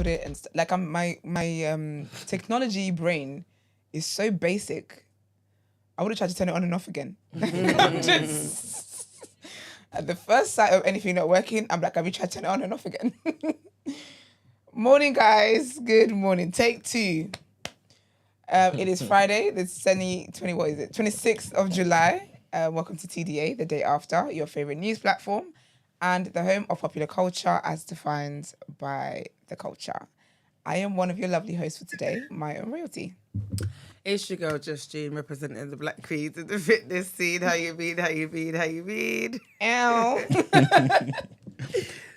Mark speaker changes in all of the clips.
Speaker 1: cancelled it and like my technology brain is so basic. I would have tried to turn it on and off again. Just at the first sight of anything not working, I'm like, have you tried to turn it on and off again? Morning, guys. Good morning. Take 2. It is Friday, the 26th of July. Welcome to TDA, the day after, your favorite news platform and the home of popular culture as defined by the culture. I am one of your lovely hosts for today, my own royalty.
Speaker 2: It's your girl Justine, representing the Black Queens in the fitness scene. How you been?
Speaker 1: Ow.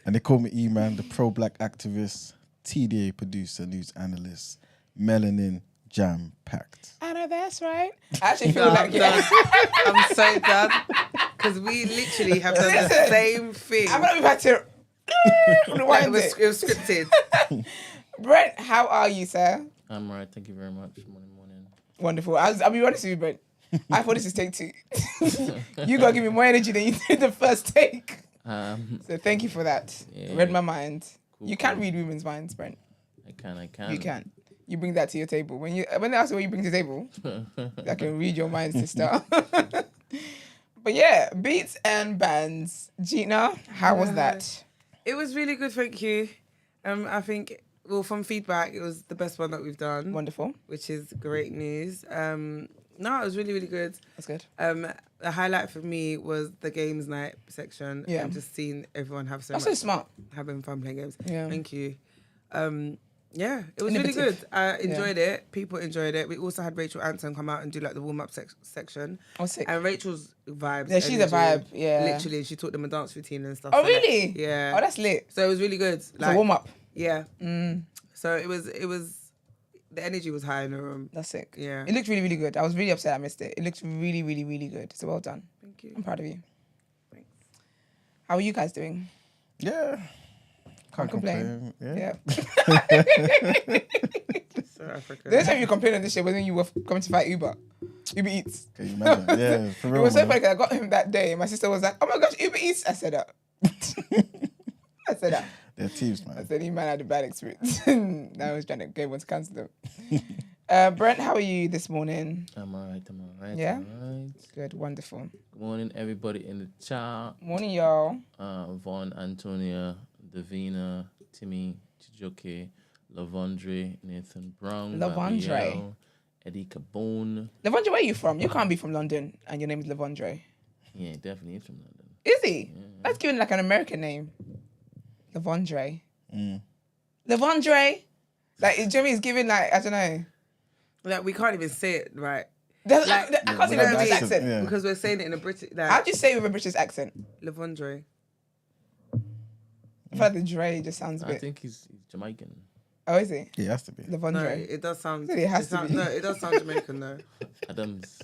Speaker 3: And they call me E-Man, the pro-black activist, TDA producer, news analyst, melanin jam-packed.
Speaker 1: I know that's right. I actually feel like
Speaker 2: I'm so done. Because we literally have done the same thing.
Speaker 1: I'm going to be back to rewind
Speaker 2: it was scripted.
Speaker 1: Brent, how are you, sir?
Speaker 4: I'm alright, thank you very much. Morning.
Speaker 1: Wonderful. I'll be honest with you, Brent. I thought this is take 2. You got to give me more energy than you did the first take. So thank you for that.
Speaker 4: Yeah.
Speaker 1: Read my mind.
Speaker 4: Cool,
Speaker 1: you can't read women's minds, Brent.
Speaker 4: I can.
Speaker 1: You can. You bring that to your table. When they ask you what you bring to the table, I can read your mind, sister. But yeah, beats and bands. Gina, how was that?
Speaker 2: It was really good, thank you. I think, well, from feedback, it was the best one that we've done.
Speaker 1: Wonderful.
Speaker 2: Which is great news. No, it was really, really good.
Speaker 1: That's good.
Speaker 2: The highlight for me was the games night section.
Speaker 1: Yeah.
Speaker 2: And just seeing everyone have so
Speaker 1: That's
Speaker 2: much
Speaker 1: so smart.
Speaker 2: having fun playing games.
Speaker 1: Yeah.
Speaker 2: Thank you. Yeah, it was
Speaker 1: Innovative.
Speaker 2: really good. I enjoyed it. People enjoyed it. We also had Rachel Anton come out and do like the warm-up section.
Speaker 1: Oh, sick.
Speaker 2: And Rachel's vibes.
Speaker 1: Yeah, she's a vibe. Yeah.
Speaker 2: Literally, she taught them a dance routine and stuff.
Speaker 1: Oh,
Speaker 2: so
Speaker 1: really?
Speaker 2: Like, yeah.
Speaker 1: Oh, that's lit.
Speaker 2: So it was really good.
Speaker 1: It's a warm-up.
Speaker 2: Yeah. So it was, the energy was high in the room.
Speaker 1: That's sick.
Speaker 2: Yeah.
Speaker 1: It looked really, really good. I was really upset I missed it. It looked really, really, really good. So well done.
Speaker 2: Thank you.
Speaker 1: I'm proud of you.
Speaker 2: Thanks.
Speaker 1: How are you guys doing?
Speaker 3: Yeah.
Speaker 1: Can't complain.
Speaker 3: Yeah.
Speaker 2: So African.
Speaker 1: The next time you complained on this shit was when you were coming to fight Uber Eats.
Speaker 3: Can you imagine? Yeah, for real.
Speaker 1: It was so
Speaker 3: man.
Speaker 1: funny 'cause I got him that day and my sister was like, oh my gosh, Uber Eats. I said that.
Speaker 3: They're thieves,
Speaker 1: I
Speaker 3: man.
Speaker 1: said he man had a bad experience. Now I was trying to get one to cancel them. Brent, how are you this morning?
Speaker 4: I'm alright.
Speaker 1: Yeah?
Speaker 4: I'm alright.
Speaker 1: Good, wonderful.
Speaker 4: Good morning, everybody in the chat.
Speaker 1: Morning, y'all.
Speaker 4: Vaughn, Antonia, Davina, Timmy, Chijoke, Lavondre, Nathan Brown,
Speaker 1: Lavondre.
Speaker 4: Gabrielle, Eddie Cabone.
Speaker 1: Lavondre, where are you from? You can't be from London and your name is Lavondre.
Speaker 4: Yeah, definitely is from London.
Speaker 1: Is he?
Speaker 4: Yeah.
Speaker 1: That's given like an American name. Lavondre. Lavondre? Like, Jimmy is giving like, I don't know.
Speaker 2: Like, we can't even say it right.
Speaker 1: Like,
Speaker 2: Like,
Speaker 1: I can't say it with a British accent.
Speaker 3: Yeah.
Speaker 2: Because we're saying it in a British... Like,
Speaker 1: How do you say it with a British accent?
Speaker 2: Lavondre.
Speaker 1: I feel like the Dre just sounds a
Speaker 4: I
Speaker 1: bit...
Speaker 4: think he's Jamaican.
Speaker 1: Oh, is he?
Speaker 3: Yeah, it has to be.
Speaker 2: No,
Speaker 1: Lavondre.
Speaker 2: it does sound...
Speaker 1: It has to be.
Speaker 2: No, it does sound Jamaican though.
Speaker 4: Adams.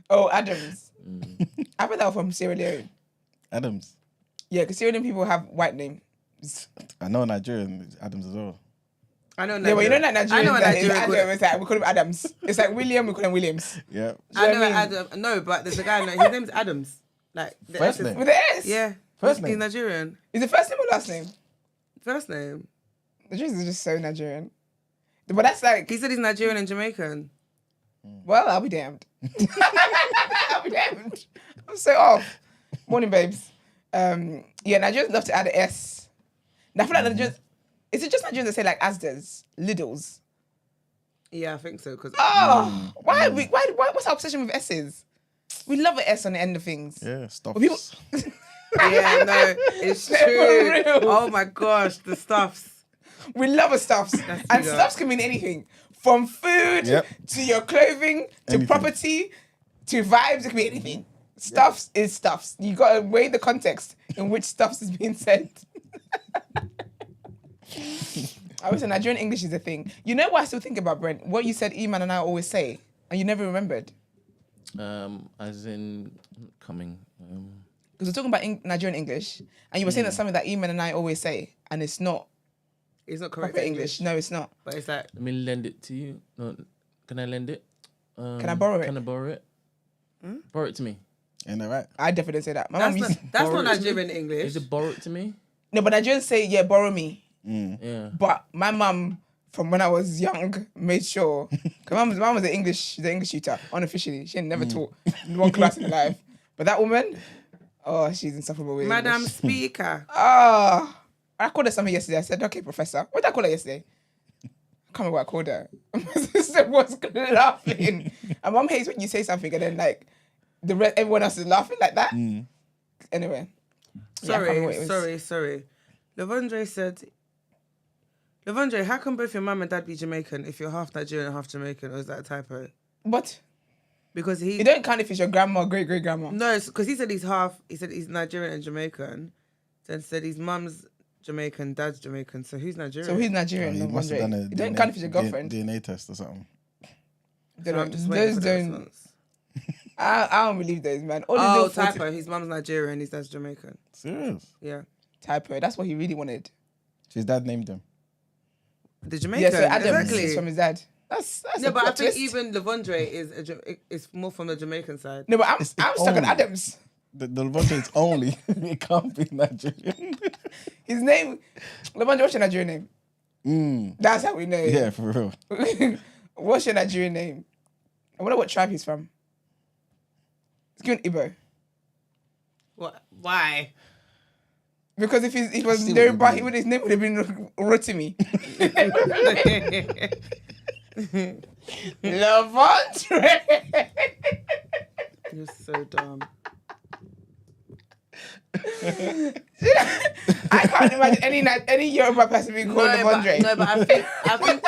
Speaker 1: Oh, Adams. I bet that was from Sierra Leone.
Speaker 3: Adams.
Speaker 1: Yeah, because Sierra Leone people have white names.
Speaker 3: I know Nigerian Adams as well.
Speaker 2: I know
Speaker 1: Yeah, but you know that Nigerian
Speaker 2: I know a
Speaker 1: guy is
Speaker 2: Nigerian
Speaker 1: Adam,
Speaker 2: called-
Speaker 1: it's like, we call him Adams. It's like William, we call him Williams.
Speaker 3: Yeah.
Speaker 1: Do you
Speaker 2: I
Speaker 1: know
Speaker 2: know
Speaker 1: what I mean?
Speaker 2: Adam. No, but there's a guy, his name's Adams. Like, the
Speaker 3: First
Speaker 2: S is-
Speaker 3: name?
Speaker 1: With the S?
Speaker 2: Yeah.
Speaker 3: First
Speaker 2: He's
Speaker 3: name?
Speaker 2: Nigerian.
Speaker 1: Is it first name or last name?
Speaker 2: First name.
Speaker 1: The truth is just so Nigerian. But that's like,
Speaker 2: He said he's Nigerian and Jamaican.
Speaker 1: well, I'll be damned. I'll be damned. I'm so off. Morning, babes. Yeah, Nigerians love to add an S. Now, I feel like Nigerians, is it just Nigerians that say like Asdas, Lidls?
Speaker 2: Yeah, I think so. Cause
Speaker 1: Oh, why what's our obsession with S's? We love an S on the end of things.
Speaker 3: Yeah, stuff.
Speaker 1: But people,
Speaker 2: yeah, no, it's
Speaker 1: For
Speaker 2: true.
Speaker 1: real.
Speaker 2: Oh my gosh, the stuffs.
Speaker 1: we love a stuffs. And
Speaker 2: you,
Speaker 1: stuffs can mean anything. From food
Speaker 3: Yep.
Speaker 1: to your clothing to
Speaker 3: Anything.
Speaker 1: property to vibes, it can be anything. Stuffs is stuffs. You gotta weigh the context in which stuffs is being said. I was saying Nigerian English is a thing. You know what I still think about, Brent? What you said E-Man and I always say, and you never remembered.
Speaker 4: As in coming.
Speaker 1: Because we're talking about Nigerian English, and you were saying that's something that E-Man and I always say, and it's not
Speaker 2: It's not correct
Speaker 1: proper English. No, it's not.
Speaker 2: But it's like,
Speaker 4: Let me lend it to you. No, can I lend it?
Speaker 1: Can I borrow it?
Speaker 4: Can I borrow it? Borrow it to me.
Speaker 3: Ain't that right?
Speaker 1: I definitely didn't say that. My
Speaker 2: that's
Speaker 1: mum
Speaker 2: not,
Speaker 1: used
Speaker 2: that's
Speaker 4: borrow
Speaker 2: not
Speaker 4: it to me.
Speaker 2: Nigerian English.
Speaker 4: Is it borrow it to me?
Speaker 1: No, but Nigerians say, yeah, borrow me.
Speaker 4: Yeah.
Speaker 1: But my mum, from when I was young, made sure. Because mum was the English tutor, unofficially. She had never taught one class in her life. But that woman, oh, she's insufferable with
Speaker 2: Madam
Speaker 1: English.
Speaker 2: Speaker.
Speaker 1: Ah, I called her something yesterday. I said, "Okay, professor." What did I call her yesterday? I can't remember what I called her. My sister was laughing. And mum hates when you say something and then like everyone else is laughing like that. Anyway. Yeah, I can't remember what it was.
Speaker 2: Sorry. Lavondre said, Lavondre, how can both your mum and dad be Jamaican if you're half Nigerian and half Jamaican? Or is that a typo?
Speaker 1: But
Speaker 2: Because
Speaker 1: you don't count if it's your grandma, great-great-grandma.
Speaker 2: No, because he said he's Nigerian and Jamaican. Then said his mum's Jamaican, dad's Jamaican. So who's Nigerian?
Speaker 1: So who's Nigerian?
Speaker 3: He must have done a
Speaker 1: You don't count if it's your girlfriend.
Speaker 3: DNA test or something.
Speaker 2: So I'm just waiting for the response.
Speaker 1: I don't believe those, man. All
Speaker 2: Oh,
Speaker 1: these little
Speaker 2: typo. His mum's Nigerian, his dad's Jamaican.
Speaker 3: Serious?
Speaker 2: Yeah.
Speaker 1: typo. That's what he really wanted.
Speaker 3: His dad named him.
Speaker 2: The Jamaican.
Speaker 1: Yeah, so Adams
Speaker 2: exactly.
Speaker 1: is from his dad. That's
Speaker 2: No,
Speaker 1: a
Speaker 2: but I
Speaker 1: plot
Speaker 2: think
Speaker 1: twist.
Speaker 2: even Lavondre is more from the Jamaican side.
Speaker 1: No, but I'm
Speaker 3: It's
Speaker 1: stuck on
Speaker 3: only-
Speaker 1: Adams.
Speaker 3: The Levante is only. It can't be Nigerian.
Speaker 1: His name, Lavondre, what's your Nigerian name? That's how we know.
Speaker 3: Yeah, for real.
Speaker 1: What's your Nigerian name? I wonder what tribe he's from. It's given Igbo.
Speaker 2: What? Why?
Speaker 1: Because if he was
Speaker 3: see what you
Speaker 1: Yoruba,
Speaker 3: mean.
Speaker 1: his name would have been Rotimi. Lavondre.
Speaker 2: You're so dumb.
Speaker 1: I can't imagine any Yoruba person being called Lavondre.
Speaker 2: But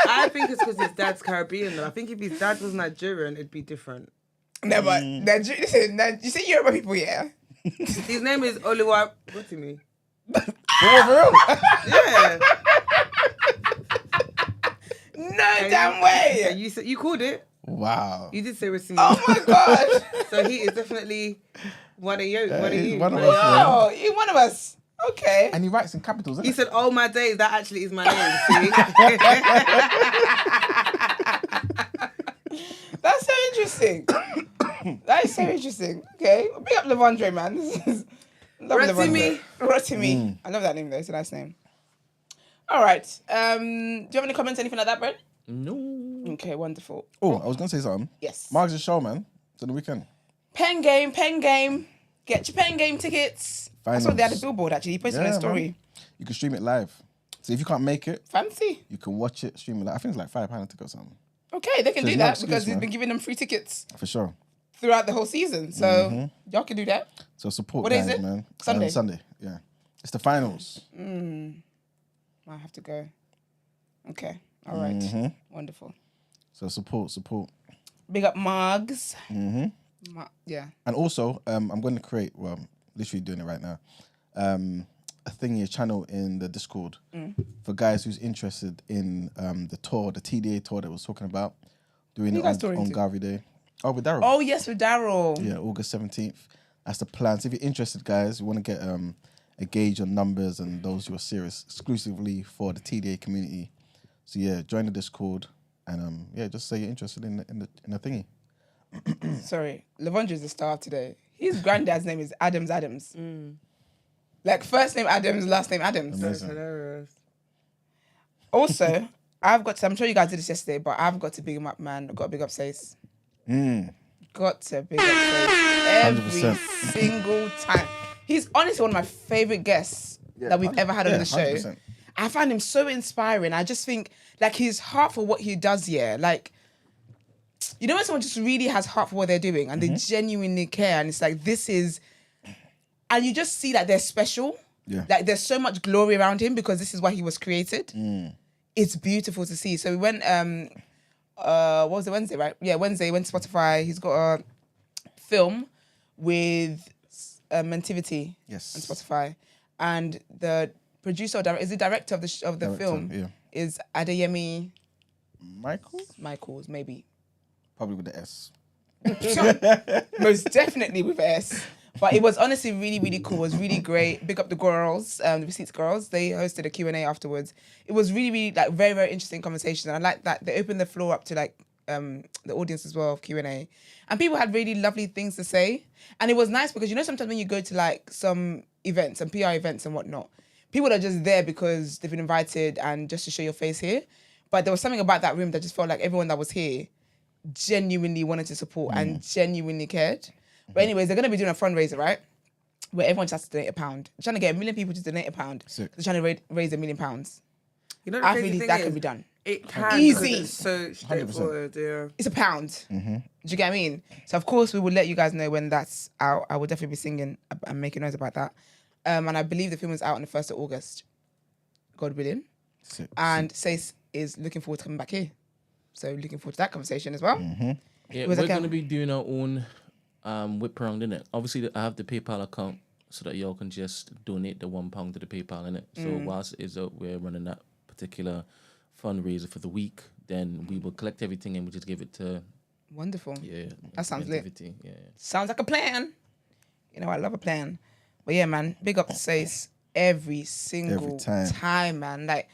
Speaker 2: I think it's because his dad's Caribbean though. I think if his dad was Nigerian, it'd be different.
Speaker 1: No, but listen, you see Yoruba people, yeah?
Speaker 2: His name is Oluwa. What's he mean?
Speaker 3: For real?
Speaker 2: Yeah.
Speaker 1: No damn way.
Speaker 2: Yeah, you called it.
Speaker 3: Wow.
Speaker 2: You did say Rotimi.
Speaker 1: Oh my god.
Speaker 2: So he is definitely one of you. One of
Speaker 3: he's
Speaker 2: you.
Speaker 3: one of
Speaker 2: One of
Speaker 3: us,
Speaker 2: you.
Speaker 3: man.
Speaker 1: Oh, you're one of us. Okay.
Speaker 3: And he writes in capitals, isn't
Speaker 2: He
Speaker 3: it?
Speaker 2: said, "Oh my days, that actually is my name." See?
Speaker 1: That's so interesting. That is so interesting. Okay. Big up Lavondre, man. Love
Speaker 2: Rotimi.
Speaker 1: Rotimi. I love that name though. It's a nice name. All right. Do you have any comments, anything like that, Brent?
Speaker 4: No.
Speaker 1: Okay, wonderful.
Speaker 3: Oh, I was going to say something.
Speaker 1: Yes.
Speaker 3: Mark's show, man. It's on the weekend.
Speaker 1: Pen game. Get your pen game tickets. I saw they had a billboard actually. He posted on his story.
Speaker 3: Man. You can stream it live. So if you can't make it,
Speaker 1: Fancy.
Speaker 3: you can watch it, stream it live. I think it's like £5 a ticket or something.
Speaker 1: Okay, they can
Speaker 3: So
Speaker 1: do
Speaker 3: there's no
Speaker 1: that
Speaker 3: excuse,
Speaker 1: because he's
Speaker 3: man.
Speaker 1: been giving them free tickets
Speaker 3: For sure.
Speaker 1: throughout the whole season. So y'all can do that.
Speaker 3: So support
Speaker 1: What
Speaker 3: guys,
Speaker 1: is it?
Speaker 3: man.
Speaker 1: Sunday?
Speaker 3: Sunday, yeah. It's the finals.
Speaker 1: I have to go. Okay. All right. Wonderful.
Speaker 3: So support.
Speaker 1: Big up Margs. Yeah.
Speaker 3: And also, I'm going to create, well, I'm literally doing it right now, a thingy, a channel in the Discord for guys who's interested in the tour, the TDA tour that I was talking about, doing
Speaker 1: Who
Speaker 3: it
Speaker 1: you guys
Speaker 3: on
Speaker 1: touring to?
Speaker 3: Garvey Day. Oh, with Daryl.
Speaker 1: Oh yes, with Daryl.
Speaker 3: Yeah, August 17th. That's the plan. So if you're interested, guys, you want to get a gauge on numbers and those who are serious, exclusively for the TDA community. So yeah, join the Discord and just say you're interested in the thingy.
Speaker 1: Sorry, Lavondre is the star today. His granddad's name is Adams. Like first name Adams, last name Adams.
Speaker 2: That's hilarious.
Speaker 1: Also, I'm sure you guys did this yesterday, but I've got to big him up, man. I've got to big up Sace. Got to big up Sace. Every
Speaker 3: 100%.
Speaker 1: single time. He's honestly one of my favorite guests that we've ever had on the show.
Speaker 3: 100%.
Speaker 1: I find him so inspiring. I just think like his heart for what he does here. Like, you know when someone just really has heart for what they're doing and they genuinely care and it's like and you just see that they're special.
Speaker 3: Yeah.
Speaker 1: Like there's so much glory around him because this is why he was created. It's beautiful to see. So we went what was it, Wednesday, right? Yeah, Wednesday, went to Spotify. He's got a film with Mentivity
Speaker 3: Yes.
Speaker 1: on Spotify. And the producer or director of the
Speaker 3: Director,
Speaker 1: film
Speaker 3: yeah.
Speaker 1: is Adeyemi
Speaker 3: Michaels?
Speaker 1: maybe.
Speaker 3: Probably with the S.
Speaker 1: Most definitely with S. But it was honestly really, really cool. It was really great. Big up the girls, the Receipts girls. They hosted a Q&A afterwards. It was really, really like very, very interesting conversation. And I like that they opened the floor up to like the audience as well of Q&A. And people had really lovely things to say. And it was nice because, you know, sometimes when you go to like some events and PR events and whatnot, people are just there because they've been invited and just to show your face here. But there was something about that room that just felt like everyone that was here genuinely wanted to support and genuinely cared. But anyways, they're going to be doing a fundraiser, right? Where everyone just has to donate £1. They're trying to get 1 million people to donate £1.
Speaker 3: Sick.
Speaker 1: They're trying to raise £1 million.
Speaker 2: You know, the
Speaker 1: I
Speaker 2: crazy
Speaker 1: really
Speaker 2: thing
Speaker 1: that
Speaker 2: is,
Speaker 1: can be done.
Speaker 2: It can.
Speaker 1: Easy.
Speaker 2: It's so straightforward. Yeah.
Speaker 1: It's £1. Do you get what I mean? So of course we will let you guys know when that's out. I will definitely be singing and making noise about that. And I believe the film is out on the 1st of August. God willing.
Speaker 3: Sick.
Speaker 1: And Sace is looking forward to coming back here. So looking forward to that conversation as well.
Speaker 4: Yeah,
Speaker 1: was
Speaker 4: we're
Speaker 1: like,
Speaker 4: going to be doing our own whip around, innit? Obviously, I have the PayPal account so that y'all can just donate the £1 to the PayPal, innit? So whilst it's out, we're running that particular fundraiser for the week, then we will collect everything and we'll just give it to...
Speaker 1: Wonderful.
Speaker 4: Yeah.
Speaker 1: That sounds lit.
Speaker 4: activity. Yeah.
Speaker 1: Sounds like a plan. You know, I love a plan. But yeah, man, big up to Sace every single time, man. Like,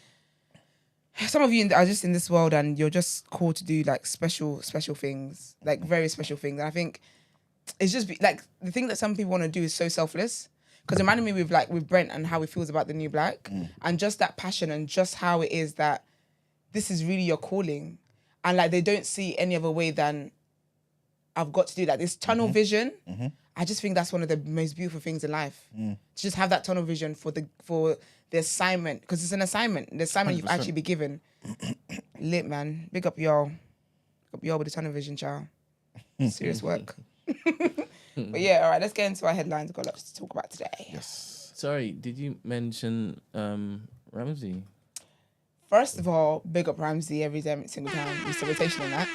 Speaker 1: some of you are just in this world and you're just called to do like special things, like very special things. And I think it's just like the thing that some people want to do is so selfless. Because it reminded me with Brent and how he feels about the new black and just that passion and just how it is that this is really your calling. And like they don't see any other way than I've got to do that. This tunnel vision, I just think that's one of the most beautiful things in life. To just have that tunnel vision for the assignment, because it's an assignment. The assignment 100%. You've actually been given. Lit, man. Big up y'all. Big up y'all with the tunnel vision, child. Serious work. But yeah, all right, let's get into our headlines. We've got lots to talk about today.
Speaker 3: Yes.
Speaker 4: Sorry, did you mention Ramsey?
Speaker 1: First of all, big up Ramsey every damn single time. There's a rotation on that.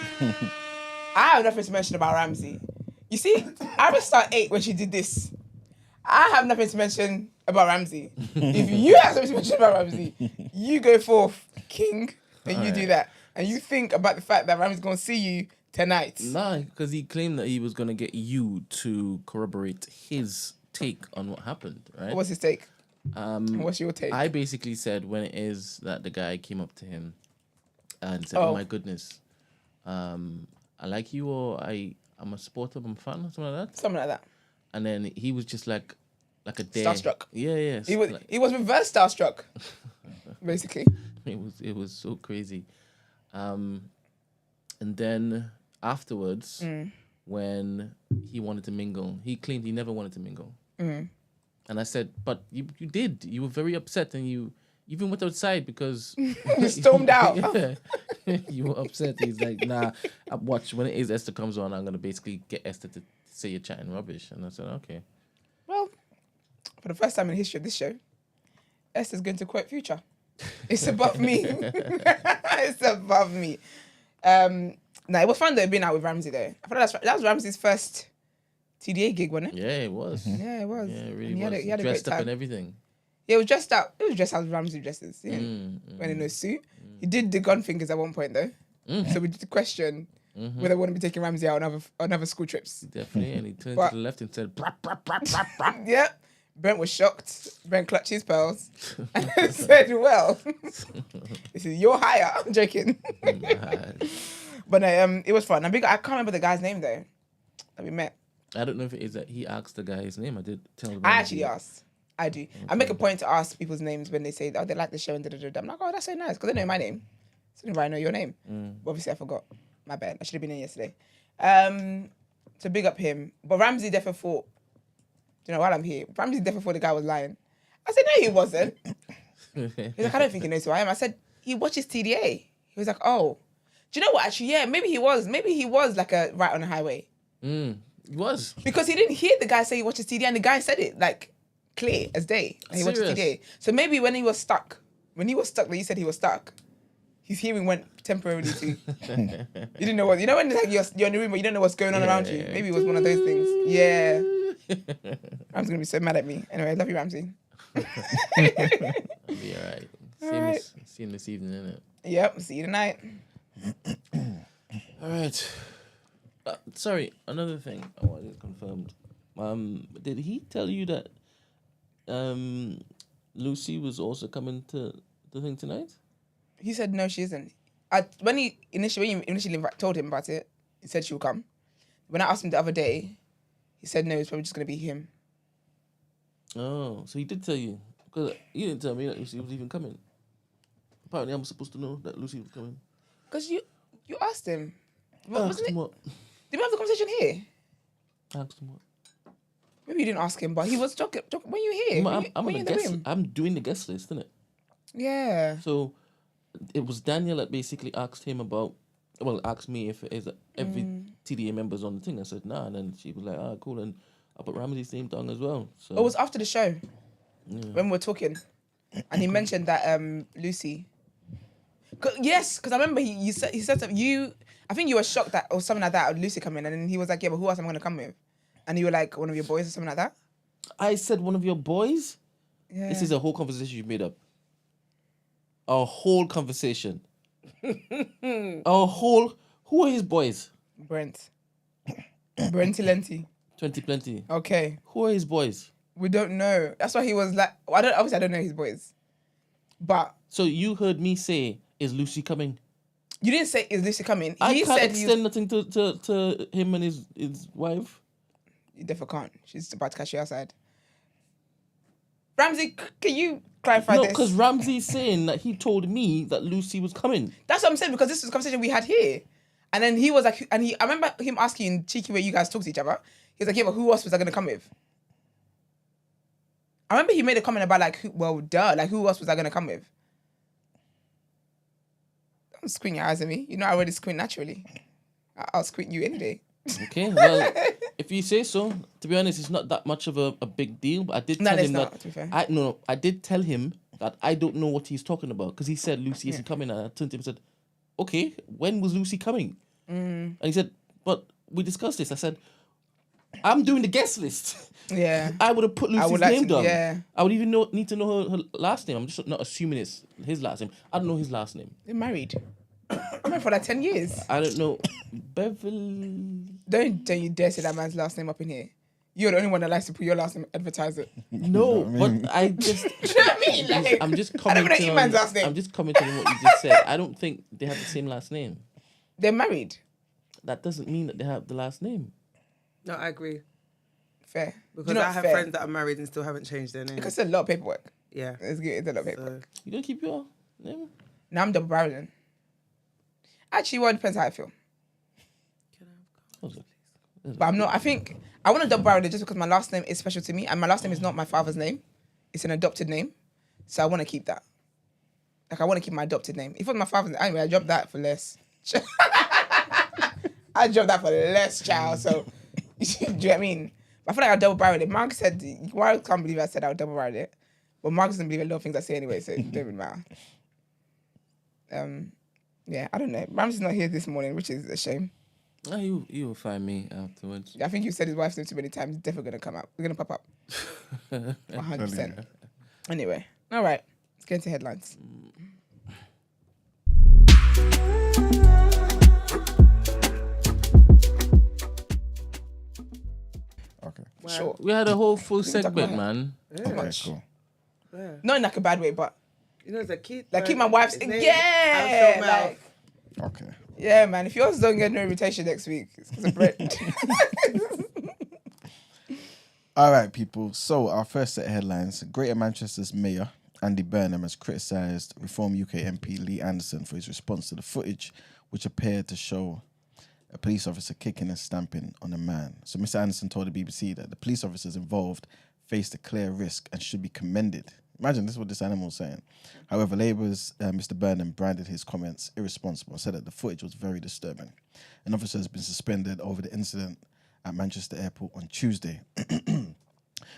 Speaker 1: I have nothing to mention about Ramsey. You see, I was start 8 when she did this. I have nothing to mention about Ramsey. If you have something to mention about Ramsey, you go forth, king, and you do that. And you think about the fact that Ramsey's going to see you tonight.
Speaker 4: Nah, because he claimed that he was going to get you to corroborate his take on what happened, right?
Speaker 1: What's his take? What's your take?
Speaker 4: I basically said when it is that the guy came up to him and said, oh my goodness, I like you, or I'm a supporter, I'm a fan, or something like that.
Speaker 1: Something like that.
Speaker 4: And then he was just like a dare.
Speaker 1: Starstruck.
Speaker 4: Yeah.
Speaker 1: He was reverse starstruck, basically.
Speaker 4: It was so crazy. And then afterwards, when he wanted to mingle, he claimed he never wanted to mingle. And I said, but you did. You were very upset, and you even went outside because
Speaker 1: you stormed out.
Speaker 4: Yeah. You were upset. He's like, nah, watch, when it is Esther comes on, I'm going to basically get Esther to say you're chatting rubbish. And I said, okay.
Speaker 1: Well, for the first time in the history of this show, Esther's going to quote Future. It's above me. It's above me. No, it was fun though being out with Ramsey though. I thought that was Ramsey's first TDA gig, wasn't it?
Speaker 4: Yeah, it was.
Speaker 1: Yeah, it was.
Speaker 4: Yeah, it really
Speaker 1: and
Speaker 4: was.
Speaker 1: He had a
Speaker 4: Dressed
Speaker 1: great
Speaker 4: up
Speaker 1: time.
Speaker 4: and everything.
Speaker 1: Yeah, it was dressed out. It was dressed as Ramsey dresses. Yeah. When in a suit. He did the gun fingers at one point though. So we did the question whether we want to be taking Ramsey out on other school trips.
Speaker 4: Definitely. And he turned to the left and said, brap, brap, brap, brap, brap.
Speaker 1: Yeah. Brent was shocked. Brent clutched his pearls and said, well, this is your hire. I'm joking. But no, it was fun. I can't remember the guy's name though that we met.
Speaker 4: I don't know if it is that he asked the guy his name. I did tell him.
Speaker 1: I actually asked. I do. Okay. I make a point to ask people's names when they say, oh, they like the show and da-da-da-da. I'm like, oh, that's so nice because they know my name. So I know your name. But obviously I forgot. My bad. I should have been in yesterday. So big up him. But Ramsey definitely thought, you know, while I'm here, Ramsey definitely thought the guy was lying. I said, no, he wasn't. He's like, I don't think he knows who I am. I said, he watches TDA. He was like, oh. Do you know what? Actually, yeah, maybe he was. Maybe he was like a right on the highway.
Speaker 4: He was.
Speaker 1: Because he didn't hear the guy say he watches TDA and the guy said it like clear as day. He watches TDA. So maybe when he was stuck, like you said he was stuck, his hearing went temporarily to. You didn't know what, you know when like you're in the room but you don't know what's going on around you? Maybe it was one of those things. Yeah. Ramsey's going to be so mad at me. Anyway, I love you, Ramsey.
Speaker 4: I'll be all right. See him this evening, innit?
Speaker 1: Yep, see you tonight.
Speaker 4: All right. Sorry, another thing I wanted confirmed. Did he tell you that Lucy was also coming to the thing tonight?
Speaker 1: He said no, she isn't. When you initially told him about it, he said she would come. When I asked him the other day, he said no, it's probably just going to be him.
Speaker 4: Oh, so he did tell you. Because you didn't tell me that Lucy was even coming. Apparently, I'm supposed to know that Lucy was coming.
Speaker 1: Because you asked him.
Speaker 4: Asked him what?
Speaker 1: Did we have the conversation here?
Speaker 4: Asked him what?
Speaker 1: Maybe you didn't ask him, but he was talking. When you here?
Speaker 4: I'm doing the guest list, isn't it?
Speaker 1: Yeah.
Speaker 4: So it was Daniel that basically asked him about. Well, asked me if it is every TDA member's on the thing. I said nah, and then she was like, "Ah, cool." And I put Ramsey's name down as well. So
Speaker 1: It was after the show when we were talking, and he mentioned that Lucy. Yes, because I remember he said something. I think you were shocked that or something like that. Lucy coming, and then he was like, "Yeah, but who else am I going to come with?" And you were like, "One of your boys or something like that."
Speaker 4: I said, "One of your boys."
Speaker 1: Yeah.
Speaker 4: This is a whole conversation you made up. A whole conversation. Who are his boys?
Speaker 1: Brent. Brenty Lenti.
Speaker 4: 20 plenty.
Speaker 1: Okay.
Speaker 4: Who are his boys?
Speaker 1: We don't know. That's why he was like, obviously I don't know his boys. But.
Speaker 4: So you heard me say, is Lucy coming?
Speaker 1: You didn't say, is Lucy coming?
Speaker 4: I can't extend nothing to him and his wife.
Speaker 1: You definitely can't. She's about to catch you outside. Ramsey, can you clarify this?
Speaker 4: No, because Ramsey's saying that he told me that Lucy was coming.
Speaker 1: That's what I'm saying, because this was a conversation we had here. And then he was like, I remember him asking in cheeky way you guys talk to each other. He was like, yeah, but who else was I going to come with? I remember he made a comment about who else was I going to come with? Don't squint your eyes at me. You know I already squint naturally. I'll squint you any day.
Speaker 4: Okay, well, if you say so. To be honest, it's not that much of a big deal. But I did tell him that. To be fair. I did tell him that I don't know what he's talking about because he said Lucy isn't coming, and I turned to him and said, "Okay, when was Lucy coming?" And he said, "But we discussed this." I said, "I'm doing the guest list."
Speaker 1: Yeah,
Speaker 4: I would have put Lucy's name down.
Speaker 1: Yeah,
Speaker 4: I would even need to know her last name. I'm just not assuming it's his last name. I don't know his last name.
Speaker 1: They're married. I'm married for 10 years.
Speaker 4: I don't know. Beverly.
Speaker 1: Don't you dare say that man's last name up in here. You're the only one that likes to put your last name, advertise it.
Speaker 4: No, but I just.
Speaker 1: Do you know what I mean?
Speaker 4: I'm just
Speaker 1: commenting. I don't know man's last name.
Speaker 4: I'm just commenting on what you just said. I don't think they have the same last name.
Speaker 1: They're married.
Speaker 4: That doesn't mean that they have the last name.
Speaker 2: No, I agree.
Speaker 1: Fair.
Speaker 2: Because I have friends that are married and still haven't changed their name.
Speaker 1: Because it's a lot of paperwork.
Speaker 2: Yeah.
Speaker 1: It's a lot of paperwork.
Speaker 4: You don't keep your name?
Speaker 1: No, I'm double barreling. Actually, well, it depends how I feel. But I'm not, I think, I want to double barrel it just because my last name is special to me and my last name is not my father's name. It's an adopted name. So I want to keep that. I want to keep my adopted name. If it was my father's name, anyway, I dropped that for less. I dropped that for less, child. So, do you know what I mean? But I feel like I double barreled it. Mark said, Mark can't believe I said I would double barrel it. But Mark doesn't believe a lot of things I say anyway, so it doesn't really matter. Yeah, I don't know. Ramsey's not here this morning, which is a shame.
Speaker 4: Oh, you will find me afterwards.
Speaker 1: I think you said his wife's name too many times. It's definitely going to come up. We're going to pop up. 100%. Anyway, all right. Let's get into headlines.
Speaker 3: Okay.
Speaker 2: Wow.
Speaker 1: Sure.
Speaker 4: We had a whole full
Speaker 1: talk about
Speaker 4: segment,
Speaker 1: it.
Speaker 4: man.
Speaker 2: Yeah.
Speaker 3: Okay, cool.
Speaker 2: Yeah.
Speaker 1: Not in like a bad way, but
Speaker 2: You know, it's like keep
Speaker 1: my wife's
Speaker 2: his name
Speaker 1: yeah,
Speaker 2: out your mouth.
Speaker 1: like,
Speaker 3: Okay.
Speaker 1: yeah, man. If yours don't get no invitation next week, it's because of Brent.
Speaker 3: All right, people. So our first set of headlines: Greater Manchester's Mayor Andy Burnham has criticised Reform UK MP Lee Anderson for his response to the footage, which appeared to show a police officer kicking and stamping on a man. So Mr. Anderson told the BBC that the police officers involved faced a clear risk and should be commended. Imagine this is what this animal was saying. However, Labour's Mr. Burnham branded his comments irresponsible and said that the footage was very disturbing. An officer has been suspended over the incident at Manchester Airport on Tuesday.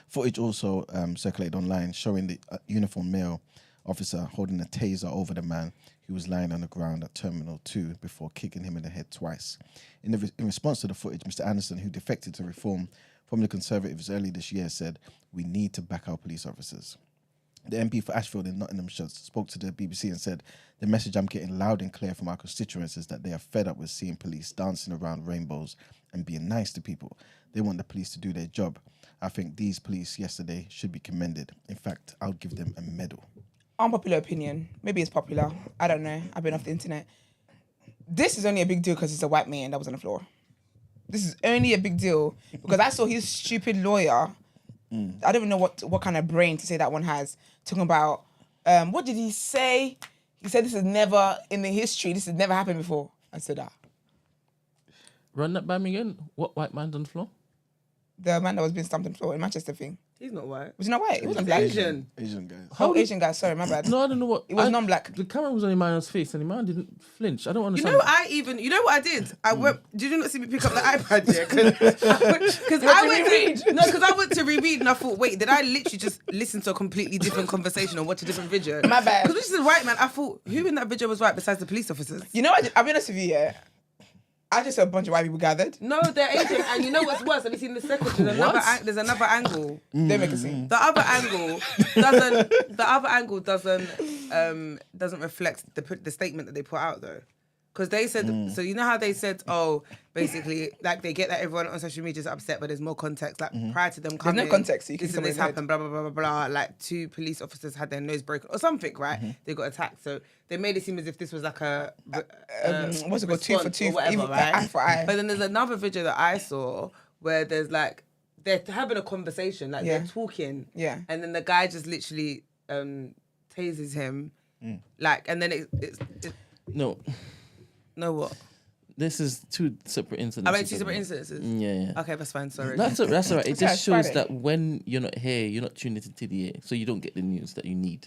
Speaker 3: Footage also circulated online showing the uniformed male officer holding a taser over the man who was lying on the ground at Terminal 2 before kicking him in the head twice. In response to the footage, Mr. Anderson, who defected to Reform from the Conservatives early this year, said, "We need to back our police officers." The MP for Ashfield in Nottinghamshire spoke to the BBC and said, "The message I'm getting loud and clear from our constituents is that they are fed up with seeing police dancing around rainbows and being nice to people. They want the police to do their job. I think these police yesterday should be commended. In fact, I would give them a medal."
Speaker 1: Unpopular opinion. Maybe it's popular. I don't know. I've been off the internet. This is only a big deal because it's a white man that was on the floor. This is only a big deal because I saw his stupid lawyer I don't even know what kind of brain to say that one has. Talking about, what did he say? He said this is never in the history. This has never happened before. I said that.
Speaker 4: Run that by me again. What white man's on the floor?
Speaker 1: The man that was being stamped on the floor in Manchester thing.
Speaker 2: He's not white.
Speaker 1: Was he not white? He wasn't black.
Speaker 2: Asian.
Speaker 3: Asian guys.
Speaker 1: Oh, Asian guy. Sorry, my bad.
Speaker 4: No, I don't know what.
Speaker 1: It was non-black.
Speaker 4: The camera was on Emmanuel's face, and Emmanuel didn't flinch. I don't
Speaker 2: You
Speaker 4: understand.
Speaker 2: know what I did? I went. Did you not see me pick up the iPad? Yeah, because I went to reread and I thought, wait, did I literally just listen to a completely different conversation or watch a different video?
Speaker 1: My bad.
Speaker 2: Because this is white man. I thought, who in that video was white besides the police officers?
Speaker 1: You know what? I'll be honest with you, yeah. I just saw a bunch of white people gathered.
Speaker 2: No, they're Asian, and you know what's worse? Have you seen the second? There's another angle.
Speaker 1: They make a scene.
Speaker 2: The other angle doesn't reflect the statement that they put out though, because they said so. You know how they said, oh, basically, like they get that everyone on social media is upset, but there's more context. Like prior to them coming,
Speaker 1: no context, so you can
Speaker 2: this
Speaker 1: see
Speaker 2: and this
Speaker 1: someone's
Speaker 2: happened, blah blah blah blah blah. Like 2 police officers had their nose broken or something, right? They got attacked, so they made it seem as if this was like a
Speaker 1: what's it called? 2 for 2,
Speaker 2: or whatever,
Speaker 1: even
Speaker 2: right?
Speaker 1: eye for eye.
Speaker 2: But then there's another video that I saw where there's like they're having a conversation, like they're talking, and then the guy just literally tases him, like, and then it's
Speaker 4: No,
Speaker 2: what?
Speaker 4: this is 2 separate incidents.
Speaker 2: I mean, 2 separate incidences.
Speaker 4: Yeah.
Speaker 2: Okay, that's fine. Sorry.
Speaker 4: That's all right. It just shows
Speaker 1: Friday.
Speaker 4: that when you're not here, you're not tuned into TDA, so you don't get the news that you need.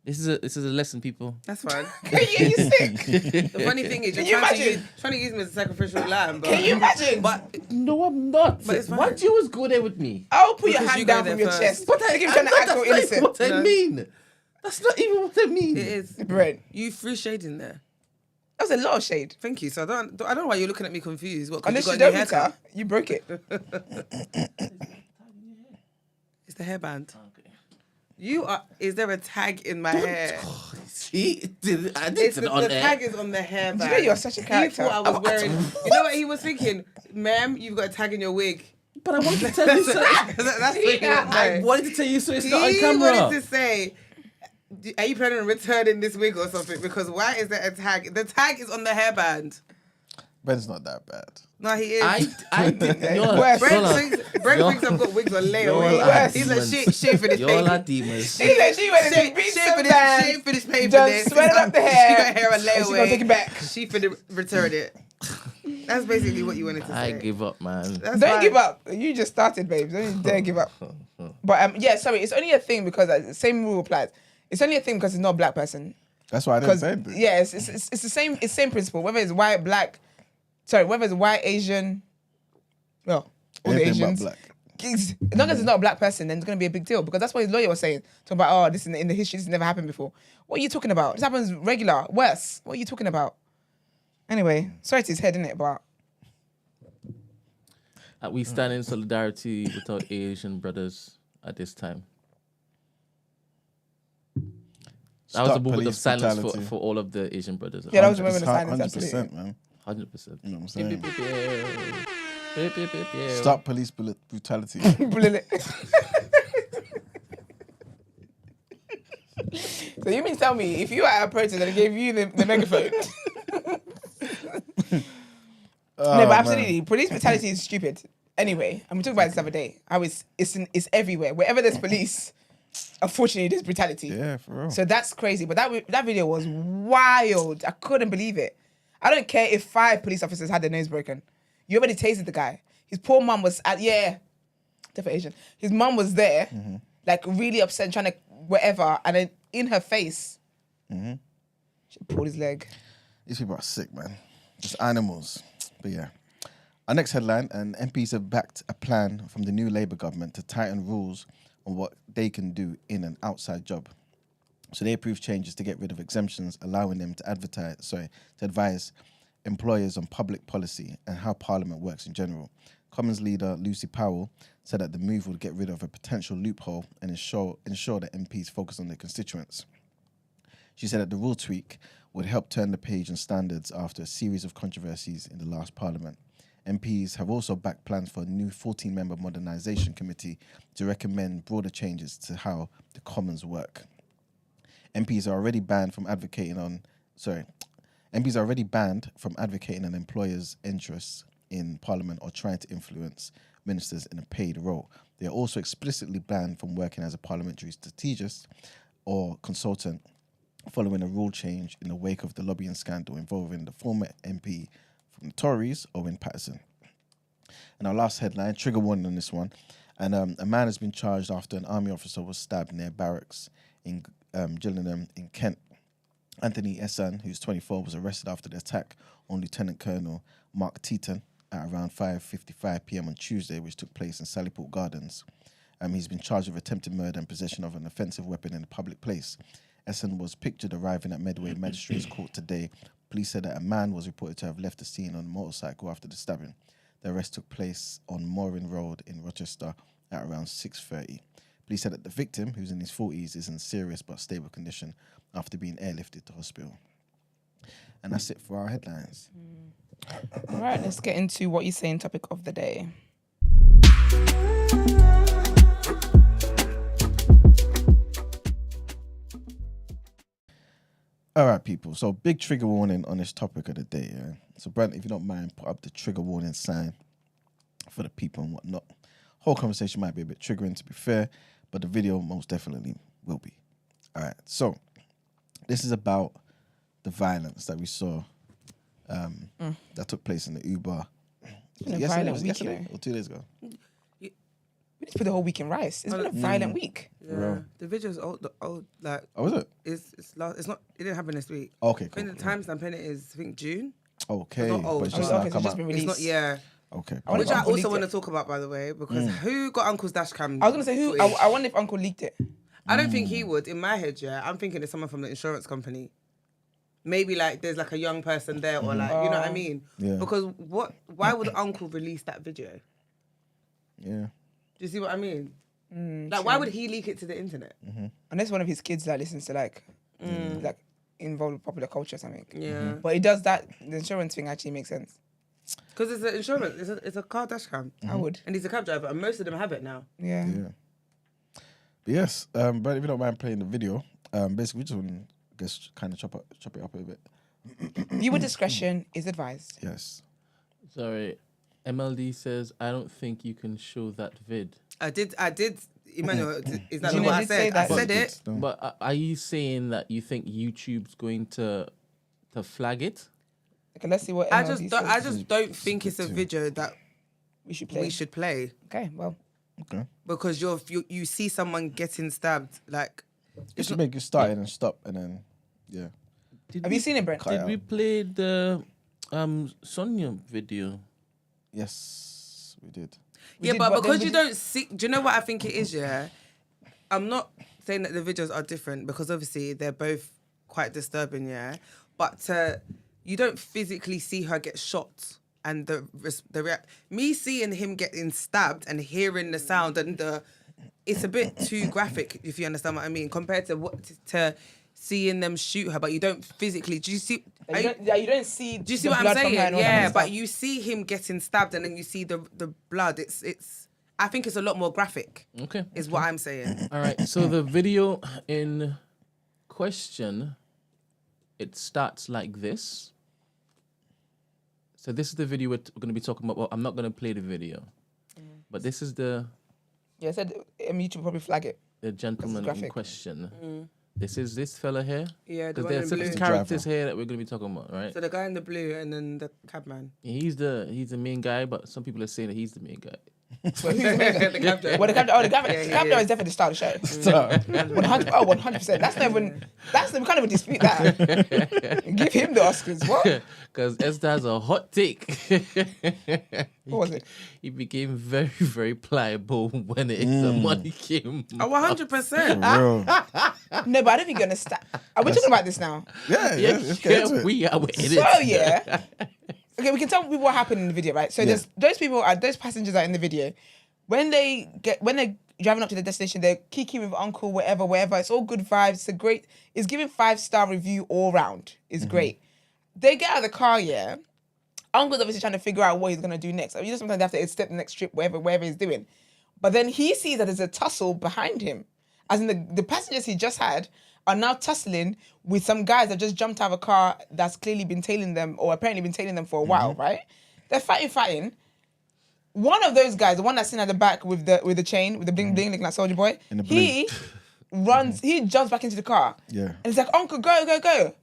Speaker 4: This is a lesson, people.
Speaker 2: That's fine.
Speaker 1: You sick?
Speaker 2: The funny thing is,
Speaker 1: Can
Speaker 2: you're
Speaker 1: you
Speaker 2: trying to use me as a sacrificial lamb. But,
Speaker 1: Can you imagine?
Speaker 2: But
Speaker 4: No, I'm not.
Speaker 2: But it's fine.
Speaker 4: Why do you always go there with me?
Speaker 1: I'll put your
Speaker 2: Because you
Speaker 1: hand
Speaker 2: go
Speaker 1: down
Speaker 2: there
Speaker 1: from your
Speaker 2: first.
Speaker 1: chest. What the heck? You're trying to act all
Speaker 4: That's not
Speaker 1: innocent.
Speaker 4: what I
Speaker 2: No.
Speaker 4: mean. That's not even what I mean.
Speaker 2: it is.
Speaker 1: Brent,
Speaker 2: You threw shade in there.
Speaker 1: that was a lot of shade.
Speaker 2: Thank you. So I don't know why you're looking at me confused. What? 'Cause
Speaker 1: Unless
Speaker 2: you
Speaker 1: you
Speaker 2: got a
Speaker 1: don't
Speaker 2: new
Speaker 1: meet her,
Speaker 2: haircut?
Speaker 1: you broke it.
Speaker 2: It's the hairband.
Speaker 4: Okay.
Speaker 2: You are. Is there a tag in my hair?
Speaker 4: See, I did
Speaker 2: It's
Speaker 4: it
Speaker 2: the
Speaker 4: on air.
Speaker 2: tag is on the hairband.
Speaker 1: Do you know you're such a character?
Speaker 2: He thought I was wearing. You know what he was thinking? Ma'am, you've got a tag in your wig.
Speaker 4: But I wanted to tell you so.
Speaker 2: That's what he was
Speaker 4: I
Speaker 2: saying.
Speaker 4: wanted to tell you so it's not on
Speaker 2: He
Speaker 4: camera.
Speaker 2: wanted to say, are you planning on returning this wig or something? Because why is there a tag? The tag is on the hairband.
Speaker 3: Ben's not that bad.
Speaker 2: No, he is.
Speaker 4: I did.
Speaker 1: Worse.
Speaker 2: Brent thinks I've got wigs on
Speaker 4: Y'all
Speaker 2: layaway.
Speaker 4: are
Speaker 2: He's like,
Speaker 4: demons.
Speaker 2: shit for this
Speaker 4: Y'all are
Speaker 2: paper.
Speaker 4: demons.
Speaker 1: She said she went
Speaker 2: Shit
Speaker 1: and beat
Speaker 2: for
Speaker 1: some
Speaker 2: this,
Speaker 1: man.
Speaker 2: shit for this paper.
Speaker 1: Done
Speaker 2: this.
Speaker 1: sweated up the
Speaker 2: She
Speaker 1: hair.
Speaker 2: got hair on
Speaker 1: And she gonna
Speaker 2: layaway.
Speaker 1: take it back.
Speaker 2: She finna return it. That's basically what you wanted to say.
Speaker 4: I give up, man.
Speaker 2: That's
Speaker 1: Don't
Speaker 2: fine.
Speaker 1: give up. You just started, babes. Don't you dare give up. But yeah, sorry. It's only a thing because the same rule applies. It's only a thing because it's not a black person.
Speaker 3: That's why I didn't
Speaker 1: Because
Speaker 3: say it.
Speaker 1: yeah, it's the same. It's same principle. Whether it's white, black, whether it's white, Asian, well, all the
Speaker 3: Anything but
Speaker 1: Asians.
Speaker 3: black.
Speaker 1: As long as it's not a black person, then it's going to be a big deal because that's what his lawyer was saying. Talking about, oh, this in the history, this never happened before. What are you talking about? This happens regular, worse. What are you talking about? Anyway, sorry to his head, innit? But
Speaker 4: We stand in solidarity with our Asian brothers at this time. That was a
Speaker 3: Stop
Speaker 4: moment of
Speaker 3: police
Speaker 4: silence
Speaker 3: brutality.
Speaker 4: for all of the Asian brothers.
Speaker 1: yeah, that was a
Speaker 3: 100%,
Speaker 1: moment of silence. Absolutely.
Speaker 3: 100%, man.
Speaker 4: 100%.
Speaker 3: You know what I'm saying?
Speaker 4: Stop.
Speaker 3: Stop police brutality.
Speaker 1: Brilliant. So you mean tell me if you were at a protest and they gave you the megaphone?
Speaker 3: Oh,
Speaker 1: No, but
Speaker 3: man.
Speaker 1: absolutely, police brutality is stupid. Anyway, and we talked about this the other day. How it's everywhere. Wherever there's police, unfortunately, there's brutality.
Speaker 3: Yeah, for real.
Speaker 1: So that's crazy. But that video was wild. I couldn't believe it. I don't care if 5 police officers had their nose broken. You already tasted the guy. His poor mum was different Asian. His mum was there, like really upset, trying to whatever, and then in her face, she pulled his leg.
Speaker 3: These people are sick, man. Just animals. But yeah. Our next headline, and MPs have backed a plan from the new Labour government to tighten rules on what they can do in an outside job. So they approved changes to get rid of exemptions, allowing them to advise employers on public policy and how Parliament works in general. Commons leader Lucy Powell said that the move would get rid of a potential loophole and ensure that MPs focus on their constituents. She said that the rule tweak would help turn the page on standards after a series of controversies in the last Parliament. MPs have also backed plans for a new 14-member modernisation committee to recommend broader changes to how the Commons work. MPs are already banned from advocating on employers' interests in Parliament or trying to influence ministers in a paid role. They are also explicitly banned from working as a parliamentary strategist or consultant following a rule change in the wake of the lobbying scandal involving the former MP from the Tories, Owen Paterson. And our last headline, trigger warning on this one. And a man has been charged after an army officer was stabbed near barracks in Gillingham in Kent. Anthony Essan, who's 24, was arrested after the attack on Lieutenant Colonel Mark Teaton at around 5:55 p.m. on Tuesday, which took place in Sallyport Gardens. He's been charged with attempted murder and possession of an offensive weapon in a public place. Essan was pictured arriving at Medway Magistrates Court today. Police said that a man was reported to have left the scene on a motorcycle after the stabbing. The arrest took place on Mooring Road in Rochester at around 6:30. Police said that the victim, who's in his 40s, is in serious but stable condition after being airlifted to hospital. And that's it for our headlines.
Speaker 1: All right, let's get into what you saying topic of the day.
Speaker 3: All right, people. So big trigger warning on this topic of the day. Yeah? So Brent, if you don't mind, put up the trigger warning sign for the people and whatnot. Whole conversation might be a bit triggering, to be fair, but the video most definitely will be. All right. So this is about the violence that we saw that took place in the Uber. Yesterday or 2 days ago?
Speaker 1: We just put the whole week in rice. It's been a violent week.
Speaker 2: Yeah. The video's old, like.
Speaker 3: Oh, is it?
Speaker 2: It's not. It didn't happen this week.
Speaker 3: Okay,
Speaker 2: I
Speaker 3: cool.
Speaker 2: think the timestamp in it is, I think, June.
Speaker 3: Okay.
Speaker 2: It's not old.
Speaker 3: But it's
Speaker 1: Oh,
Speaker 3: just
Speaker 1: okay,
Speaker 3: now
Speaker 1: so it's
Speaker 3: come
Speaker 1: just
Speaker 3: out.
Speaker 1: been
Speaker 2: It's
Speaker 1: released.
Speaker 2: not. Yeah.
Speaker 3: Okay.
Speaker 1: I wonder
Speaker 2: Which
Speaker 1: if
Speaker 2: I
Speaker 1: Uncle
Speaker 2: also
Speaker 1: leaked
Speaker 2: want to
Speaker 1: it.
Speaker 2: talk about, by the way, because who got Uncle's dash cam?
Speaker 1: I was gonna say who.
Speaker 2: footage?
Speaker 1: I wonder if Uncle leaked it.
Speaker 2: I don't think he would. In my head, yeah, I'm thinking it's someone from the insurance company. Maybe like there's like a young person there, or like you know what I mean?
Speaker 3: Yeah.
Speaker 2: Because why would Uncle release that video?
Speaker 3: Yeah.
Speaker 2: Do you see what I mean? Like, why would he leak it to the internet?
Speaker 1: Unless one of his kids like listens to like involved with popular culture or something.
Speaker 2: Yeah,
Speaker 1: But it does that. The insurance thing actually makes sense.
Speaker 2: because it's an insurance. It's a car dash cam,
Speaker 1: I would.
Speaker 2: and he's a cab driver, and most of them have it now.
Speaker 1: Yeah.
Speaker 3: Yeah. But yes, but if you don't mind playing the video, basically we just want to just kind of chop it up a bit.
Speaker 1: Viewer discretion is advised.
Speaker 3: Yes.
Speaker 4: Sorry. MLD says, I don't think you can show that vid.
Speaker 2: I did. Emmanuel, is that
Speaker 1: Gina
Speaker 2: not what I
Speaker 1: did say
Speaker 2: said?
Speaker 1: that.
Speaker 2: I said it.
Speaker 4: But are you saying that you think YouTube's going to flag it?
Speaker 1: Okay, let's see what
Speaker 2: I
Speaker 1: MLD
Speaker 2: just don't think it's a video that
Speaker 1: we should play.
Speaker 2: we should play,
Speaker 1: Okay, well,
Speaker 3: Okay.
Speaker 2: because you see someone getting stabbed, like
Speaker 3: It should make you start and stop and then, yeah.
Speaker 1: have you seen it, Brent?
Speaker 4: Did we play the Sonia video?
Speaker 3: Yes, we did.
Speaker 2: yeah,
Speaker 1: did,
Speaker 2: but
Speaker 1: but then
Speaker 2: because
Speaker 1: we
Speaker 2: you
Speaker 1: did-
Speaker 2: don't see, do you know what I think it is? Yeah, I'm not saying that the videos are different because obviously they're both quite disturbing. Yeah, but you don't physically see her get shot and the react. Me seeing him getting stabbed and hearing the sound and it's a bit too graphic, if you understand what I mean, compared to seeing them shoot her, but you don't physically. Do you see?
Speaker 1: You don't see.
Speaker 2: Do you see
Speaker 1: the
Speaker 2: what I'm
Speaker 1: blood from
Speaker 2: saying?
Speaker 1: her and all that
Speaker 2: Yeah,
Speaker 1: kind of
Speaker 2: but
Speaker 1: stuff.
Speaker 2: you see him getting stabbed and then you see the blood. It's. I think it's a lot more graphic.
Speaker 4: Okay.
Speaker 2: Is what I'm saying.
Speaker 4: All right. So the video in question, it starts like this. So this is the video we're going to be talking about. Well, I'm not going to play the video, but this is the
Speaker 1: Yeah, I said YouTube will probably flag it.
Speaker 4: gentleman in
Speaker 1: graphic.
Speaker 4: question. This is this fella here.
Speaker 2: Yeah, the
Speaker 4: Because
Speaker 2: one
Speaker 4: there are
Speaker 2: in
Speaker 4: certain
Speaker 2: blue.
Speaker 4: characters here that we're going to be talking about, right?
Speaker 2: So the guy in the blue and then the cabman.
Speaker 4: He's the main guy, but some people are saying that he's the main guy.
Speaker 1: Well, who's the main
Speaker 2: The cab driver.
Speaker 1: Well, the cab
Speaker 2: yeah.
Speaker 1: driver is definitely the star of the show.
Speaker 3: So,
Speaker 1: 100%. That's not even. We can't even dispute that. Give him the Oscars. What?
Speaker 4: Because Esther has a hot take.
Speaker 1: What was it?
Speaker 4: He became very, very pliable when the money came.
Speaker 2: Oh, 100%.
Speaker 3: real.
Speaker 1: No, but I don't think you're gonna stop. Are we talking about this now?
Speaker 3: Yeah, let's get into it.
Speaker 4: we are with it.
Speaker 1: So yeah. Okay, we can tell people what happened in the video, right? So there's those passengers are in the video. When they're driving up to the destination, they're kiki with uncle, wherever. It's all good vibes. It's giving 5-star review all round. It's great. They get out of the car, yeah. Uncle's obviously trying to figure out what he's gonna do next. You know, sometimes they have to step the next trip, wherever he's doing. But then he sees that there's a tussle behind him. As in the passengers he just had are now tussling with some guys that just jumped out of a car that's clearly been tailing them, or apparently been tailing them for a while, right? They're fighting. one of those guys, the one that's sitting at the back with the chain, with the bling bling, looking like Soldier Boy, he jumps back into the car.
Speaker 3: Yeah.
Speaker 1: And he's like, Uncle, go.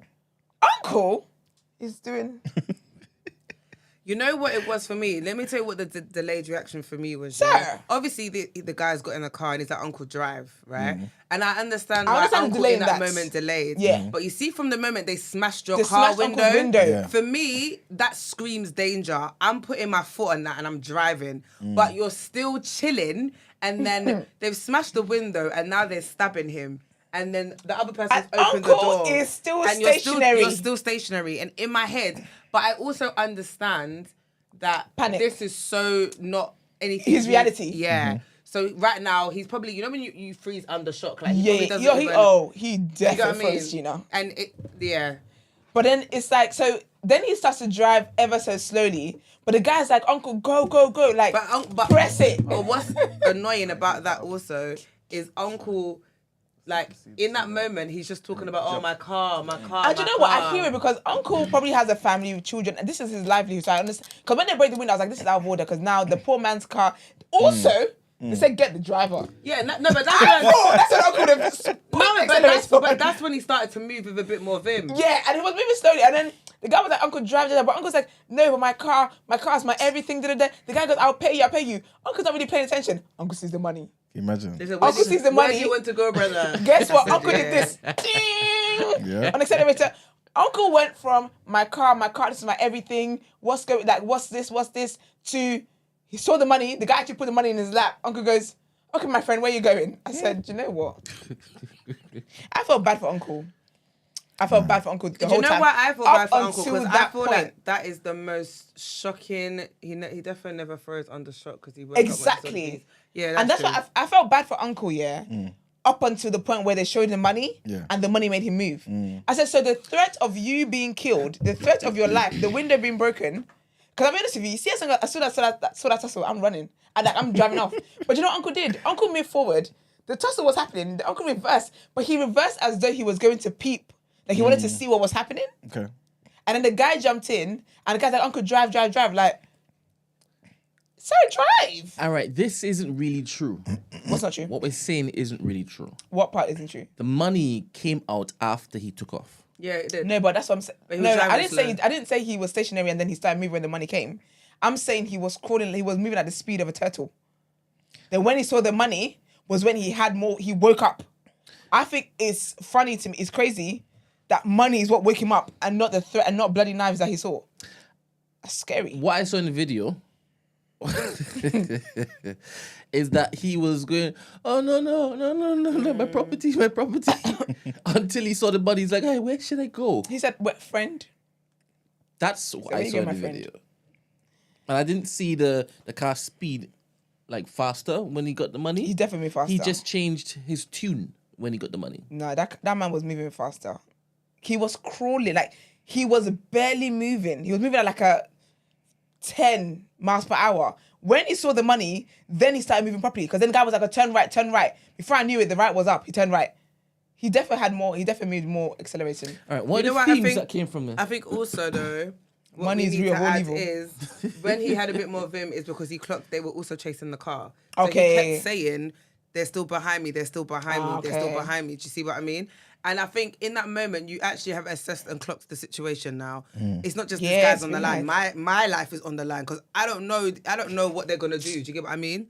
Speaker 1: Uncle is doing...
Speaker 2: You know what it was for me? Let me tell you what the delayed reaction for me was.
Speaker 1: Sir.
Speaker 2: Yeah? Obviously, the guy's got in the car and he's like, Uncle, drive, right? And I understand why
Speaker 1: understand
Speaker 2: Uncle
Speaker 1: delay
Speaker 2: in
Speaker 1: in
Speaker 2: that
Speaker 1: that.
Speaker 2: moment delayed.
Speaker 1: Yeah.
Speaker 2: But you see from the moment they smashed your
Speaker 1: They
Speaker 2: car
Speaker 1: smashed Uncle's window.
Speaker 3: Yeah.
Speaker 2: for me, that screams danger. I'm putting my foot on that and I'm driving. But you're still chilling and then they've smashed the window and now they're stabbing him. And then the other person's
Speaker 1: And
Speaker 2: opened the
Speaker 1: Uncle
Speaker 2: door.
Speaker 1: is still
Speaker 2: and
Speaker 1: stationary.
Speaker 2: You're still stationary. And in my head, but I also understand that
Speaker 1: Panic.
Speaker 2: this is so not anything.
Speaker 1: His reality.
Speaker 2: Yeah. So right now, he's probably, you know when you freeze under shock? Like, he
Speaker 1: Yeah,
Speaker 2: probably
Speaker 1: he
Speaker 2: doesn't
Speaker 1: he
Speaker 2: you know
Speaker 1: definitely
Speaker 2: what I mean?
Speaker 1: froze, you know.
Speaker 2: And it, yeah.
Speaker 1: But then it's like, so then he starts to drive ever so slowly. But the guy's like, Uncle, go. Like,
Speaker 2: But
Speaker 1: press it.
Speaker 2: But what's annoying about that also is Uncle, like, in that moment, he's just talking about, oh, my car.
Speaker 1: And you know what? I hear it because Uncle probably has a family with children, and this is his livelihood. So I understand. Because when they break the window, I was like, this is out of order. Because now the poor man's car. Also, they said get the driver.
Speaker 2: Yeah, no, but that's
Speaker 1: That's what Uncle did.
Speaker 2: but that's when he started to move with a bit more vim.
Speaker 1: Yeah, and he was moving slowly, and then the guy was like, Uncle, drive, but Uncle's like, no, but my car's my everything. The guy goes, I'll pay you. Uncle's not really paying attention. Uncle sees the money.
Speaker 3: Imagine.
Speaker 1: Uncle sees the money.
Speaker 2: Where do you want to go, brother?
Speaker 1: Guess what? Uncle did this.
Speaker 3: Yeah.
Speaker 1: On accelerator. Uncle went from my car, this is my everything. What's this? To he saw the money. The guy actually put the money in his lap. Uncle goes, okay, my friend, where you going? I said, you know what? I felt bad for Uncle. The whole time.
Speaker 2: Do you know why I feel bad for Uncle?
Speaker 1: Until
Speaker 2: Because I feel like that is the most shocking. He definitely never throws under shock because he woke up when he saw the
Speaker 1: Exactly.
Speaker 2: police. Yeah, that's
Speaker 1: And that's
Speaker 2: true.
Speaker 1: why I felt bad for Uncle, yeah. Up until the point where they showed the money, and the money made him move. I said, so the threat of you being killed, the threat of your life, the window being broken. Because I'm honest with you, you see, I saw that tussle, I'm running, and I'm driving off. But you know what Uncle did? Uncle moved forward. The tussle was happening. The Uncle reversed, but he reversed as though he was going to peep, like he wanted to see what was happening.
Speaker 3: Okay.
Speaker 1: And then the guy jumped in, and the guy's like, Uncle, drive. Like, sorry, drive.
Speaker 4: All right, this isn't really true.
Speaker 1: What's not true?
Speaker 4: What we're saying isn't really true.
Speaker 1: What part isn't true?
Speaker 4: The money came out after he took off.
Speaker 2: Yeah, it did.
Speaker 1: No, but that's what I'm saying.
Speaker 2: But he
Speaker 1: No,
Speaker 2: was
Speaker 1: I
Speaker 2: driving
Speaker 1: I didn't say he was stationary and then he started moving when the money came. I'm saying he was crawling. He was moving at the speed of a turtle. Then when he saw the money was when he had more. He woke up. I think it's funny to me. It's crazy that money is what woke him up and not the threat and not bloody knives that he saw. That's scary.
Speaker 4: What I saw in the video is that he was going, oh, no, my property. Until he saw the money. He's like, hey, where should I go?
Speaker 1: He said, "What friend?"
Speaker 4: That's what
Speaker 1: where
Speaker 4: I
Speaker 1: you
Speaker 4: saw
Speaker 1: go,
Speaker 4: in
Speaker 1: my
Speaker 4: the
Speaker 1: friend?
Speaker 4: video. And I didn't see the car speed like faster when he got the money.
Speaker 1: He definitely faster.
Speaker 4: He just changed his tune when he got the money.
Speaker 1: No, that man was moving faster. He was crawling, like he was barely moving. He was moving at like a 10 miles per hour. When he saw the money, then he started moving properly. Because then the guy was like, turn right. Before I knew it, the right was up. He turned right. He definitely had more. He definitely moved more acceleration.
Speaker 4: All right, what
Speaker 2: You
Speaker 4: are
Speaker 2: know
Speaker 4: the
Speaker 2: what I
Speaker 4: themes
Speaker 2: think-
Speaker 4: that came from this?
Speaker 2: I think also though, what
Speaker 1: Money
Speaker 2: we
Speaker 1: is
Speaker 2: need
Speaker 1: real,
Speaker 2: to
Speaker 1: all
Speaker 2: add
Speaker 1: evil.
Speaker 2: is when he had a bit more vim is because he clocked they were also chasing the car. So
Speaker 1: Okay.
Speaker 2: he kept saying, they're still behind me, they're still behind me, they're still
Speaker 1: Okay.
Speaker 2: behind me. Do you see what I mean? And I think in that moment you actually have assessed and clocked the situation now. It's not just
Speaker 1: Yeah,
Speaker 2: this guy's
Speaker 1: it's
Speaker 2: on the
Speaker 1: really
Speaker 2: line. My life is on the line because I don't know what they're gonna do. Do you get what I mean?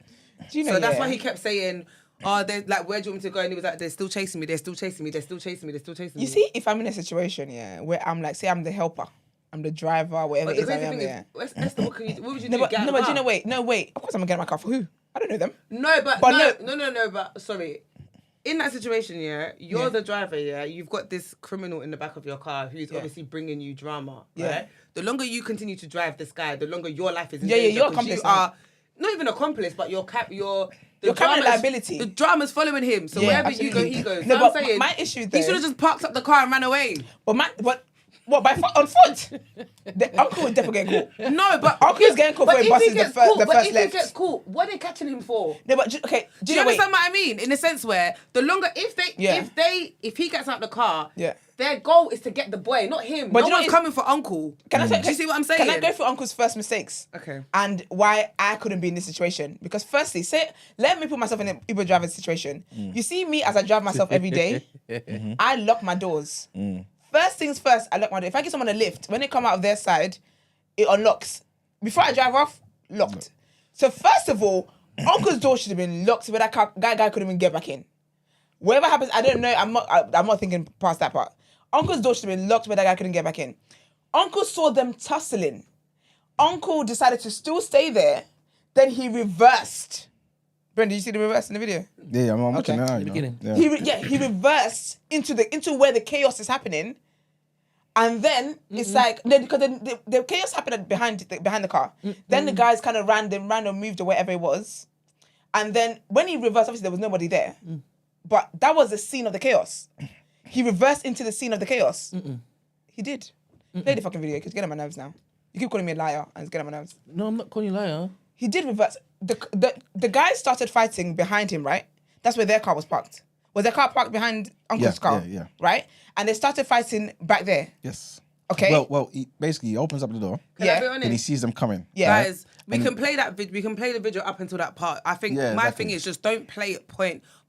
Speaker 1: Do you know?
Speaker 2: So that's
Speaker 1: yeah.
Speaker 2: why he kept saying, oh, they're like, where do you want me to go? And he was like, they're still chasing me, they're still chasing me, they're still chasing me, they're still chasing me.
Speaker 1: You see, if I'm in a situation, yeah, where I'm like, say I'm the helper, I'm the driver, whatever
Speaker 2: But
Speaker 1: it
Speaker 2: the
Speaker 1: is I
Speaker 2: crazy
Speaker 1: am,
Speaker 2: thing
Speaker 1: yeah.
Speaker 2: is, Esther, what would you do?
Speaker 1: No, but
Speaker 2: Get out
Speaker 1: do
Speaker 2: of the
Speaker 1: you know?
Speaker 2: car?
Speaker 1: Wait. Of course, I'm gonna get my car for who? I don't know them.
Speaker 2: No, but
Speaker 1: But
Speaker 2: no, but sorry. In that situation, yeah, you're
Speaker 1: Yeah.
Speaker 2: the driver, yeah, you've got this criminal in the back of your car who's obviously bringing you drama,
Speaker 1: Yeah.
Speaker 2: right? The longer you continue to drive this guy, the longer your life is in
Speaker 1: Yeah,
Speaker 2: danger.
Speaker 1: you're
Speaker 2: 'cause
Speaker 1: accomplice
Speaker 2: you
Speaker 1: now.
Speaker 2: are not even accomplice, but you're
Speaker 1: You're carrying liability.
Speaker 2: The drama's following him, so
Speaker 1: Yeah,
Speaker 2: wherever
Speaker 1: absolutely.
Speaker 2: you go, he goes.
Speaker 1: No,
Speaker 2: So I'm
Speaker 1: but
Speaker 2: saying,
Speaker 1: my issue
Speaker 2: he
Speaker 1: though-
Speaker 2: should have just parked up the car and ran away.
Speaker 1: But What, on foot? The uncle would definitely get caught.
Speaker 2: No, but
Speaker 1: Uncle's getting caught for
Speaker 2: if
Speaker 1: buses
Speaker 2: he gets
Speaker 1: the first
Speaker 2: caught, but if
Speaker 1: left.
Speaker 2: he gets caught, what are they catching him for?
Speaker 1: No, but okay.
Speaker 2: Do you understand what I mean? In the sense where the longer if he gets out the car, their goal is to get the boy, not him. But no one's coming for uncle.
Speaker 1: Do
Speaker 2: you see what I'm saying?
Speaker 1: Can I go through uncle's first mistakes?
Speaker 2: Okay.
Speaker 1: And why I couldn't be in this situation? Because firstly, let me put myself in an Uber driver situation. You see me as I drive myself every day. I lock my doors. First things first, I lock my door. If I give someone a lift, when they come out of their side, it unlocks. Before I drive off, locked. So first of all, uncle's door should have been locked, but that guy couldn't even get back in. Whatever happens, I don't know. I'm not thinking past that part. Uncle's door should have been locked, but that guy couldn't get back in. Uncle saw them tussling. Uncle decided to still stay there. Then he reversed. Brent, did you see the reverse in the video?
Speaker 3: Yeah, I'm watching it now.
Speaker 4: beginning.
Speaker 1: He reversed into where the chaos is happening, and then it's like because the chaos happened behind the car. Then the guys kind of ran or moved or wherever it was, and then when he reversed, obviously there was nobody there, but that was the scene of the chaos. He reversed into the scene of the chaos. He did. Play the fucking video because it's getting on my nerves now. You keep calling me a liar and it's getting on my nerves.
Speaker 4: No, I'm not calling you a liar.
Speaker 1: He did reverse. The guys started fighting behind him, right? That's where their car was parked. Was their car parked behind Uncle's car?
Speaker 3: Yeah.
Speaker 1: Right? And they started fighting back there.
Speaker 3: Yes.
Speaker 1: Okay.
Speaker 3: Well, basically he opens up the door.
Speaker 2: Can I be honest?
Speaker 3: And he sees them coming.
Speaker 1: Yeah.
Speaker 2: Guys, we can play that video. We can play the video up until that part. I think my thing is just don't play it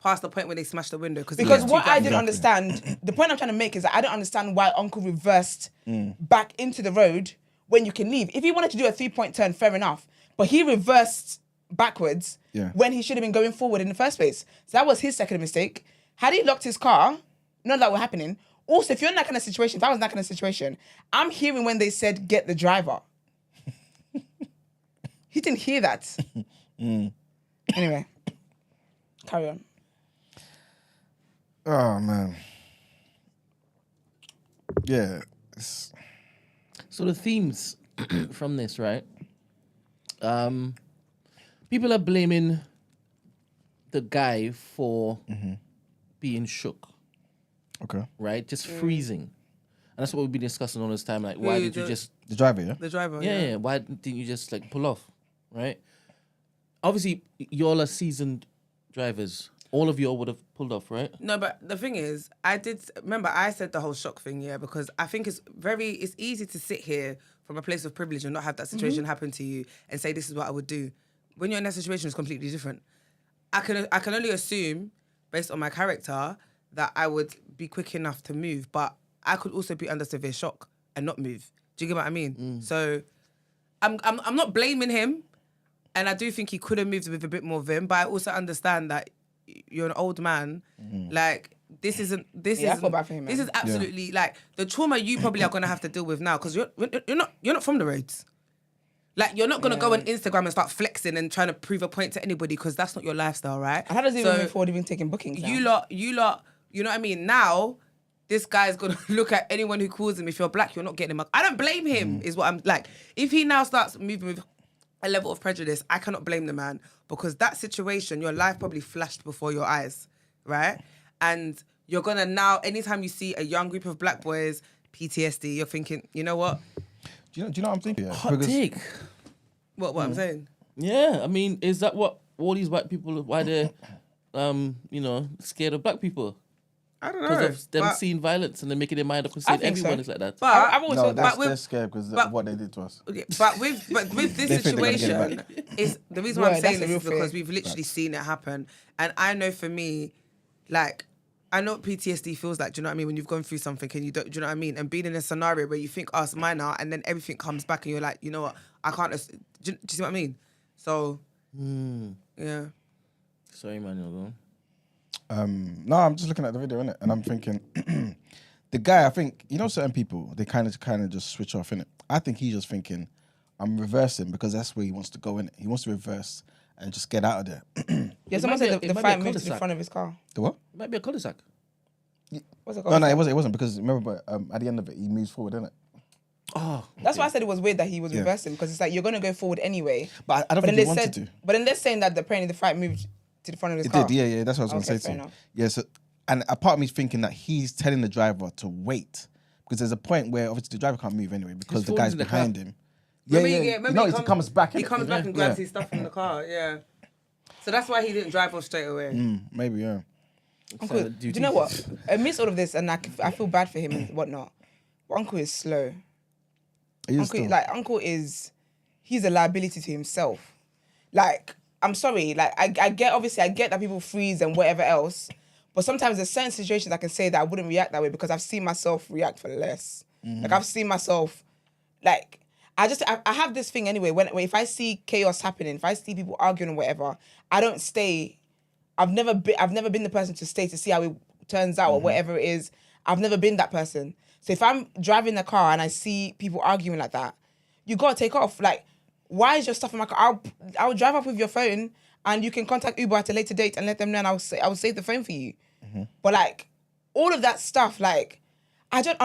Speaker 2: past the point where they smash the window.
Speaker 1: Because what I didn't understand, the point I'm trying to make is that I don't understand why Uncle reversed back into the road when you can leave. If he wanted to do a 3-point turn, fair enough. But he reversed backwards when he should have been going forward in the first place. So that was his second mistake. Had he locked his car, none of that would happen. Also, if you're in that kind of situation, if I was in that kind of situation, I'm hearing when they said, get the driver. He didn't hear that. Anyway, carry on.
Speaker 3: Oh, man. Yeah.
Speaker 4: So the themes from this, right? People are blaming the guy for being shook.
Speaker 3: Okay.
Speaker 4: Right? Just freezing. And that's what we've been discussing all this time. Like, why did you just...
Speaker 3: The driver, yeah?
Speaker 2: The driver,
Speaker 4: Yeah, why didn't you just, like, pull off? Right? Obviously, y'all are seasoned drivers. All of y'all would have pulled off, right?
Speaker 2: No, but the thing is, I said the whole shock thing, because I think it's easy to sit here from a place of privilege and not have that situation happen to you and say, this is what I would do. When you're in that situation, it's completely different. I can only assume, based on my character, that I would be quick enough to move, but I could also be under severe shock and not move. Do you get what I mean? So I'm not blaming him, and I do think he could have moved with a bit more vim, but I also understand that you're an old man. Like, I feel bad for him, man. This is absolutely like the trauma you probably are gonna have to deal with now, because you're not from the roads. Like, you're not gonna go on Instagram and start flexing and trying to prove a point to anybody, because that's not your lifestyle, right?
Speaker 1: And how does he even move forward, even taking bookings now?
Speaker 2: You lot, you know what I mean? Now, this guy's gonna look at anyone who calls him. If you're black, you're not getting him. I don't blame him, is what I'm like. If he now starts moving with a level of prejudice, I cannot blame the man, because that situation, your life probably flashed before your eyes, right? And you're gonna now, anytime you see a young group of black boys, PTSD, you're thinking, you know what?
Speaker 3: Do you know what I'm thinking?
Speaker 4: Hot take.
Speaker 2: What I'm saying?
Speaker 4: Yeah, I mean, is that what all these white people, why they're, scared of black people?
Speaker 2: I don't know.
Speaker 4: Because of them seeing violence and they're making their mind up and saying everyone is like that.
Speaker 2: But
Speaker 1: I've always thought that.
Speaker 3: They're scared because of what they did to us.
Speaker 2: But with this situation, is the reason why I'm saying this is because we've literally seen it happen. And I know for me, like, I know what PTSD feels like, do you know what I mean? When you've gone through something and do you know what I mean? And being in a scenario where you think, oh, it's mine now, and then everything comes back and you're like, you know what? I can't, do you see what I mean? So, yeah.
Speaker 4: Sorry, Manuel, go on.
Speaker 3: No, I'm just looking at the video, innit? And I'm thinking, the guy, I think, certain people, they kind of just switch off, innit? I think he's just thinking, I'm reversing because that's where he wants to go, innit? He wants to reverse and just get out of there.
Speaker 1: Yeah, someone said the fight moved to the front of his car.
Speaker 3: The what?
Speaker 4: It might be a cul-de-sac.
Speaker 1: What's it
Speaker 3: called? No, it wasn't because remember, at the end of it, he moves forward, innit?
Speaker 4: Oh,
Speaker 1: that's why I said it was weird that he was reversing, because it's like you're going to go forward anyway.
Speaker 3: But I don't think he wanted to.
Speaker 1: But then they're saying that apparently the fight moved to the front of his car.
Speaker 3: It did, yeah, that's what I was going to say to you.
Speaker 1: Enough.
Speaker 3: Yeah, so, and a part of me is thinking that he's telling the driver to wait Because there's a point where obviously the driver can't move anyway because the
Speaker 4: falls
Speaker 3: guy's
Speaker 4: in the
Speaker 3: behind him. Yeah.
Speaker 2: Remember
Speaker 3: He comes back.
Speaker 2: He comes back and grabs his stuff from the car. Yeah. So that's why he didn't drive off straight away.
Speaker 3: Maybe, yeah.
Speaker 1: Uncle, do you know what? Amidst all of this, and I feel bad for him and whatnot. But Uncle is slow. Uncle is, he's a liability to himself. Like, I'm sorry. Like, I get that people freeze and whatever else. But sometimes there's certain situations I can say that I wouldn't react that way because I've seen myself react for less. Like, I've seen myself, like, I have this thing anyway, when if I see chaos happening, if I see people arguing or whatever, I don't stay. I've never been the person to stay to see how it turns out or whatever it is. I've never been that person. So if I'm driving the car and I see people arguing like that, you gotta take off. Like, why is your stuff in my car? I'll drive up with your phone and you can contact Uber at a later date and let them know and I will save the phone for you. But like, all of that stuff, like, I don't,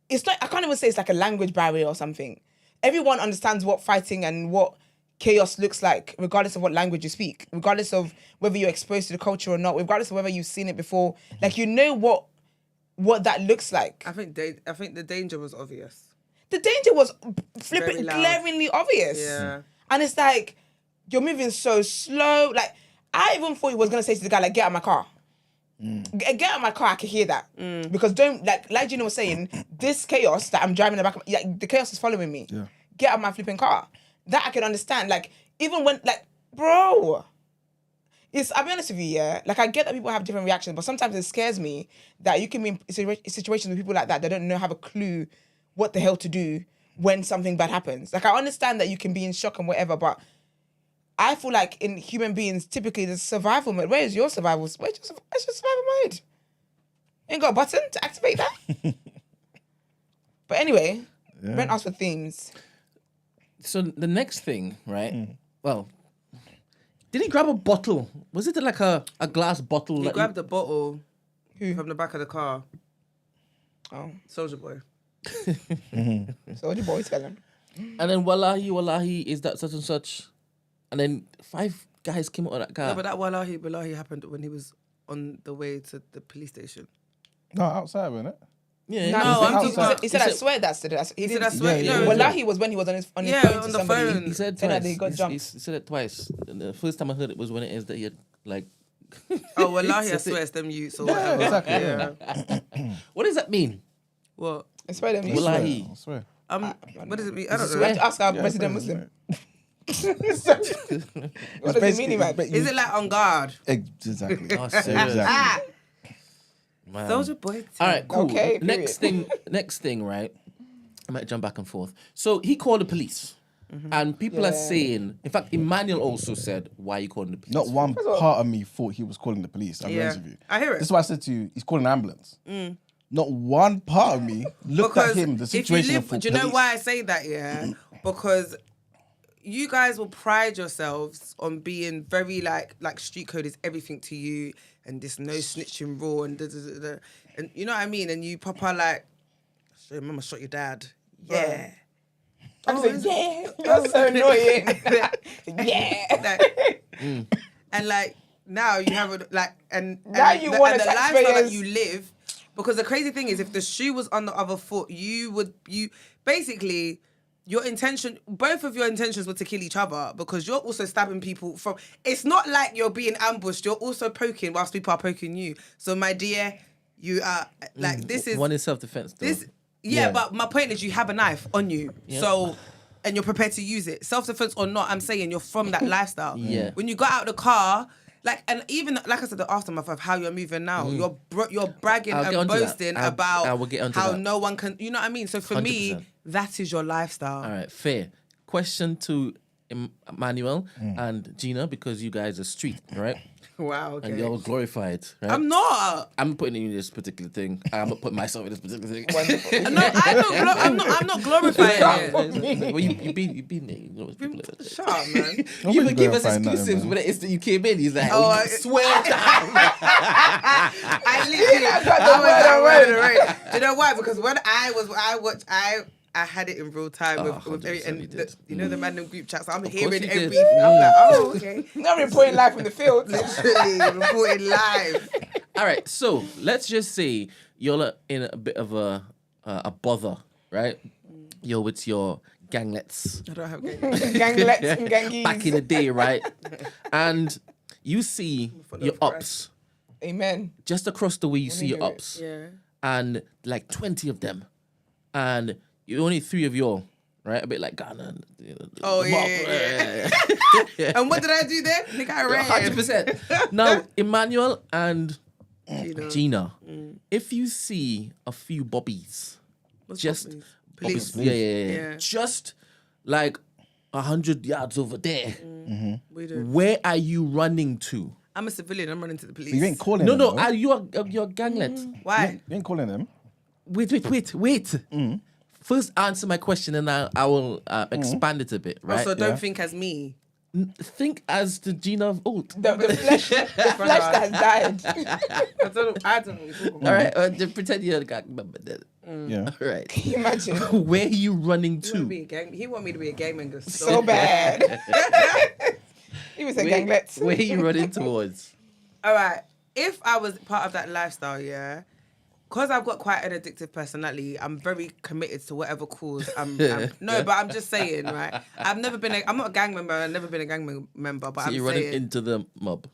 Speaker 1: it's not, I can't even say it's like a language barrier or something. Everyone understands what fighting and what chaos looks like, regardless of what language you speak, regardless of whether you're exposed to the culture or not, regardless of whether you've seen it before. Like, you know what that looks like.
Speaker 2: I think the danger was obvious.
Speaker 1: The danger was flipping glaringly obvious.
Speaker 2: Yeah.
Speaker 1: And it's like, you're moving so slow. Like, I even thought he was going to say to the guy, like, get out of my car. Get out of my car, I can hear that. Because don't, like Gina was saying, this chaos that I'm driving in the back of, the chaos is following me.
Speaker 3: Yeah.
Speaker 1: Get out of my flipping car. That I can understand. Like, even when, like, bro, I'll be honest with you, yeah? Like, I get that people have different reactions, but sometimes it scares me that you can be in situations with people like that don't have a clue what the hell to do when something bad happens. Like, I understand that you can be in shock and whatever, but I feel like in human beings, typically there's survival mode. Where is your survival? Where's your survival mode? Ain't got a button to activate that? But anyway, Brent asked for themes.
Speaker 4: So the next thing, right? Well, did he grab a bottle? Was it like a glass bottle?
Speaker 2: He grabbed a bottle from the back of the car.
Speaker 1: Oh.
Speaker 2: Soldier Boy.
Speaker 1: Soldier Boy, tell him.
Speaker 4: And then wallahi, is that such and such? And then 5 guys came out of that car.
Speaker 2: Yeah, but that wallahi happened when he was on the way to the police station.
Speaker 3: No, outside, wasn't it?
Speaker 4: Yeah,
Speaker 1: He said, I swear that's the...
Speaker 2: He said, I swear.
Speaker 3: Yeah,
Speaker 1: Wallahi was when he was on his phone
Speaker 2: on
Speaker 1: to
Speaker 2: the
Speaker 1: somebody.
Speaker 2: phone.
Speaker 4: He said
Speaker 1: Saying that
Speaker 4: twice.
Speaker 1: he got jumped.
Speaker 4: He said it twice. And the first time I heard it was when it is that he had like.
Speaker 2: Oh, wallahi, I swear it's them youths or
Speaker 3: Yeah,
Speaker 2: whatever.
Speaker 3: exactly. Yeah.
Speaker 4: What does that mean?
Speaker 2: What?
Speaker 1: I swear them.
Speaker 4: Wallahi.
Speaker 3: I swear.
Speaker 2: What does it mean? I don't
Speaker 1: We
Speaker 2: know.
Speaker 1: have to ask our resident Muslim. What does it mean, man?
Speaker 2: Is it like on guard?
Speaker 3: Exactly.
Speaker 4: Oh, seriously. Man.
Speaker 2: Soldier Boy.
Speaker 4: All right, cool.
Speaker 1: Okay,
Speaker 4: Next thing, right? I might jump back and forth. So he called the police. And people are saying, in fact, Emmanuel also said, why are you calling the police?
Speaker 3: Not one part of me thought he was calling the police. I'll be honest with you.
Speaker 2: I hear it.
Speaker 3: This is why I said to you, he's calling an ambulance. Not one part of me looked at him, the situation.
Speaker 2: Do you know why I say that, yeah? Because you guys will pride yourselves on being very like street code is everything to you and this no snitching rule and and you know what I mean? And you papa like, so your mama shot your dad. Yeah.
Speaker 1: I'm saying, yeah, you're so annoying. Yeah.
Speaker 2: And like now you have
Speaker 1: Now you want
Speaker 2: the
Speaker 1: to
Speaker 2: lifestyle
Speaker 1: taxpayers.
Speaker 2: that you live. Because the crazy thing is, if the shoe was on the other foot, you basically your intention, both of your intentions were to kill each other because you're also stabbing people from. It's not like you're being ambushed. You're also poking whilst people are poking you. So my dear, you are like this is
Speaker 4: one is self-defense. Though.
Speaker 2: Yeah, but my point is you have a knife on you.
Speaker 4: Yep.
Speaker 2: So, and you're prepared to use it. Self-defense or not, I'm saying you're from that lifestyle.
Speaker 4: Yeah.
Speaker 2: When you got out the car, and even, like I said, the aftermath of how you're moving now, you're bragging and boasting about how no one can, you know what I mean? So for
Speaker 4: 100%.
Speaker 2: me, that is your lifestyle.
Speaker 4: All right, fair. Question to Emmanuel and Gina, because you guys are street, right?
Speaker 2: Wow, okay.
Speaker 4: And you're glorified, right?
Speaker 2: I'm not.
Speaker 4: I'm putting you in this particular thing. I'm not putting myself in this particular thing.
Speaker 2: No, I'm not glorifying it.
Speaker 4: Well, you've been there. You know what people are.
Speaker 2: Shut up, man.
Speaker 4: You even give us exclusives when it's that you came in. He's like, swear down.
Speaker 2: I literally got the word. Do you know why? Because when I had it in real time with every, and you know the random group chats. I'm hearing everything. I'm like, oh, okay.
Speaker 1: Not reporting live from the field.
Speaker 2: Literally reporting live.
Speaker 4: All right, so let's just say you're in a bit of a bother, right? You're with your ganglets.
Speaker 2: I don't have
Speaker 1: Ganglets and gangies.
Speaker 4: Back in the day, right? And you see
Speaker 2: Full
Speaker 4: your
Speaker 2: of
Speaker 4: ops.
Speaker 1: Amen.
Speaker 4: Just across the way, you see your
Speaker 1: hear it.
Speaker 4: ops.
Speaker 2: Yeah.
Speaker 4: And like 20 of them. And you only 3 of y'all, right? A bit like Ghana.
Speaker 2: Oh,
Speaker 4: the
Speaker 2: yeah,
Speaker 4: mob.
Speaker 2: yeah. And what did I do there? Nigga, I ran.
Speaker 4: 100%. Now, Emmanuel and Gina,
Speaker 2: Mm.
Speaker 4: if you see a few bobbies, just
Speaker 2: bobbies?
Speaker 4: bobbies,
Speaker 2: Police.
Speaker 4: yeah,
Speaker 2: Yeah.
Speaker 4: just like 100 yards over there,
Speaker 2: We do.
Speaker 4: where are you running to?
Speaker 2: I'm a civilian. I'm running to the police.
Speaker 3: But you ain't calling
Speaker 4: No,
Speaker 3: them.
Speaker 4: no, you're ganglet.
Speaker 2: Why?
Speaker 3: You ain't calling them.
Speaker 4: Wait. First, answer my question, and I will expand it a bit, right?
Speaker 2: Also, don't think as me.
Speaker 4: Think as the Gina of old.
Speaker 1: The flesh that has died.
Speaker 2: I don't know what you're talking about.
Speaker 4: All right, just pretend you're the gang member then.
Speaker 3: Yeah.
Speaker 4: All right.
Speaker 1: Can you imagine?
Speaker 4: Where are you running
Speaker 2: He want,
Speaker 4: to?
Speaker 2: he want me to be a gang member
Speaker 1: So bad. He was a ganglets.
Speaker 4: Where are you running towards?
Speaker 2: All right. If I was part of that lifestyle, yeah, because I've got quite an addictive personality, I'm very committed to whatever cause no, but I'm just saying, right? I'm not a gang member. I've never been a gang member, but
Speaker 4: So
Speaker 2: I'm
Speaker 4: you're running
Speaker 2: saying,
Speaker 4: into the mob.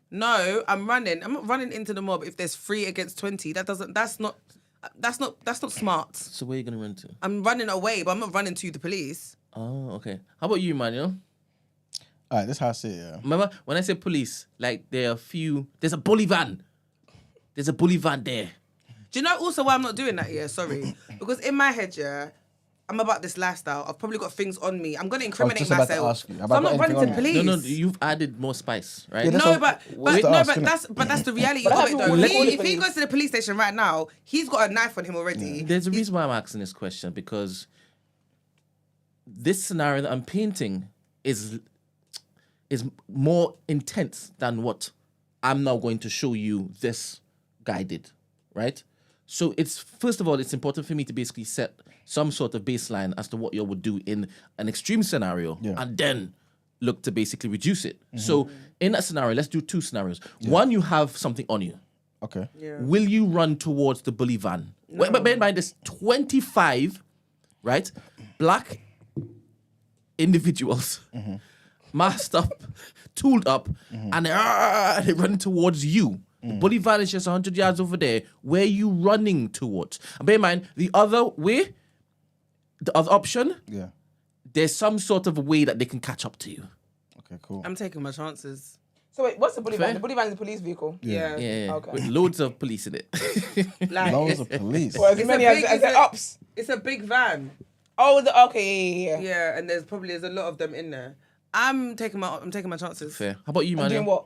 Speaker 2: no, I'm not running into the mob if there's 3 against 20. That's not smart.
Speaker 4: So where are you gonna run to?
Speaker 2: I'm running away, but I'm not running to the police.
Speaker 4: Oh, okay. How about you, Manuel?
Speaker 3: All right, this is how I see it. Yeah.
Speaker 4: Remember when I say police, like there are a few. There's a bully van. There's a bully van there.
Speaker 2: Do you know also why I'm not doing that? Yeah, sorry. Because in my head, yeah, I'm about this lifestyle. I've probably got things on me. I'm going to incriminate
Speaker 3: just about to
Speaker 2: myself.
Speaker 3: ask you, have
Speaker 2: So
Speaker 3: I
Speaker 2: I'm
Speaker 3: got
Speaker 2: not running to the
Speaker 3: anything
Speaker 2: police.
Speaker 3: on
Speaker 4: No, you've added more spice, right?
Speaker 3: Yeah, that's
Speaker 2: No,
Speaker 3: what-
Speaker 2: but
Speaker 3: to ask, innit?
Speaker 2: that's the reality
Speaker 1: But
Speaker 2: of
Speaker 1: I
Speaker 2: it
Speaker 1: haven't
Speaker 2: though.
Speaker 1: called
Speaker 2: If he goes to the police station right now, he's got a knife on him already.
Speaker 4: There's a reason why I'm asking this question, because this scenario that I'm painting is more intense than what I'm now going to show you this guy did, right? So it's, first of all, it's important for me to basically set some sort of baseline as to what you would do in an extreme scenario, and then look to basically reduce it. So in that scenario, let's do 2 scenarios. One, you have something on you.
Speaker 3: Okay.
Speaker 4: Will you run towards the bully van? But bear in mind, there's 25, right, black individuals, masked up, tooled up, and they run towards you. The bully van is just 100 yards over there. Where are you running towards? And bear in mind, the other way, the other option, there's some sort of way that they can catch up to you.
Speaker 3: Okay, cool.
Speaker 2: I'm taking my chances.
Speaker 1: So wait, what's the bully
Speaker 4: Fair.
Speaker 1: van? The bully van is a police vehicle.
Speaker 2: Yeah.
Speaker 4: Yeah,
Speaker 1: Okay.
Speaker 4: with loads of police in it.
Speaker 2: Like,
Speaker 3: Loads of police.
Speaker 1: Or as
Speaker 2: It's
Speaker 1: many
Speaker 2: a
Speaker 1: as
Speaker 2: big-
Speaker 1: as
Speaker 2: it's
Speaker 1: the
Speaker 2: a-
Speaker 1: ops.
Speaker 2: it's a big van.
Speaker 1: Oh, okay, yeah.
Speaker 2: Yeah, and there's a lot of them in there. I'm taking my chances.
Speaker 4: Fair. How about you,
Speaker 1: I'm doing
Speaker 4: man?
Speaker 1: what?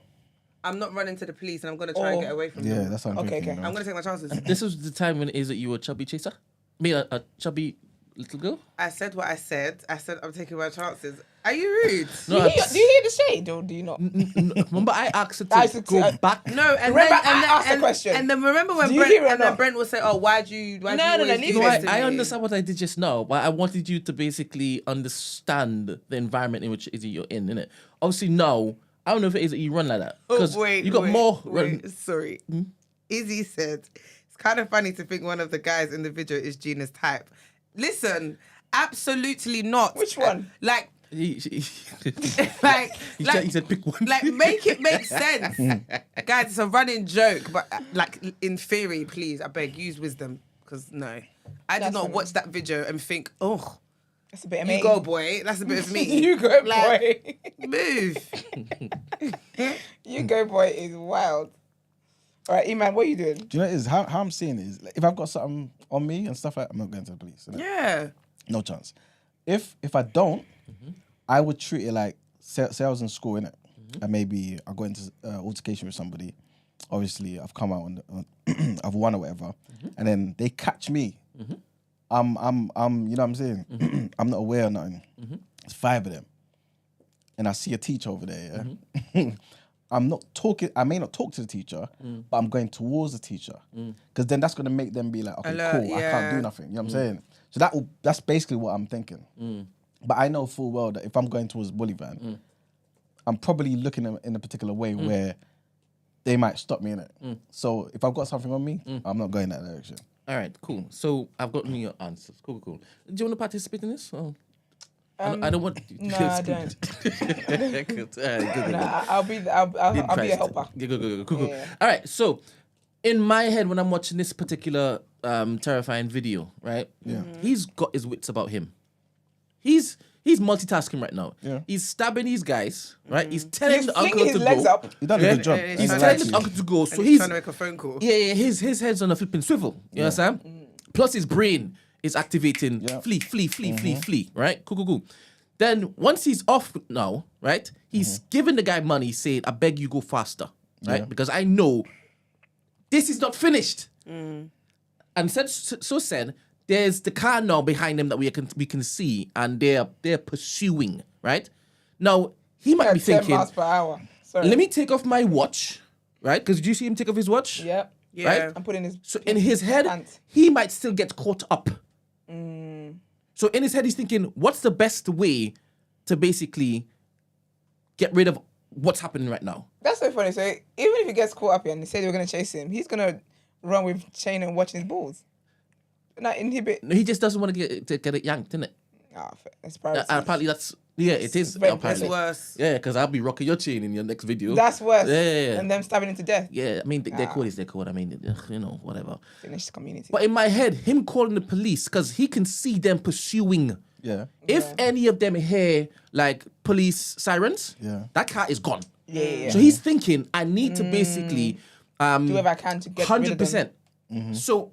Speaker 2: I'm not running to the police, and I'm gonna try and get away from
Speaker 3: Yeah,
Speaker 2: them.
Speaker 3: that's what I'm
Speaker 1: Okay,
Speaker 3: thinking.
Speaker 1: okay.
Speaker 3: man.
Speaker 2: I'm gonna take my chances.
Speaker 4: This was the time when is it you were a chubby chaser? Me, a chubby little girl?
Speaker 2: I said what I said. I said I'm taking my chances. Are you rude?
Speaker 4: No,
Speaker 1: Do you hear the shade or do you not?
Speaker 4: remember I asked her to
Speaker 1: I said to-
Speaker 4: go back.
Speaker 2: No, and
Speaker 1: Remember,
Speaker 2: then,
Speaker 1: I asked the question.
Speaker 2: And then remember when
Speaker 1: Do you
Speaker 2: Brent
Speaker 1: hear it or
Speaker 2: and then
Speaker 1: not?
Speaker 2: Brent will say, "Oh, why'd you
Speaker 1: No,
Speaker 2: always
Speaker 1: leave
Speaker 2: do
Speaker 1: it.
Speaker 2: this to
Speaker 4: I
Speaker 2: me?"
Speaker 4: understand what I did just now, but I wanted you to basically understand the environment in which Izzy you're in, innit? Obviously, no, I don't know if it is that you run like that.
Speaker 2: Oh,
Speaker 4: Because
Speaker 2: wait,
Speaker 4: you got
Speaker 2: wait,
Speaker 4: more.
Speaker 2: wait, sorry. Izzy said, it's kind of funny to think one of the guys in the video is Gina's type. Listen, absolutely not.
Speaker 1: Which one?
Speaker 2: Like,
Speaker 4: He
Speaker 2: like,
Speaker 4: said pick one.
Speaker 2: like, make it make sense. Guys, it's a running joke, but like, in theory, please, I beg, use wisdom. Because no, I did
Speaker 1: That's
Speaker 2: not
Speaker 1: funny.
Speaker 2: watch that video and think, oh,
Speaker 1: That's a bit of
Speaker 2: you
Speaker 1: me.
Speaker 2: go, boy. That's a bit of me.
Speaker 1: You go,
Speaker 2: Like,
Speaker 1: boy.
Speaker 2: Move.
Speaker 1: You go, boy is wild. All right, E-Man, what are you doing?
Speaker 3: Do you know what it is? How I'm seeing it is, like, if I've got something on me and stuff like that, I'm not going to the police. innit?
Speaker 2: Yeah.
Speaker 3: No chance. If I don't, I would treat it like say I was in school, innit? And maybe I got into altercation with somebody. Obviously, I've come out and I've won or whatever, and then they catch me. I'm you know what I'm saying? I'm not aware of nothing. It's 5 of them, and I see a teacher over there. Yeah? I'm not talking. I may not talk to the teacher, but I'm going towards the teacher because then that's gonna make them be like, okay,
Speaker 2: Alert,
Speaker 3: cool. I can't do
Speaker 2: yeah.
Speaker 3: nothing. You know what I'm saying? So that's basically what I'm thinking. But I know full well that if I'm going towards bully van, I'm probably looking in a particular way where they might stop me in it. So if I've got something on me, I'm not going that direction.
Speaker 4: All right, cool. So I've got me your answers. Cool. Do you want to participate in this? Or? I don't want.
Speaker 1: No, I don't.
Speaker 4: Good. Good.
Speaker 1: No, I'll be a helper.
Speaker 4: Yeah, good. Cool.
Speaker 1: Yeah.
Speaker 4: All right, so in my head, when I'm watching this particular terrifying video, right?
Speaker 3: Yeah.
Speaker 4: He's got his wits about him. He's multitasking right now.
Speaker 3: Yeah.
Speaker 4: He's stabbing these guys, right? He's telling
Speaker 1: He's
Speaker 4: the uncle
Speaker 1: flinging his
Speaker 4: to
Speaker 1: legs
Speaker 4: go.
Speaker 1: up.
Speaker 3: He done a good job.
Speaker 2: Yeah,
Speaker 4: He's
Speaker 2: I
Speaker 4: telling
Speaker 2: like
Speaker 4: the uncle to go. So
Speaker 2: And
Speaker 4: he's
Speaker 2: trying to make a phone call.
Speaker 4: yeah. His head's on a flipping swivel. You understand? Plus his brain is activating.
Speaker 3: Yeah.
Speaker 4: Flee. Right? Cool. Then once he's off now, right? He's giving the guy money, saying, "I beg you, go faster, right?
Speaker 3: Yeah.
Speaker 4: Because I know this is not finished." And said, there's the car now behind them that we can see, and they're pursuing, right? Now he might be
Speaker 1: 10
Speaker 4: thinking,
Speaker 1: miles per hour. Sorry.
Speaker 4: "Let me take off my watch," right? Because did you see him take off his watch?
Speaker 1: Yep.
Speaker 2: Yeah.
Speaker 4: Right?
Speaker 1: I'm putting his.
Speaker 4: So in his head,
Speaker 1: pants.
Speaker 4: he might still get caught up. So in his head, he's thinking, what's the best way to basically get rid of what's happening right now?
Speaker 1: That's so funny. So even if he gets caught up here and they say they were gonna chase him, he's gonna run with chain and watching his balls. Not inhibit.
Speaker 4: He just doesn't want to get it yanked, innit?
Speaker 1: That's privacy.
Speaker 4: And apparently that's, it is.
Speaker 1: very
Speaker 2: It's
Speaker 4: Apparently.
Speaker 2: worse.
Speaker 4: Yeah, because I'll be rocking your chain in your next video.
Speaker 1: That's worse.
Speaker 4: Yeah.
Speaker 1: And them stabbing him to death.
Speaker 4: Yeah, I mean, they're cool as they're cool. I mean, whatever.
Speaker 1: Finish the community.
Speaker 4: But in my head, him calling the police, because he can see them pursuing.
Speaker 3: Yeah.
Speaker 4: If any of them hear, like, police sirens,
Speaker 3: Yeah.
Speaker 4: that car is gone.
Speaker 1: Yeah.
Speaker 4: So he's thinking, I need to basically...
Speaker 1: Do whatever I can to get rid of them.
Speaker 4: 100%. So,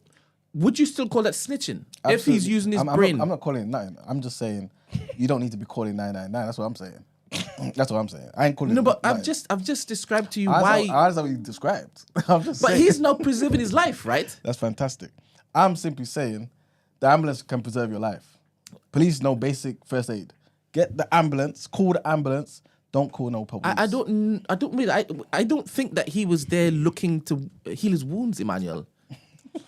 Speaker 4: would you still call that snitching? If he's
Speaker 3: Absolutely.
Speaker 4: using his
Speaker 3: I'm
Speaker 4: brain?
Speaker 3: not calling it nothing. I'm just saying you don't need to be calling 999. That's what I'm saying. That's what I'm saying. I ain't calling
Speaker 4: no,
Speaker 3: it
Speaker 4: but
Speaker 3: nothing.
Speaker 4: I've just described to you
Speaker 3: That's
Speaker 4: why...
Speaker 3: how you described. I'm just
Speaker 4: But
Speaker 3: saying.
Speaker 4: he's now preserving his life, right?
Speaker 3: That's fantastic. I'm simply saying the ambulance can preserve your life. Police know basic first aid. Get the ambulance, call the ambulance, don't call no police.
Speaker 4: I don't think that he was there looking to heal his wounds, Emmanuel.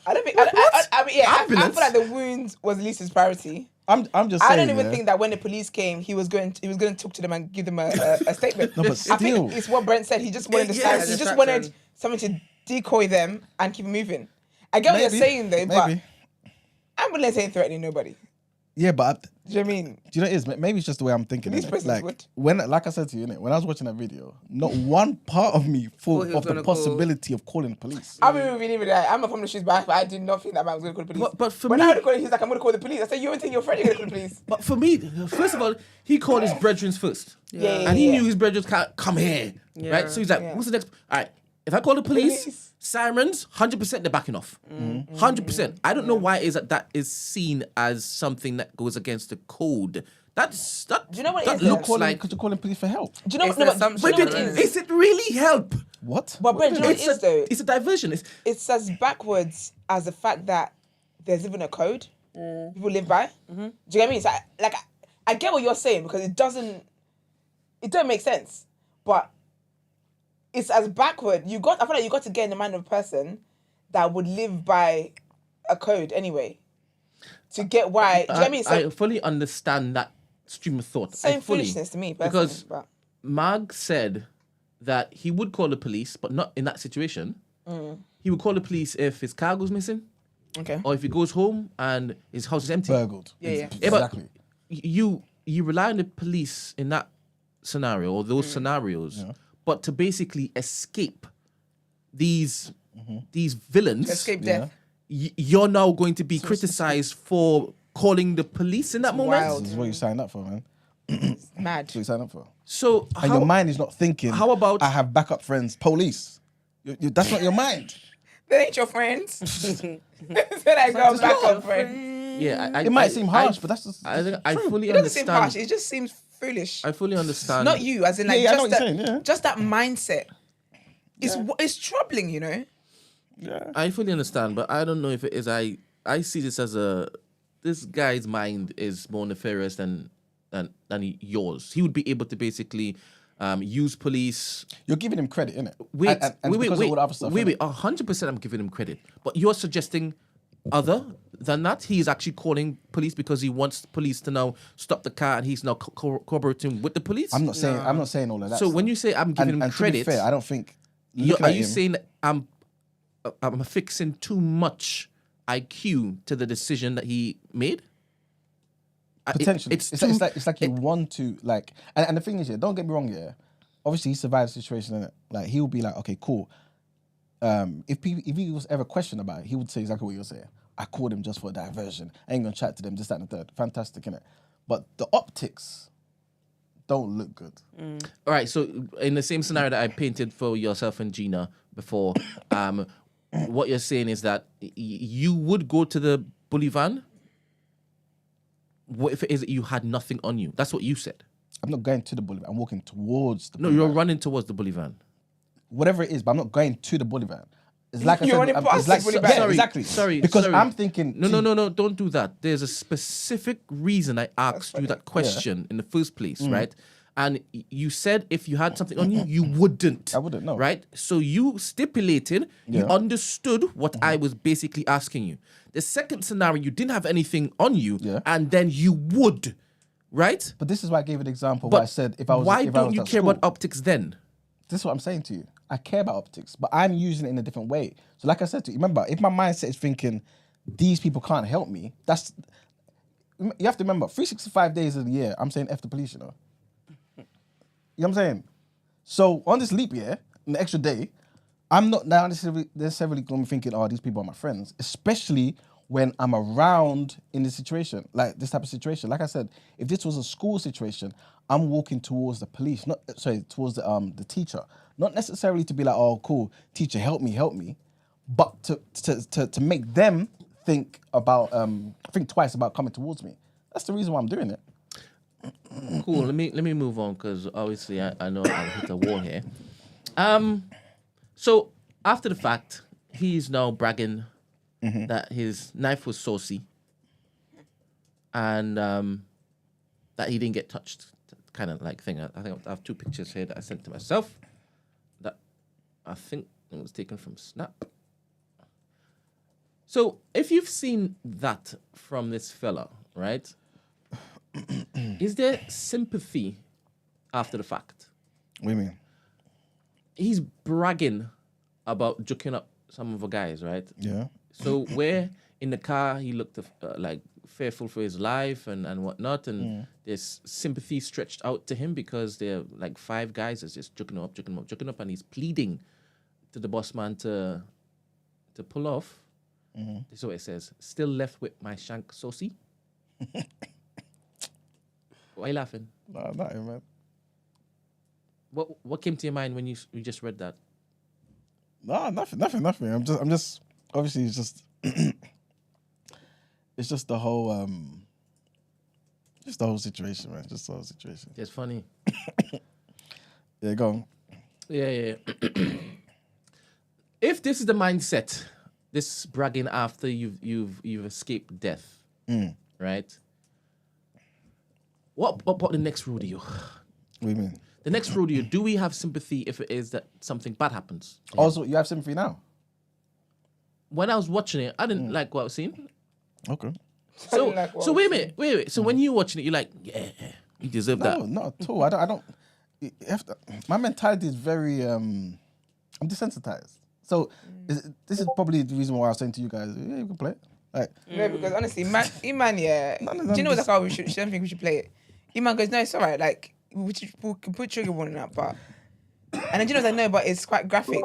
Speaker 1: I don't think. I mean, I feel
Speaker 4: Ambulance?
Speaker 1: like the wounds was at least his priority.
Speaker 3: I'm just saying.
Speaker 1: I don't even think that when the police came, he was going to talk to them and give them a statement.
Speaker 3: No, but
Speaker 1: I
Speaker 3: still.
Speaker 1: think it's what Brent said. He just wanted the
Speaker 2: Yeah,
Speaker 1: he just
Speaker 2: distraction.
Speaker 1: wanted something to decoy them and keep moving. I get what you're saying though, but ambulance ain't threatening nobody.
Speaker 3: Yeah, but
Speaker 1: Do you know what I mean?
Speaker 3: do you know what it is? Maybe it's just the way I'm thinking.
Speaker 1: Police
Speaker 3: innit?
Speaker 1: prisons
Speaker 3: Like
Speaker 1: would.
Speaker 3: like I said to you, innit? When I was watching that video, not one part of me thought
Speaker 2: he was
Speaker 3: of the
Speaker 2: gonna call-
Speaker 3: possibility of calling the police.
Speaker 1: I'll be really with that. I'm not from the shoes, but I did not think that man was going to call the police.
Speaker 4: But for
Speaker 1: when
Speaker 4: me-
Speaker 1: I heard the call, he's like, I'm going to call the police. I said, you don't think your friend, you're going to call the police?
Speaker 4: But for me, first of all, he called his brethren first.
Speaker 1: Yeah.
Speaker 4: And he knew his brethren can't come here. Right? So he's like,
Speaker 1: Yeah.
Speaker 4: what's the next? All right, if I call the police,
Speaker 1: Police.
Speaker 4: sirens, 100% they're backing off. 100%. I don't know why is that is seen as something that goes against the code. That
Speaker 1: Do you know what it
Speaker 4: that
Speaker 1: is,
Speaker 3: You're
Speaker 4: looks
Speaker 3: calling
Speaker 4: like...
Speaker 3: because you're calling police for help.
Speaker 1: Do you know
Speaker 2: It's
Speaker 1: what?
Speaker 2: the
Speaker 1: No,
Speaker 2: assumption
Speaker 1: but
Speaker 2: that
Speaker 1: it
Speaker 2: it
Speaker 1: is.
Speaker 4: Is it really help?
Speaker 3: What?
Speaker 1: But Brent, do you know what it is though?
Speaker 4: It's a diversion.
Speaker 1: It's as backwards as the fact that there's even a code people live by. Do you get what I mean? So I get what you're saying because it don't make sense. But it's as backward. I feel like you got to get in the mind of a person that would live by a code anyway. To get why. Do you know what I mean? So
Speaker 4: I fully understand that stream of thought.
Speaker 1: same
Speaker 4: I fully,
Speaker 1: foolishness to me personally.
Speaker 4: Because
Speaker 1: but
Speaker 4: Mag said that he would call the police, but not in that situation. He would call the police if his car goes missing,
Speaker 1: okay.
Speaker 4: or if he goes home and his house is empty.
Speaker 3: Burgled.
Speaker 1: Yeah.
Speaker 4: Yeah, but
Speaker 3: Exactly.
Speaker 4: you rely on the police in that scenario or those scenarios, but to basically escape these villains,
Speaker 1: Escape death.
Speaker 4: you're now going to be criticized for calling the police in that moment.
Speaker 1: wild.
Speaker 3: This is what you signed up for, man.
Speaker 1: Mad.
Speaker 3: That's what you signed up for.
Speaker 4: So
Speaker 3: And your mind is not thinking.
Speaker 4: how about-
Speaker 3: I have backup friends, police? That's not your mind.
Speaker 1: They ain't your friends. Said I got backup friend.
Speaker 4: yeah,
Speaker 3: It might seem harsh, but that's just.
Speaker 4: I think I fully
Speaker 1: It doesn't seem
Speaker 4: understand.
Speaker 1: harsh. It just seems foolish.
Speaker 4: I fully understand.
Speaker 1: Not you, as in like
Speaker 3: Yeah, I know
Speaker 1: just
Speaker 3: what
Speaker 1: that,
Speaker 3: you're saying, yeah.
Speaker 1: just that mindset. It's troubling, you know.
Speaker 3: Yeah.
Speaker 4: I fully understand, but I don't know if it is. I see this as this guy's mind is more nefarious than yours. He would be able to basically use police.
Speaker 3: You're giving him credit, innit?
Speaker 4: Wait,
Speaker 3: and because of all the other stuff. innit?
Speaker 4: 100%. I'm giving him credit, but you're suggesting other than that. He's actually calling police because he wants police to now stop the car, and he's now cooperating with the police.
Speaker 3: I'm not saying all of that.
Speaker 4: So
Speaker 3: stuff.
Speaker 4: when you say I'm giving him
Speaker 3: and
Speaker 4: credit,
Speaker 3: to be fair, I don't think looking
Speaker 4: Are
Speaker 3: at
Speaker 4: you
Speaker 3: him-
Speaker 4: saying that I'm affixing too much IQ to the decision that he made?
Speaker 3: Potentially,
Speaker 4: It's
Speaker 3: it's like you want to like, and the thing is, yeah, don't get me wrong, yeah. Obviously, he survived the situation, innit? Like he'll be like, okay, cool. If he was ever questioned about it, he would say exactly what you're saying. I called him just for a diversion. I ain't gonna chat to them, just that and the third. Fantastic, innit? But the optics don't look good.
Speaker 4: All right, so in the same scenario that I painted for yourself and Gina before, what you're saying is that you would go to the bully van. What if it is that you had nothing on you? That's what you said.
Speaker 3: I'm not going to the bully van. I'm walking towards the
Speaker 4: No,
Speaker 3: bully
Speaker 4: you're
Speaker 3: van.
Speaker 4: running towards the bully van.
Speaker 3: Whatever it is, but I'm not going to the bully van. It's like I
Speaker 1: You're
Speaker 3: said,
Speaker 1: running
Speaker 3: I'm-
Speaker 1: past
Speaker 3: it's like,
Speaker 1: the bully
Speaker 3: yeah,
Speaker 1: van.
Speaker 4: Sorry,
Speaker 3: exactly.
Speaker 4: sorry,
Speaker 3: Because
Speaker 4: sorry.
Speaker 3: I'm thinking,
Speaker 4: No, don't do that. There's a specific reason I asked you that question in the first place, right? And you said if you had something on you, you wouldn't.
Speaker 3: I wouldn't, no.
Speaker 4: Right? So you stipulated, you
Speaker 3: Yeah.
Speaker 4: understood what I was basically asking you. The second scenario, you didn't have anything on you,
Speaker 3: Yeah.
Speaker 4: and then you would, right?
Speaker 3: But this is why I gave an example.
Speaker 4: But
Speaker 3: Where I said if I was,
Speaker 4: why
Speaker 3: if I
Speaker 4: don't
Speaker 3: was
Speaker 4: you
Speaker 3: at
Speaker 4: care
Speaker 3: school,
Speaker 4: about optics then?
Speaker 3: This is what I'm saying to you. I care about optics, but I'm using it in a different way. So, like I said to you, remember, if my mindset is thinking these people can't help me, you have to remember 365 days of the year. I'm saying F the police, you know. You know what I'm saying? So on this leap year, an extra day, I'm not now necessarily going to be thinking, oh, these people are my friends, especially when I'm around in this situation, like this type of situation. Like I said, if this was a school situation, I'm walking towards the police, towards the teacher. Not necessarily to be like, oh, cool, teacher, help me, but to make them think twice about coming towards me. That's the reason why I'm doing it.
Speaker 4: Cool. Let me move on because obviously I know I'll hit a wall here. So after the fact, he's now bragging that his knife was saucy and that he didn't get touched, kind of like thing. I think I have two pictures here that I sent to myself that I think it was taken from Snap. So if you've seen that from this fella, right? Is there sympathy after the fact?
Speaker 3: What do you mean?
Speaker 4: He's bragging about juking up some of the guys, right?
Speaker 3: Yeah.
Speaker 4: So where in the car he looked like fearful for his life and whatnot, and there's sympathy stretched out to him because there are like 5 guys that's just juking up, and he's pleading to the boss man to pull off. This is what it says. Still left with my shank saucy. Why are you laughing?
Speaker 3: No, nothing, man.
Speaker 4: What came to your mind when you just read that?
Speaker 3: No, nothing. I'm just. Obviously, it's just. It's just the whole. Just the whole situation, man. Just the whole situation.
Speaker 4: It's funny.
Speaker 3: Yeah, go on.
Speaker 4: Yeah. If this is the mindset, this bragging after you've escaped death, right? What about the next rodeo?
Speaker 3: What do you mean?
Speaker 4: The next rodeo, do we have sympathy if it is that something bad happens?
Speaker 3: Also, you have sympathy now.
Speaker 4: When I was watching it, I didn't like what I was seeing.
Speaker 3: Okay.
Speaker 4: So,
Speaker 1: like what
Speaker 4: so
Speaker 1: I
Speaker 4: wait
Speaker 1: was
Speaker 4: a minute. So when you're watching it, you're like, yeah, you deserve
Speaker 3: No,
Speaker 4: that.
Speaker 3: not at all. I don't. You have to, my mentality is very. I'm desensitized. So this is probably the reason why I was saying to you guys, yeah, you can play it. Like,
Speaker 1: No, because honestly, Iman, yeah.
Speaker 3: No,
Speaker 1: Do you know what's like? Oh, she don't think we should play it. Iman goes, no, it's alright. Like we can put trigger warning up, but and then Gino's like, no, but it's quite graphic.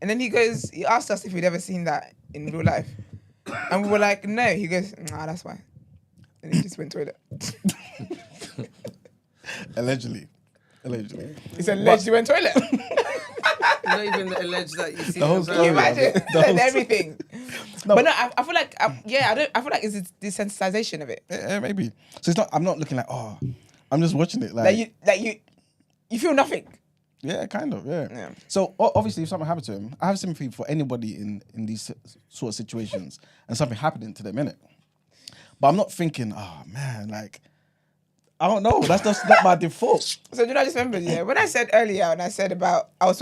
Speaker 1: And then he asked us if we'd ever seen that in real life, and we were like, no. He goes, nah, that's why. And he just went toilet.
Speaker 3: allegedly.
Speaker 1: He said, alleged he went toilet.
Speaker 2: Not even the alleged that you see.
Speaker 3: The whole
Speaker 2: them
Speaker 3: story.
Speaker 1: Can you imagine?
Speaker 3: The whole
Speaker 1: Everything.
Speaker 3: No,
Speaker 1: But no, I feel like, I feel like it's a desensitization of it.
Speaker 3: Yeah, maybe. So it's not. I'm not looking like. Oh, I'm just watching it like.
Speaker 1: You feel nothing.
Speaker 3: Yeah, kind of. Yeah.
Speaker 1: Yeah.
Speaker 3: So obviously, if something happened to him, I have sympathy for anybody in these sort of situations and something happening to them, innit? But I'm not thinking, oh man, like I don't know. That's just not my default.
Speaker 1: So do you know, I just remembered, yeah, when I said earlier, and I was talking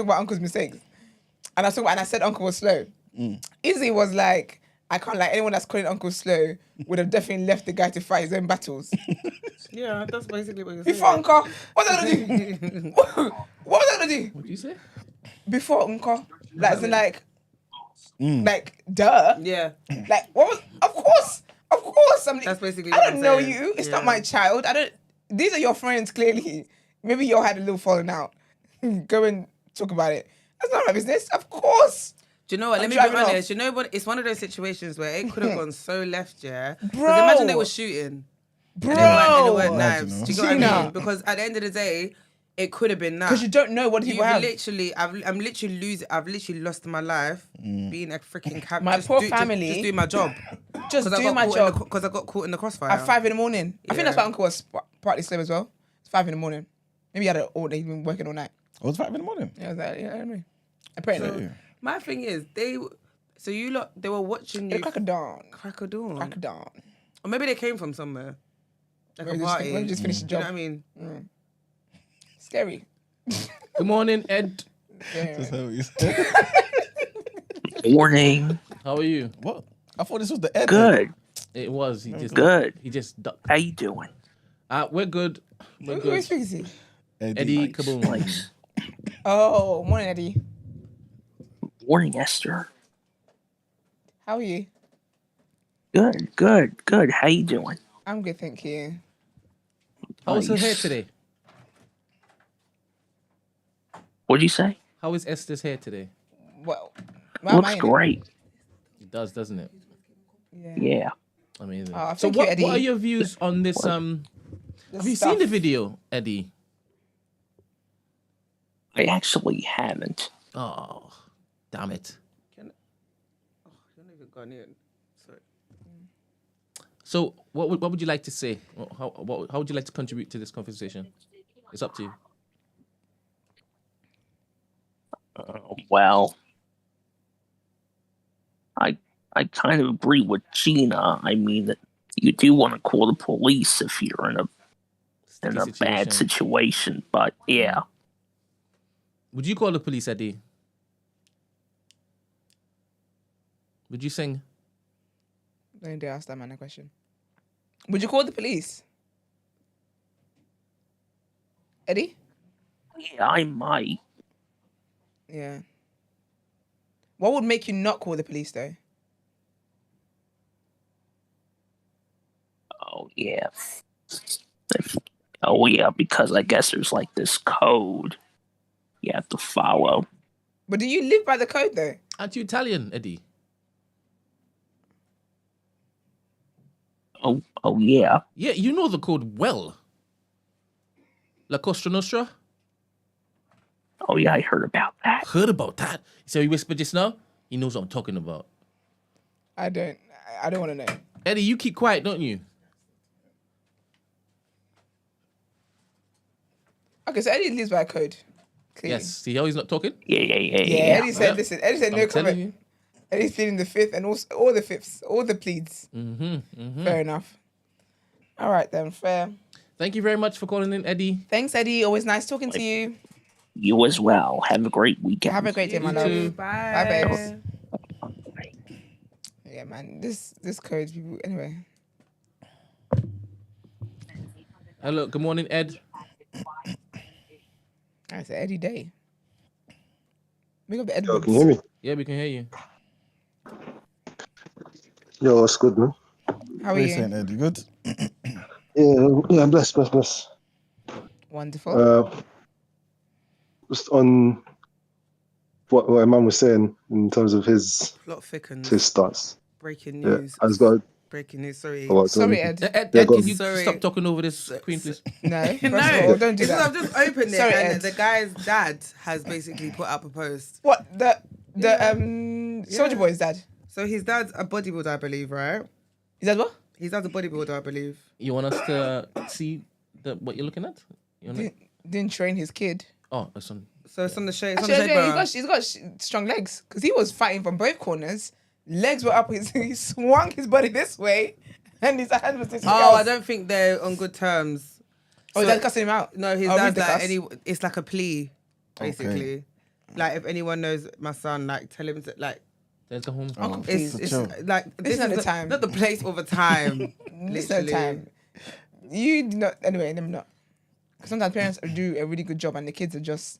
Speaker 1: about Uncle's mistakes, and I said Uncle was slow. Izzy was like, I can't like anyone that's calling Uncle slow would have definitely left the guy to fight his own battles.
Speaker 2: Yeah, that's basically what you're
Speaker 1: He
Speaker 2: saying.
Speaker 1: fought Uncle. What's that gonna do? What was that gonna do?
Speaker 4: What did you say?
Speaker 1: before Uncle. Like, as in, like, duh.
Speaker 2: Yeah,
Speaker 1: Like, what was? Of course. I'm,
Speaker 2: that's basically.
Speaker 1: I
Speaker 2: what
Speaker 1: don't
Speaker 2: I'm
Speaker 1: know
Speaker 2: saying.
Speaker 1: you. It's
Speaker 2: Yeah.
Speaker 1: not my child. I don't. These are your friends, clearly. Maybe y'all had a little falling out. Go and talk about it. That's not my business. Of course.
Speaker 2: Do you know what?
Speaker 1: I'm
Speaker 2: Let me be
Speaker 1: driving off.
Speaker 2: honest. You know what? It's one of those situations where it could have gone so left, yeah. Because
Speaker 1: Bro.
Speaker 2: imagine they were shooting.
Speaker 1: Bro.
Speaker 2: And it weren't
Speaker 3: Imagine,
Speaker 2: knives.
Speaker 3: no?
Speaker 2: Do you get what I
Speaker 1: Gina.
Speaker 2: mean? Because at the end of the day, it could have been that.
Speaker 1: Because you don't know what people have.
Speaker 2: I've literally lost my life being a freaking cab.
Speaker 1: My poor family.
Speaker 2: Just doing my job.
Speaker 1: Just do my job.
Speaker 2: Because I got caught in the crossfire.
Speaker 1: At 5 a.m. I think
Speaker 2: Yeah.
Speaker 1: that's why Uncle was partly asleep as well. It's 5 a.m. Maybe he had it all day. He's been working all night.
Speaker 3: Oh, it's 5 a.m.
Speaker 1: Yeah, I was like, yeah, I know. Apparently.
Speaker 2: My thing is, they were watching you
Speaker 1: Crack a dawn.
Speaker 2: crack a dawn.
Speaker 1: Crack a dawn.
Speaker 2: Or maybe they came from somewhere. Like
Speaker 1: Maybe
Speaker 2: a party.
Speaker 1: Maybe just finish the
Speaker 2: Do you
Speaker 1: job.
Speaker 2: know what I mean?
Speaker 1: Scary.
Speaker 4: Good morning, Ed.
Speaker 3: That's how you said.
Speaker 5: Morning.
Speaker 4: How are you?
Speaker 3: What? I thought this was the Ed.
Speaker 5: Good.
Speaker 4: It was. He just
Speaker 5: Good.
Speaker 4: He just ducked.
Speaker 5: How you doing?
Speaker 4: We're good. We're
Speaker 1: Who is
Speaker 4: good.
Speaker 1: speaking?
Speaker 4: Eddie Kaboom.
Speaker 5: Nice.
Speaker 1: Oh, morning, Eddie.
Speaker 5: Morning, Esther.
Speaker 1: How are you?
Speaker 5: Good. How you doing?
Speaker 1: I'm good, thank you.
Speaker 4: How was her
Speaker 5: Nice.
Speaker 4: hair today?
Speaker 5: What'd you say?
Speaker 4: How is Esther's hair today?
Speaker 1: Well, why am I
Speaker 5: Looks
Speaker 1: in it?
Speaker 5: great.
Speaker 4: It does, doesn't it?
Speaker 5: Yeah.
Speaker 4: Amazing.
Speaker 1: Oh,
Speaker 4: So
Speaker 1: thank you, Eddie.
Speaker 4: what are your views on this?
Speaker 1: The
Speaker 4: Have you
Speaker 1: stuff.
Speaker 4: seen the video, Eddie?
Speaker 5: I actually haven't.
Speaker 4: Oh, damn it.
Speaker 2: You're not even gone in. Sorry.
Speaker 4: So what would you like to say? How would you like to contribute to this conversation? It's up to you.
Speaker 5: Well, I kind of agree with Gina. I mean that you do want to call the police if you're in a
Speaker 4: Sticky
Speaker 5: bad situation, but yeah.
Speaker 4: Would you call the police, Eddie? Would you sing?
Speaker 1: Don't dare ask that man a question. Would you call the police? Eddie?
Speaker 5: Yeah, I might.
Speaker 1: Yeah. What would make you not call the police, though?
Speaker 5: Oh yeah. Oh yeah, because I guess there's like this code you have to follow.
Speaker 1: But do you live by the code, though?
Speaker 4: Aren't you Italian, Eddie?
Speaker 5: Oh yeah.
Speaker 4: Yeah, you know the code well. La Costa Nostra?
Speaker 5: Oh yeah, I heard about that.
Speaker 4: Heard about that? So he whispered just now? He knows what I'm talking about.
Speaker 1: I don't want to know.
Speaker 4: Eddie, you keep quiet, don't you?
Speaker 1: Okay, so Eddie lives by code. Clearly.
Speaker 4: Yes. See how he's not talking?
Speaker 5: Yeah.
Speaker 1: Eddie said, listen, Eddie said no
Speaker 4: I'm telling
Speaker 1: comment.
Speaker 4: you.
Speaker 1: Eddie's pleading the fifth and also all the fifths, all the pleads. Fair enough. All right then, fair.
Speaker 4: Thank you very much for calling in, Eddie.
Speaker 1: Thanks, Eddie. Always nice talking to you.
Speaker 5: You as well. Have a great weekend.
Speaker 1: Have a great day, my
Speaker 4: You
Speaker 1: love.
Speaker 4: too.
Speaker 2: Bye.
Speaker 1: Bye, babes. Yeah, man. This code, people. Anyway.
Speaker 4: Hello, good morning, Ed.
Speaker 1: I said Eddie Day. Big up the
Speaker 6: Yo,
Speaker 1: Edwards.
Speaker 6: can you hear me?
Speaker 4: Yeah, we can hear you.
Speaker 6: Yo, what's good, man?
Speaker 1: How are
Speaker 3: What are you
Speaker 1: you?
Speaker 3: saying, Ed? You good?
Speaker 6: Yeah, bless.
Speaker 1: Wonderful.
Speaker 6: Just on what my mum was saying in terms of his
Speaker 2: Plot thickens.
Speaker 6: stats.
Speaker 2: Breaking
Speaker 6: Yeah,
Speaker 2: news.
Speaker 6: I just got.
Speaker 2: Breaking news. Sorry.
Speaker 6: Oh, what,
Speaker 1: Sorry, Ed.
Speaker 4: Ed,
Speaker 6: Yeah,
Speaker 4: Ed,
Speaker 6: go
Speaker 4: can
Speaker 6: on.
Speaker 4: you
Speaker 2: Sorry.
Speaker 4: stop talking over this queen, please?
Speaker 1: No, first
Speaker 2: No,
Speaker 1: of all, don't do
Speaker 2: it's 'cause
Speaker 1: that.
Speaker 2: I've just opened it
Speaker 1: Sorry,
Speaker 2: and
Speaker 1: Ed.
Speaker 2: the guy's dad has basically put up a post.
Speaker 1: What the Soldier Boy's dad?
Speaker 2: So his dad's a bodybuilder, I believe, right?
Speaker 1: Is that what?
Speaker 2: His dad's a bodybuilder, I believe.
Speaker 4: You want us to see what you're looking at? You wanna...
Speaker 1: Didn't train his kid.
Speaker 4: Oh, that's on.
Speaker 2: So it's on the shade. It's on
Speaker 1: Actually,
Speaker 2: the shade,
Speaker 1: yeah,
Speaker 2: bro.
Speaker 1: he's got strong legs because he was fighting from both corners. Legs were up. He swung his body this way, and his hand was this way.
Speaker 2: Oh, I don't think they're on good terms.
Speaker 1: Oh,
Speaker 2: So-
Speaker 1: that's cussing him out.
Speaker 2: No, his
Speaker 1: Oh,
Speaker 2: dad's
Speaker 1: read the
Speaker 2: like
Speaker 1: cuss.
Speaker 2: it's like a plea, basically.
Speaker 3: Okay.
Speaker 2: Like if anyone knows my son, like tell him to like
Speaker 4: Let's go home.
Speaker 1: Uncle,
Speaker 2: it's
Speaker 1: please.
Speaker 2: it's
Speaker 3: chill.
Speaker 2: like
Speaker 1: This is not the time.
Speaker 2: not the place or the time.
Speaker 1: This is no
Speaker 2: literally.
Speaker 1: time. You do not. Anyway, them not. Because sometimes parents do a really good job, and the kids are just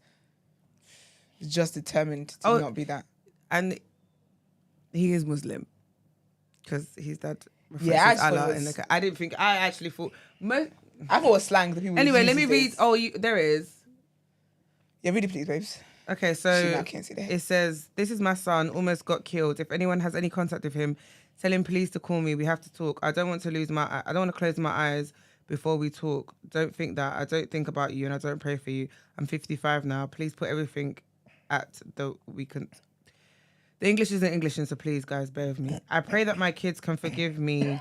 Speaker 1: He's just determined to not be that.
Speaker 2: And he is Muslim because his dad references
Speaker 1: Yeah, I just thought
Speaker 2: Allah.
Speaker 1: it was-
Speaker 2: I didn't think. I actually thought.
Speaker 1: I thought it was slang that people
Speaker 2: Anyway,
Speaker 1: use
Speaker 2: let me
Speaker 1: these
Speaker 2: read.
Speaker 1: days.
Speaker 2: There it is.
Speaker 1: Yeah, read it, please, babes.
Speaker 2: Okay,
Speaker 1: See,
Speaker 2: so
Speaker 1: now I can't see that.
Speaker 2: it says, "This is my son. Almost got killed. If anyone has any contact with him, tell him please to call me. We have to talk. I don't want to close my eyes before we talk. Don't think that. I don't think about you, and I don't pray for you. I'm 55 now. Please put everything at the weekend." The English isn't English, so please, guys, bear with me. I pray that my kids can forgive me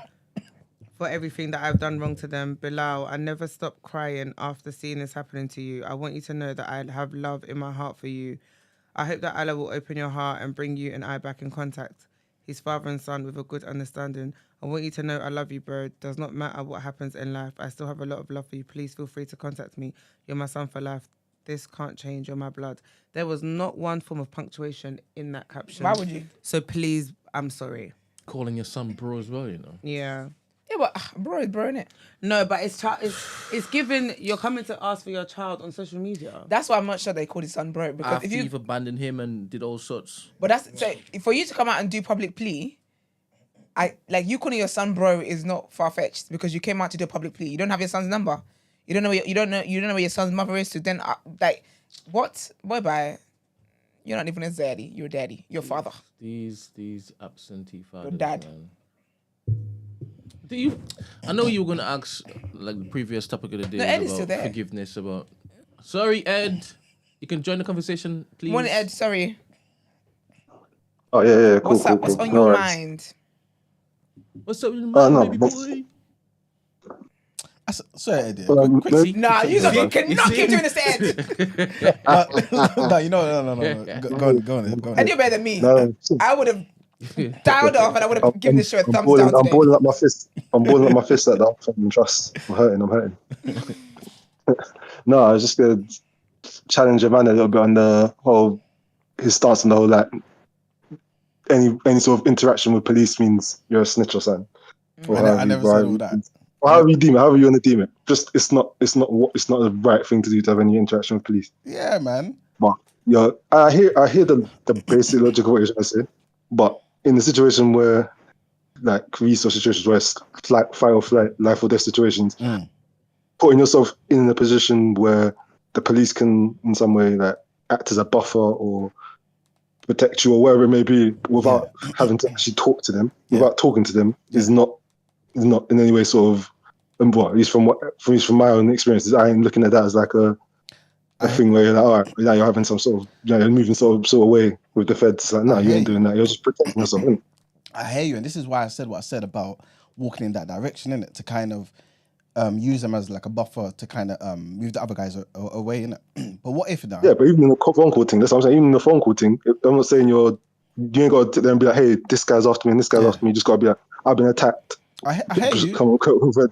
Speaker 2: for everything that I've done wrong to them. Bilal, I never stop crying after seeing this happening to you. I want you to know that I have love in my heart for you. I hope that Allah will open your heart and bring you and I back in contact, his father and son, with a good understanding. I want you to know I love you, bro. Does not matter what happens in life. I still have a lot of love for you. Please feel free to contact me. You're my son for life. This can't change. You're my blood. There was not one form of punctuation in that caption.
Speaker 1: Why would you?
Speaker 2: So please, I'm sorry.
Speaker 4: Calling your son bro as well, you know.
Speaker 2: Yeah.
Speaker 1: Yeah, but bro is bro, innit?
Speaker 2: No, but it's given you're coming to ask for your child on social media.
Speaker 1: That's why I'm not sure they called his son bro. Because
Speaker 4: After
Speaker 1: if
Speaker 4: you've abandoned him and did all sorts.
Speaker 1: but that's so for you to come out and do public plea, you calling your son bro is not far fetched because you came out to do a public plea. You don't have your son's number. You don't know where your son's mother is. So then what? Boy, bye. You're not even his daddy. You're daddy. Your father.
Speaker 4: These absentee fathers.
Speaker 1: Your dad.
Speaker 4: Man. I know you were gonna ask like the previous topic of the day
Speaker 1: Ed is still
Speaker 4: about
Speaker 1: there.
Speaker 4: forgiveness. About sorry, Ed. You can join the conversation, please.
Speaker 1: Morning, Ed. Sorry.
Speaker 6: Oh yeah, cool.
Speaker 1: What's up?
Speaker 6: Cool,
Speaker 1: What's
Speaker 6: cool.
Speaker 1: on
Speaker 6: No
Speaker 1: your
Speaker 6: worries.
Speaker 1: mind?
Speaker 4: What's up with your mind,
Speaker 6: no,
Speaker 4: baby
Speaker 6: but-
Speaker 4: boy?
Speaker 3: Sorry, Eddie.
Speaker 4: Quick,
Speaker 1: Nah, you
Speaker 4: see?
Speaker 1: cannot keep doing this to Ed.
Speaker 3: No, you know, no. Go on.
Speaker 1: Ed, you're better than me.
Speaker 6: No,
Speaker 1: I would have dialed off and I would have given this show a thumbs
Speaker 6: balling,
Speaker 1: down
Speaker 6: I'm
Speaker 1: today.
Speaker 6: balling up my fist. I'm balling up my fist at that. Fucking trust. I'm hurting. No, I was just gonna challenge a man a little bit on the whole his stance on the whole like any sort of interaction with police means you're a snitch or something. Or
Speaker 3: I never said all that.
Speaker 6: Or however you deem it, however you want to deem it. Just it's not the right thing to do to have any interaction with police.
Speaker 3: Yeah, man.
Speaker 6: But I hear the basic logic of what you're trying to say. But in the situation where like resource situations where it's fight or flight, life or death situations, putting yourself in a position where the police can in some way like act as a buffer or protect you or wherever it may be without having to actually talk to them, without talking to them is not in any way sort of, and what, at least from my own experiences, I ain't looking at that as like a thing where you're like, all right, now you're having some sort of, you're moving sort of way with the feds. It's like, no, you ain't doing that. You're just protecting yourself, innit?
Speaker 3: I hear you, and this is why I said what I said about walking in that direction, innit? To kind of use them as like a buffer to kind of move the other guys away, innit? But what if now?
Speaker 6: Yeah, but even in the phone call thing, that's what I'm saying. Even in the phone call thing, I'm not saying you ain't got to sit there and be like, hey, this guy's after me and this guy's after me. You just got to be like, I've been attacked.
Speaker 3: I hear
Speaker 6: Just
Speaker 3: you.
Speaker 6: come on,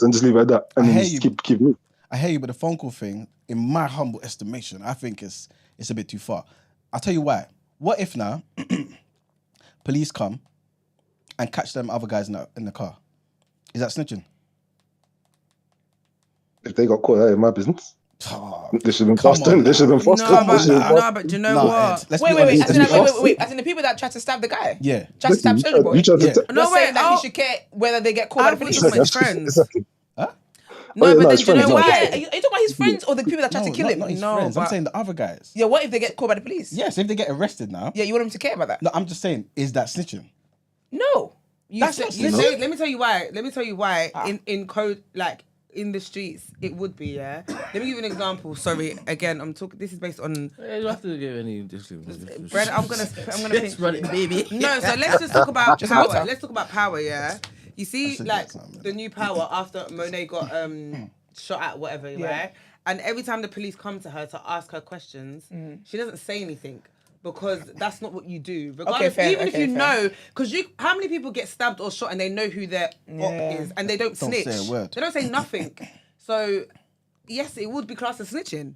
Speaker 6: and just leave it at that, and then just keep moving.
Speaker 3: I hear you, but the phone call thing, in my humble estimation, I think it's a bit too far. I'll tell you why. What if now police come and catch them other guys in the car? Is that snitching?
Speaker 6: If they got caught, that ain't my business.
Speaker 3: Oh,
Speaker 6: They should have been
Speaker 3: come
Speaker 6: faster.
Speaker 3: on
Speaker 6: They should have been faster.
Speaker 2: But do you know what?
Speaker 3: Ed, let's
Speaker 1: Wait,
Speaker 3: be honest.
Speaker 1: wait. As in the people that tried to stab the guy?
Speaker 3: Yeah.
Speaker 1: Tried to stab Soldier Boy?
Speaker 6: You tried to
Speaker 3: Yeah.
Speaker 6: t-
Speaker 1: You're saying that he should care whether they get caught by the police?
Speaker 2: talking about his friends.
Speaker 6: Exactly.
Speaker 3: Huh?
Speaker 2: No,
Speaker 6: Oh, yeah,
Speaker 2: but
Speaker 6: no,
Speaker 2: then
Speaker 6: it's
Speaker 2: do you know
Speaker 6: friends, no.
Speaker 2: why?
Speaker 1: Yeah, are you talking about his friends or the people that tried to kill him?
Speaker 3: Not his
Speaker 2: No,
Speaker 3: friends. I'm
Speaker 2: but-
Speaker 3: saying the other guys.
Speaker 1: Yeah, what if they get caught by the police?
Speaker 3: Yes, if they get arrested now.
Speaker 1: Yeah, you want him to care about that?
Speaker 3: No, I'm just saying, is that snitching?
Speaker 1: No.
Speaker 3: That's not
Speaker 2: You
Speaker 3: snitching.
Speaker 2: say, let me tell you why. In code, like in the streets, it would be. Yeah. Let me give you an example. Sorry, again, I'm talking. This is based on.
Speaker 4: You don't have to give any.
Speaker 2: Brent, I'm gonna
Speaker 4: Let's run it, baby.
Speaker 2: No, so let's just talk about
Speaker 1: Just
Speaker 2: power.
Speaker 1: water.
Speaker 2: Let's talk about power. Yeah. You see,
Speaker 3: said
Speaker 2: like
Speaker 3: that's not-
Speaker 2: the new power after Monet got shot at, whatever, right? And every time the police come to her to ask her questions, she doesn't say anything. Because that's not what you do. Regardless,
Speaker 1: fair,
Speaker 2: even if you
Speaker 1: fair.
Speaker 2: know, because how many people get stabbed or shot and they know who their op is and they don't snitch.
Speaker 3: say a word.
Speaker 2: They don't say nothing. So, yes, it would be classed as snitching.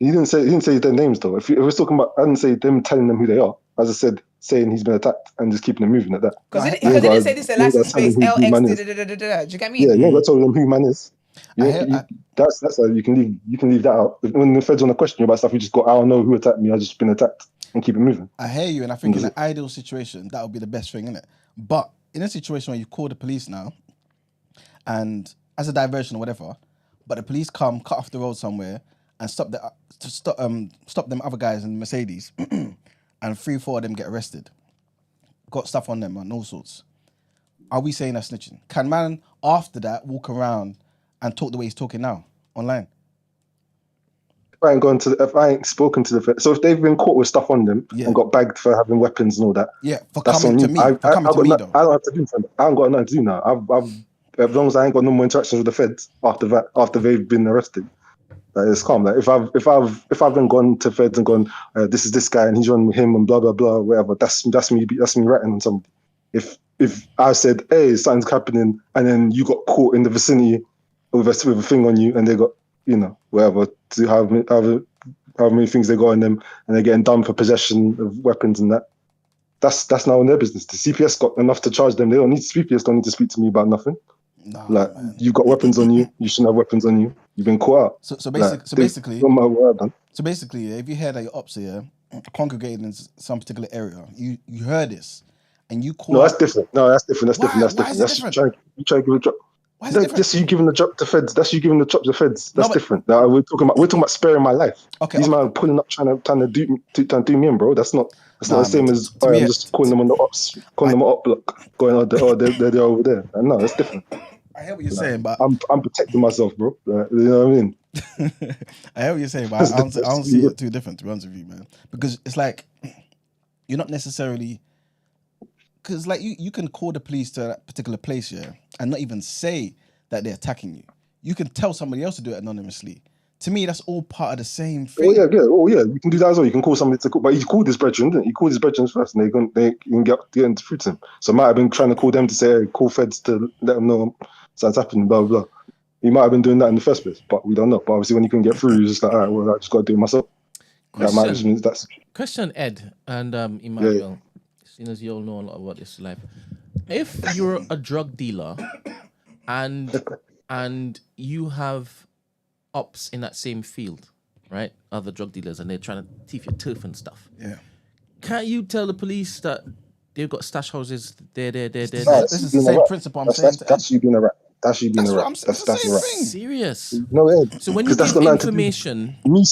Speaker 6: He didn't say their names though. If we're talking about, I didn't say them telling them who they are. As I said, saying he's been attacked and just keeping them moving at that.
Speaker 1: Because it
Speaker 6: You ain't
Speaker 1: didn't
Speaker 6: gotta-
Speaker 1: say this is a
Speaker 6: you ain't
Speaker 1: license
Speaker 6: gotta tell
Speaker 1: space
Speaker 6: them who man
Speaker 1: LX.
Speaker 6: is.
Speaker 1: Do you get me?
Speaker 6: Yeah, you ain't got to tell them who man is. That's how you can leave that out. When the feds want to question you about stuff, you just go, I don't know who attacked me. I just been attacked, and keep it moving.
Speaker 3: I hear you, and I think in an ideal situation that would be the best thing, innit? But in a situation where you call the police now, and as a diversion or whatever, but the police come, cut off the road somewhere, and stop them other guys in the Mercedes, and 3-4 of them get arrested, got stuff on them and all sorts. Are we saying that's snitching? Can man after that walk around and talk the way he's talking now online?
Speaker 6: If I ain't spoken to the feds, so if they've been caught with stuff on them and got bagged for having weapons and all that,
Speaker 3: for
Speaker 6: that's
Speaker 3: coming
Speaker 6: on
Speaker 3: to
Speaker 6: me.
Speaker 3: me. I don't
Speaker 6: have to do something. I ain't got nothing to do now. As long as I ain't got no more interactions with the feds after they've been arrested, it's calm. Like if I've been gone to feds and gone, this is this guy and he's on him and blah blah blah whatever. That's me ratting on somebody. If I said, hey, something's happening, and then you got caught in the vicinity with a thing on you, and they got, whatever, to however many things they got on them, and they're getting done for possession of weapons and that. That's now in their business. The CPS got enough to charge them. CPS don't need to speak to me about nothing. You got weapons on you. You shouldn't have weapons on you. You've been caught out.
Speaker 3: So basically,
Speaker 6: no matter what I've done.
Speaker 3: So basically, if you hear that your ops here congregated in some particular area, you heard this, and you call.
Speaker 6: No, that's different. That's different.
Speaker 3: Why is it different?
Speaker 6: You try to give a drop.
Speaker 3: Why is it different?
Speaker 6: Just you giving the job to feds. That's you giving the job to feds. That's different. We're talking about sparing my life.
Speaker 3: Okay.
Speaker 6: These men are pulling up, trying to do me in, bro. That's not the same as I'm just calling them on the ops, calling them up block, going they're over there. No, that's different.
Speaker 3: I hear what you're saying, but
Speaker 6: I'm protecting myself, bro. You know what I mean?
Speaker 3: I hear what you're saying, but I don't see it too different, to be honest with you, man. Because it's like you're not necessarily. Because like you can call the police to that particular place, and not even say that they're attacking you. You can tell somebody else to do it anonymously. To me, that's all part of the same thing.
Speaker 6: Oh yeah. You can do that as well. You can call somebody to call, but he called his brethren, didn't he? He called his brethren first, and they can get into through to him. So I might have been trying to call them to say, hey, call feds to let them know something's happening, blah blah blah. He might have been doing that in the first place, but we don't know. But obviously, when you can get through, you're just like, all right, well, I just got to do it myself.
Speaker 4: Question, Ed and Emmanuel. Seeing as you all know a lot about this life, if you're a drug dealer and you have ops in that same field, right? Other drug dealers, and they're trying to thief your turf and stuff.
Speaker 3: Yeah.
Speaker 4: Can't you tell the police that they've got stash houses there?
Speaker 3: This is the same principle I'm saying.
Speaker 6: That's you being a rat. That's you being a rat.
Speaker 3: That's the same thing.
Speaker 4: Serious.
Speaker 6: No, Ed.
Speaker 4: So when you give information,
Speaker 6: me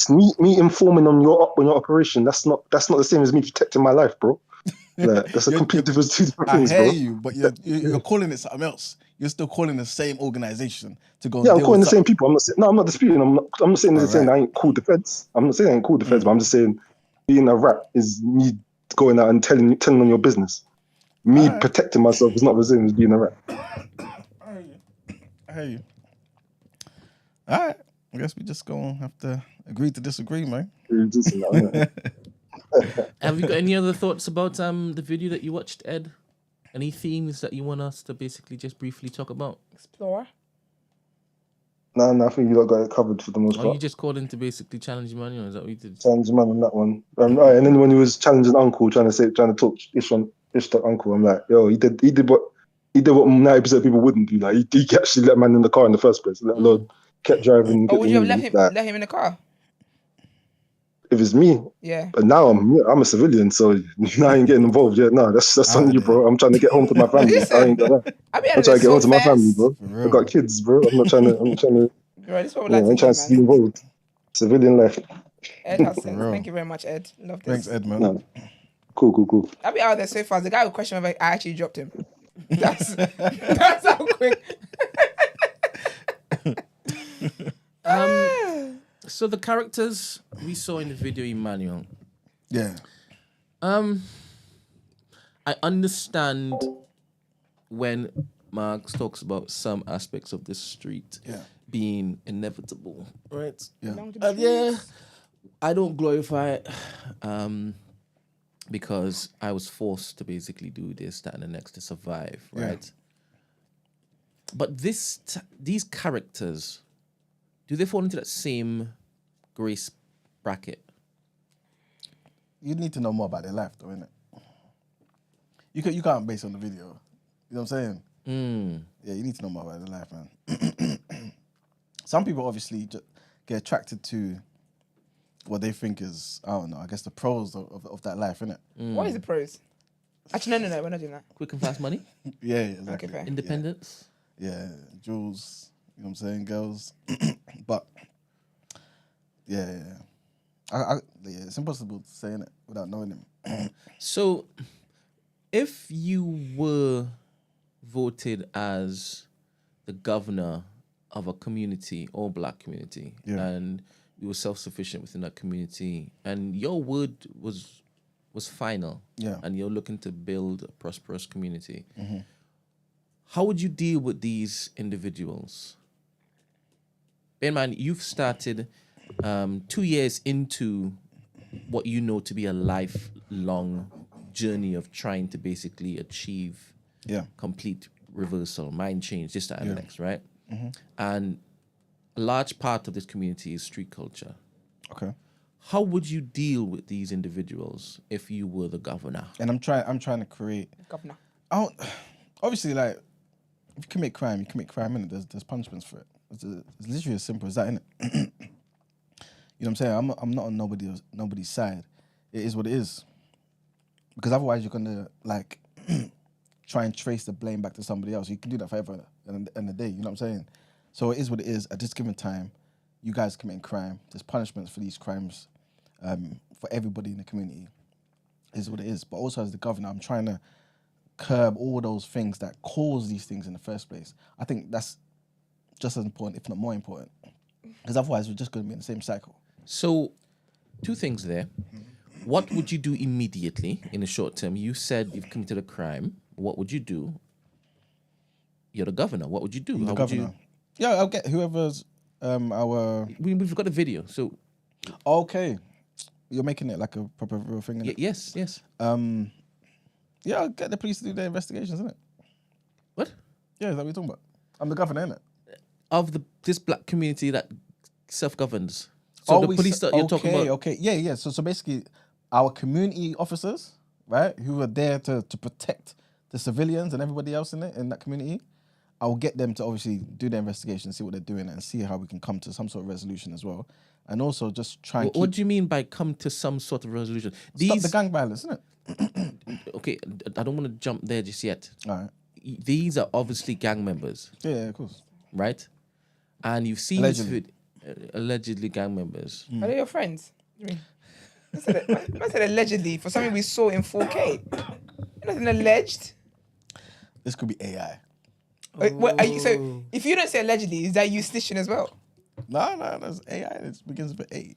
Speaker 6: informing on your operation, that's not the same as me protecting my life, bro. That's a complete difference. Two different things, bro.
Speaker 3: I hear you, but you're calling it something else. You're still calling the same organization to go.
Speaker 6: Yeah, I'm calling the same people. I'm not disputing. I'm not saying I ain't called the feds. I'm not saying I ain't called the feds, but I'm just saying being a rat is me going out and telling on your business. Me protecting myself is not the same as being a rat.
Speaker 3: I hear you. All right. I guess we just gonna have to agree to disagree, man.
Speaker 4: Have you got any other thoughts about the video that you watched, Ed? Any themes that you want us to basically just briefly talk about?
Speaker 1: Explore.
Speaker 6: No, I think you lot got it covered for the most part.
Speaker 4: You just called in to basically challenge Emmanuel? Is that what you did?
Speaker 6: Challenge man on that one. And then when he was challenging Uncle, trying to talk ish to Uncle, I'm like, yo, he did what 90% of people wouldn't do. Like he actually let man in the car in the first place, let alone kept driving.
Speaker 1: Would you have let him in the car?
Speaker 6: If it's me, but now I'm a civilian, so now I ain't getting involved. That's on you, bro. I'm trying to get home to my family. I ain't gonna. I'm trying to get home to my family, bro. I got kids, bro. I'm trying to.
Speaker 1: Bro, this is what
Speaker 6: I'm trying to be involved. Civilian life.
Speaker 1: Ed Hudson, thank you very much, Ed. Love this.
Speaker 3: Thanks, Ed, man.
Speaker 6: No. Cool.
Speaker 1: I'll be out there so fast. The guy would question whether I actually dropped him. That's how quick.
Speaker 4: So the characters we saw in the video, Emmanuel.
Speaker 3: Yeah.
Speaker 4: I understand when Marx talks about some aspects of this street being inevitable, right?
Speaker 3: Yeah.
Speaker 4: I don't glorify it because I was forced to basically do this, that, and the next to survive, right? Yeah. But these characters, do they fall into that same grace bracket?
Speaker 3: You need to know more about their life, though, innit? You can't base on the video. You know what I'm saying? Yeah, you need to know more about their life, man. some people obviously get attracted to what they think is, I don't know, I guess the pros of that life, innit?
Speaker 1: What is the pros? Actually, no, we're not doing that.
Speaker 4: Quick and fast money,
Speaker 3: Yeah, exactly.
Speaker 1: Okay, fair.
Speaker 4: independence.
Speaker 3: Yeah, jewels, you know what I'm saying, girls. But yeah. Yeah, it's impossible to say it without knowing him.
Speaker 4: So, if you were voted as the governor of a community, all black community,
Speaker 3: Yeah.
Speaker 4: and you were self-sufficient within that community, and your word was final,
Speaker 3: Yeah.
Speaker 4: and you're looking to build a prosperous community, how would you deal with these individuals? Bear in mind, you've started 2 years into what you know to be a lifelong journey of trying to basically achieve
Speaker 3: Yeah.
Speaker 4: complete reversal, mind change, this, that, and
Speaker 3: Yeah.
Speaker 4: next, right? And a large part of this community is street culture.
Speaker 3: Okay.
Speaker 4: How would you deal with these individuals if you were the governor?
Speaker 3: And I'm trying to create.
Speaker 1: Governor.
Speaker 3: Obviously, like, if you commit crime, you commit crime, innit? There's punishments for it. It's literally as simple as that, innit? You know what I'm saying? I'm not on nobody's side. It is what it is. Because otherwise you're gonna like try and trace the blame back to somebody else. You can do that forever and at the end of the day, you know what I'm saying? So it is what it is. At this given time, you guys committing crime. There's punishments for these crimes for everybody in the community. It is what it is. But also as the governor, I'm trying to curb all those things that cause these things in the first place. I think that's just as important, if not more important. Because otherwise we're just gonna be in the same cycle.
Speaker 4: So, two things there. What would you do immediately in the short term? You said you've committed a crime. What would you do? You're the governor. What would you do?
Speaker 3: The
Speaker 4: How
Speaker 3: governor.
Speaker 4: would
Speaker 3: Yeah, I'll get whoever's our.
Speaker 4: we've got a video. So,
Speaker 3: Okay, you're making it like a proper real thing. Innit?
Speaker 4: yes.
Speaker 3: Yeah, I'll get the police to do their investigations, isn't it?
Speaker 4: What?
Speaker 3: Yeah, is that what you're talking about? I'm the governor, innit?
Speaker 4: Of this black community that self-governs. So the police that you're talking about.
Speaker 3: Okay, yeah. So basically, our community officers, right, who are there to protect the civilians and everybody else in that community, I will get them to obviously do their investigation, see what they're doing, and see how we can come to some sort of resolution as well. And also just try and
Speaker 4: What do you mean by come to some sort of resolution?
Speaker 3: stop the gang violence, isn't it?
Speaker 4: Okay, I don't want to jump there just yet.
Speaker 3: All right.
Speaker 4: These are obviously gang members,
Speaker 3: Yeah, of course.
Speaker 4: right? And you've seen
Speaker 3: Allegedly.
Speaker 4: allegedly gang members.
Speaker 1: Are they your friends? I said allegedly for something we saw in 4K. Nothing alleged.
Speaker 3: This could be AI.
Speaker 1: So if you don't say allegedly, is that you snitching as well?
Speaker 3: No, that's AI. It begins with A.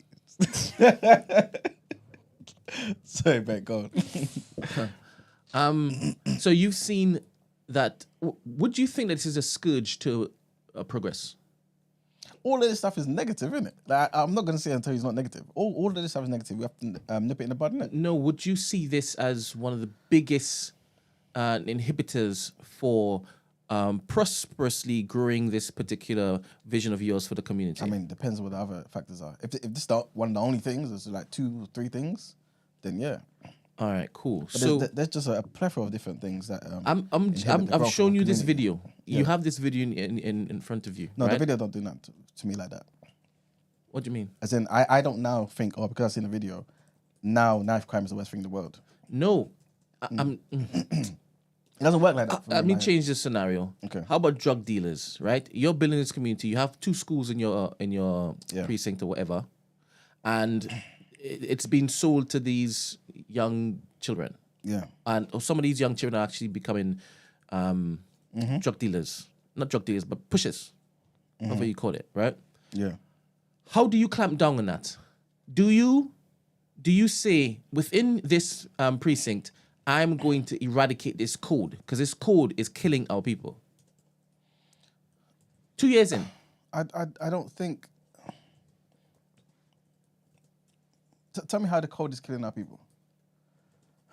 Speaker 3: Sorry, mate, go on.
Speaker 4: So you've seen that. Would you think that this is a scourge to progress?
Speaker 3: All of this stuff is negative, isn't it? Like, I'm not going to say until it's not negative. All of this stuff is negative. We have to nip it in the bud, innit?
Speaker 4: No. Would you see this as one of the biggest inhibitors for prosperously growing this particular vision of yours for the community?
Speaker 3: I mean, it depends what the other factors are. If this is one of the only things, there's like 2 or 3 things, then yeah.
Speaker 4: All right, cool.
Speaker 3: But
Speaker 4: So
Speaker 3: there's just a plethora of different things that
Speaker 4: I've shown you this video. You
Speaker 3: Yeah.
Speaker 4: have this video in front of you.
Speaker 3: No,
Speaker 4: right?
Speaker 3: the video don't do that to me like that.
Speaker 4: What do you mean?
Speaker 3: As in, I don't now think, oh, because I've seen the video, now knife crime is the worst thing in the world.
Speaker 4: No.
Speaker 3: It doesn't work like that.
Speaker 4: Let me change the scenario.
Speaker 3: Okay.
Speaker 4: How about drug dealers, right? You're building this community. You have 2 schools in your
Speaker 3: Yeah.
Speaker 4: precinct or whatever, and it's been sold to these young children.
Speaker 3: Yeah.
Speaker 4: And some of these young children are actually becoming drug dealers. Not drug dealers, but pushers. Whatever you call it, right?
Speaker 3: Yeah.
Speaker 4: How do you clamp down on that? Do you say within this precinct, I'm going to eradicate this code because this code is killing our people? 2 years in.
Speaker 3: I don't think. Tell me how the code is killing our people.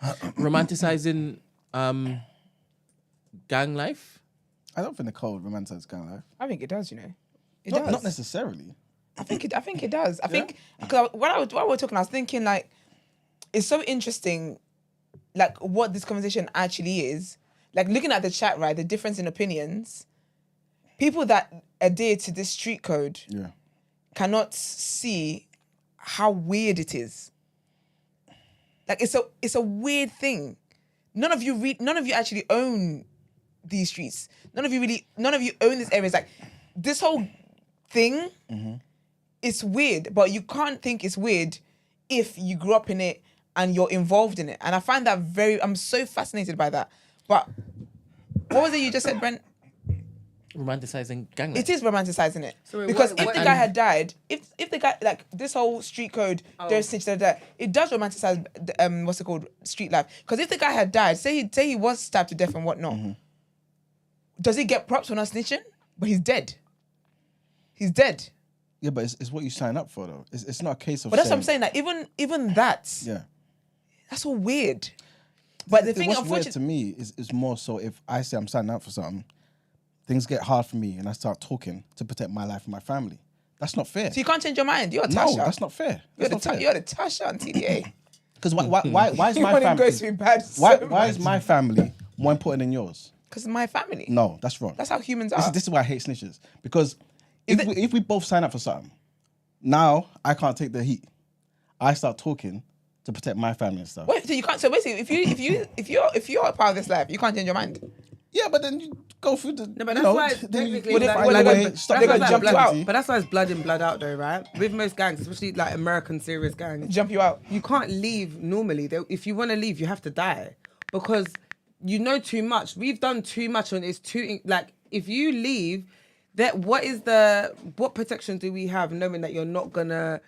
Speaker 4: Romanticizing gang life?
Speaker 3: I don't think the code romanticizes gang life.
Speaker 1: I think it does, you know. It
Speaker 3: Not,
Speaker 1: does.
Speaker 3: not necessarily.
Speaker 1: I think it does. I think because while we were talking, I was thinking like it's so interesting, like what this conversation actually is. Like looking at the chat, right? The difference in opinions. People that adhere to this street code cannot see how weird it is. Like it's a weird thing. None of you actually own these streets. None of you own this area. It's like this whole thing. It's weird, but you can't think it's weird if you grew up in it and you're involved in it. And I find that I'm so fascinated by that. But what was it you just said, Brent?
Speaker 4: Romanticizing gang life.
Speaker 1: It is romanticizing it.
Speaker 2: Sorry,
Speaker 1: because
Speaker 2: what-
Speaker 1: if
Speaker 2: what-
Speaker 1: the guy had died, if the guy, like this whole street code, don't snitch, it does romanticize what's it called, street life. Because if the guy had died, say he was stabbed to death and whatnot, does he get props for not snitching? But he's dead. He's dead.
Speaker 3: Yeah, but it's what you sign up for, though. It's not a case of.
Speaker 1: But that's what I'm saying. Like even that, that's all weird. But the thing,
Speaker 3: what's weird
Speaker 1: unfortunately,
Speaker 3: to me is more so if I say I'm signing up for something, things get hard for me, and I start talking to protect my life and my family. That's not fair.
Speaker 1: so you can't change your mind. You're a
Speaker 3: No,
Speaker 1: Tasha.
Speaker 3: that's not fair.
Speaker 1: You're the Tasha on TDA.
Speaker 3: Because why is
Speaker 1: You
Speaker 3: my
Speaker 1: want to go
Speaker 3: family?
Speaker 1: through bad.
Speaker 3: Why is my family more important than yours?
Speaker 1: Because my family.
Speaker 3: No, that's wrong.
Speaker 1: That's how humans are.
Speaker 3: This is why I hate snitches. Because if we both sign up for something, now I can't take the heat. I start talking to protect my family and stuff.
Speaker 1: Wait, so you can't. So basically, if you're a part of this life, you can't change your mind.
Speaker 3: Yeah, but then you go through the.
Speaker 2: No, but that's why technically,
Speaker 1: Would it-
Speaker 2: like,
Speaker 1: would
Speaker 2: like,
Speaker 1: it-
Speaker 2: like,
Speaker 3: stop
Speaker 1: they're
Speaker 2: that's
Speaker 1: gonna
Speaker 2: why
Speaker 1: jump you
Speaker 2: blood-
Speaker 1: out.
Speaker 2: But that's why it's blood in, blood out, though, right? With most gangs, especially like American serious gangs,
Speaker 1: Jump you out.
Speaker 2: you can't leave normally. If you want to leave, you have to die because you know too much. We've done too much, and it's too like if you leave, what protection do we have knowing that you're not gonna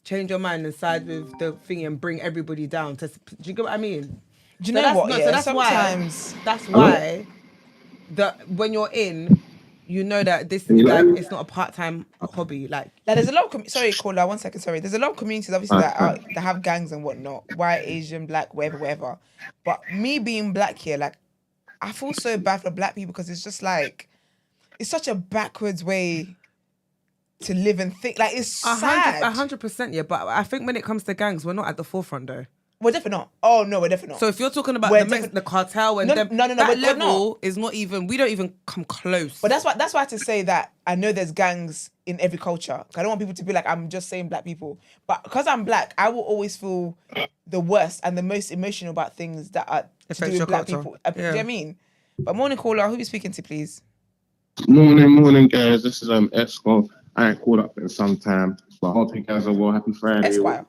Speaker 2: change your mind and side with the thing and bring everybody down? Do you get what I mean?
Speaker 1: Do you know what?
Speaker 2: No,
Speaker 1: Yeah,
Speaker 2: so that's
Speaker 1: sometimes.
Speaker 2: that's why that when you're in, you know that this is like it's not a part-time hobby. Like
Speaker 1: There's a lot of sorry, caller, 1 second, sorry. There's a lot of communities obviously that have gangs and whatnot, white, Asian, black, whatever. But me being black here, like I feel so bad for black people because it's just like it's such a backwards way to live and think. Like it's sad.
Speaker 2: 100%, yeah. But I think when it comes to gangs, we're not at the forefront though.
Speaker 1: We're definitely not. Oh no, we're definitely not.
Speaker 2: So if you're talking about
Speaker 1: We're
Speaker 2: the cartel and
Speaker 1: No,
Speaker 2: them,
Speaker 1: no,
Speaker 2: that
Speaker 1: we're
Speaker 2: level is not even. We don't even come close.
Speaker 1: But that's why I have to say that I know there's gangs in every culture. I don't want people to be like I'm just saying black people. But because I'm black, I will always feel the worst and the most emotional about things that are to
Speaker 2: Affects
Speaker 1: do
Speaker 2: your
Speaker 1: with black
Speaker 2: culture.
Speaker 1: people. Do you know what I mean? But morning caller, who are you speaking to, please?
Speaker 7: Morning, guys. This is Esco. I ain't called up in some time, but I hope you guys are well. Happy Friday.
Speaker 1: Esquire.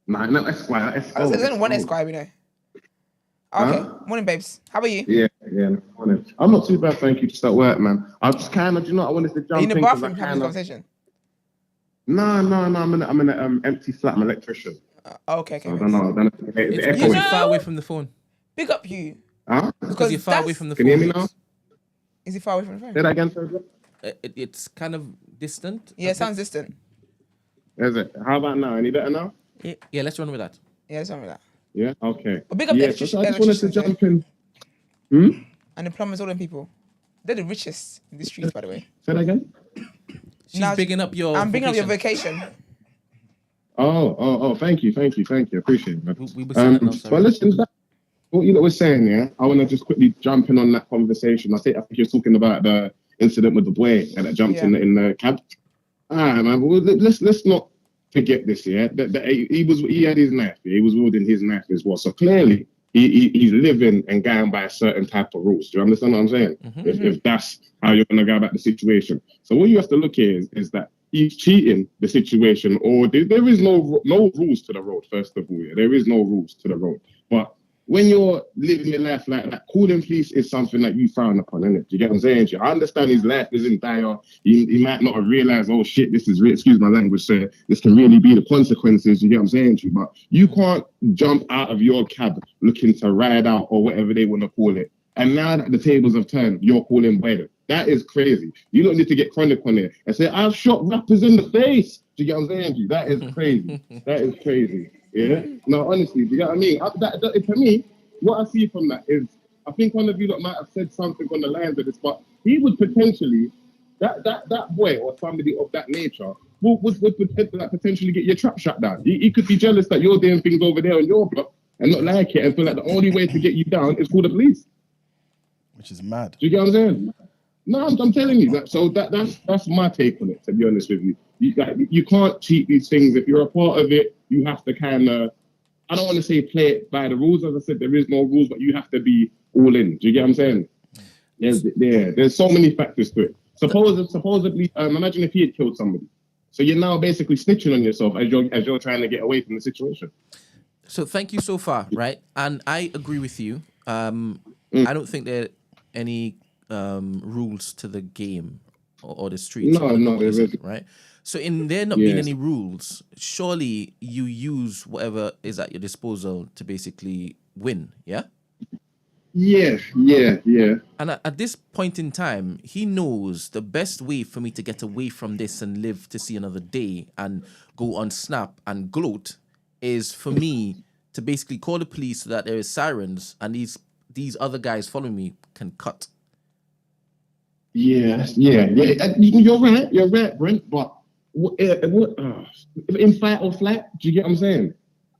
Speaker 7: Nah, not Esquire. Esco.
Speaker 1: There's only one Esquire we know. Okay.
Speaker 7: Huh?
Speaker 1: Morning, babes. How are you?
Speaker 7: Yeah. Morning. I'm not too bad, thank you. Just at work, man. I just kind of, I wanted to jump
Speaker 1: Are you in the
Speaker 7: 'cause
Speaker 1: bathroom
Speaker 7: I
Speaker 1: having this
Speaker 7: kinda-
Speaker 1: conversation?
Speaker 7: No. I'm in an empty flat. I'm an electrician.
Speaker 1: Okay.
Speaker 7: I don't know.
Speaker 4: It's
Speaker 7: The
Speaker 4: because
Speaker 7: echo
Speaker 4: you're
Speaker 7: is-
Speaker 4: far away from the phone.
Speaker 1: Big up you.
Speaker 7: Huh?
Speaker 4: Because you're far away
Speaker 1: that's-
Speaker 4: from the
Speaker 7: Can
Speaker 4: phone.
Speaker 7: you hear me now?
Speaker 1: Is he far away from the phone?
Speaker 7: Say that again, sir.
Speaker 4: It's kind of distant.
Speaker 1: Yeah, it sounds distant.
Speaker 7: Is it? How about now? Any better now?
Speaker 4: Yeah, let's run with that.
Speaker 1: Yeah, something like that.
Speaker 7: Yeah. Okay.
Speaker 1: But big up
Speaker 7: Yeah.
Speaker 1: electric-
Speaker 7: So I just wanted to
Speaker 1: electricians,
Speaker 7: jump in.
Speaker 1: And the plumbers, all them people. They're the richest in the streets, by the way.
Speaker 7: Say that again.
Speaker 4: She's
Speaker 1: Now,
Speaker 4: bigging up your.
Speaker 1: I'm bringing up your
Speaker 4: vocation.
Speaker 1: vacation.
Speaker 7: Oh, thank you. Appreciate it. Man.
Speaker 4: We were saying that now, sorry.
Speaker 7: But listen, what you lot was saying, yeah, I want to just quickly jump in on that conversation. I think you're talking about the incident with the boy that jumped in the cab. Man, well, let's not forget this, yeah. That he had his knife. He was wielding his knife as well. So clearly, he's living and going by a certain type of rules. Do you understand what I'm saying? If that's how you're gonna go about the situation. So what you have to look here is that he's cheating the situation, or there is no rules to the road. First of all, yeah? There is no rules to the road. But when you're living your life like that, calling police is something that you frown upon, isn't it? Do you get what I'm saying? I understand his life is in dire. He might not have realized, oh shit, this is excuse my language, sir. This can really be the consequences. You get what I'm saying to you? But you can't jump out of your cab looking to ride out or whatever they want to call it. And now that the tables have turned, you're calling Biden. That is crazy. You don't need to get chronic on it and say, I've shot rappers in the face. Do you get what I'm saying to you? That is crazy. That is crazy. Yeah? No, honestly, do you get what I mean? For me, what I see from that is, I think one of you lot might have said something on the lines of this, but he would potentially, that boy or somebody of that nature would potentially get your trap shut down. He could be jealous that you're doing things over there on your block and not like it and feel like the only way to get you down is call the police.
Speaker 3: Which is mad.
Speaker 7: Do you get what I'm saying? No, I'm telling you that. So that's my take on it. To be honest with you, you can't cheat these things. If you're a part of it, you have to kind of. I don't want to say play it by the rules. As I said, there is no rules, but you have to be all in. Do you get what I'm saying? There's so many factors to it. Supposedly, imagine if he had killed somebody. So you're now basically snitching on yourself as you're trying to get away from the situation.
Speaker 4: So thank you so far, right? And I agree with you. I don't think there are any rules to the game or the streets.
Speaker 7: No, there isn't.
Speaker 4: Right? So in there not being any rules, surely you use whatever is at your disposal to basically win, yeah?
Speaker 7: Yeah.
Speaker 4: And at this point in time, he knows the best way for me to get away from this and live to see another day and go on Snap and gloat is for me to basically call the police so that there is sirens and these other guys following me can cut.
Speaker 7: Yeah. You're right, Brent. But in fight or flight, do you get what I'm saying?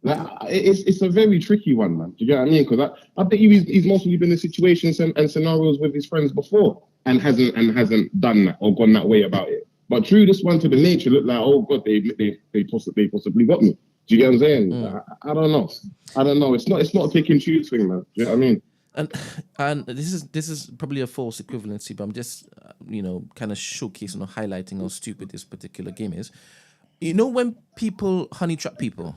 Speaker 7: Like, it's a very tricky one, man. Do you get what I mean? Because I bet you he's mostly been in situations and scenarios with his friends before and hasn't done that or gone that way about it. But through this one to the nature, look like, oh God, they possibly got me. Do you get what I'm saying? I don't know. It's not a pick and choose thing, man. Do you know what I mean?
Speaker 4: And this is probably a false equivalency, but I'm just kind of showcasing or highlighting how stupid this particular game is. You know when people honey trap people,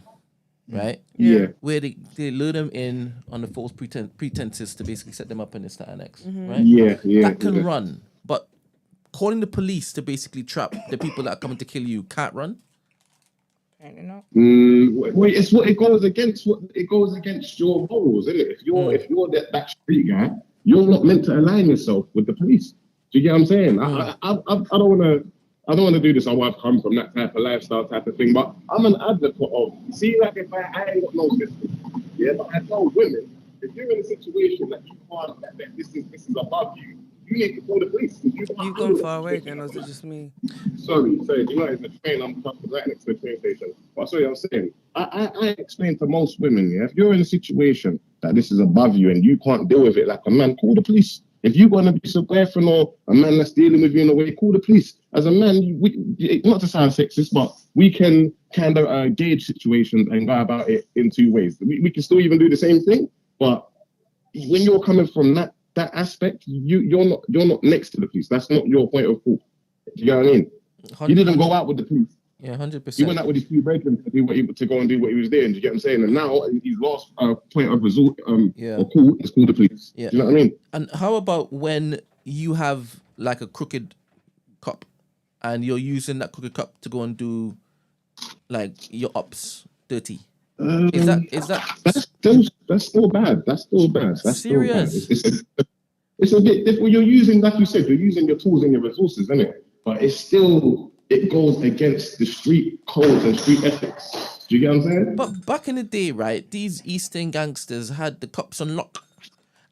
Speaker 4: right?
Speaker 7: Yeah.
Speaker 4: Where they lure them in on the false pretenses to basically set them up in this, that, and X, right?
Speaker 7: Yeah.
Speaker 4: That can run, but calling the police to basically trap the people that are coming to kill you can't run.
Speaker 7: Wait, it's what it goes against. It goes against your morals, isn't it? If you're that street guy, you're not meant to align yourself with the police. Do you get what I'm saying? I don't want to do this. I've come from that type of lifestyle type of thing, but I'm an advocate of. See, like if I ain't got no system, but I tell women if you're in a situation that you can't, that this is above you. You need to call the police.
Speaker 2: You've gone far away again, or is it just me?
Speaker 7: Sorry. You know, it's the train. I'm right next to the train station. But sorry, I'm saying, I explain to most women, if you're in a situation that this is above you and you can't deal with it like a man, call the police. If you're going to be a boyfriend or a man that's dealing with you in a way, call the police. As a man, we not to sound sexist, but we can kind of gauge situations and go about it in two ways. We can still even do the same thing, but when you're coming from that aspect, you're not next to the police. That's not your point of call. Do you know what I mean? You didn't go out with the police.
Speaker 4: Yeah, 100%.
Speaker 7: He went out with his few brethren to go and do what he was doing. Do you get what I'm saying? And now his last point of resort or call is call the police.
Speaker 4: Yeah.
Speaker 7: Do you know what I mean?
Speaker 4: And how about when you have like a crooked cop and you're using that crooked cop to go and do like your ops dirty? Is that
Speaker 7: that's still bad. That's still bad. That's
Speaker 4: serious.
Speaker 7: Still bad. It's a bit different. You're using, like you said, you're using your tools and your resources, isn't it? But it goes against the street codes and street ethics. Do you get what I'm saying?
Speaker 4: But back in the day, right, these Eastern gangsters had the cops on lock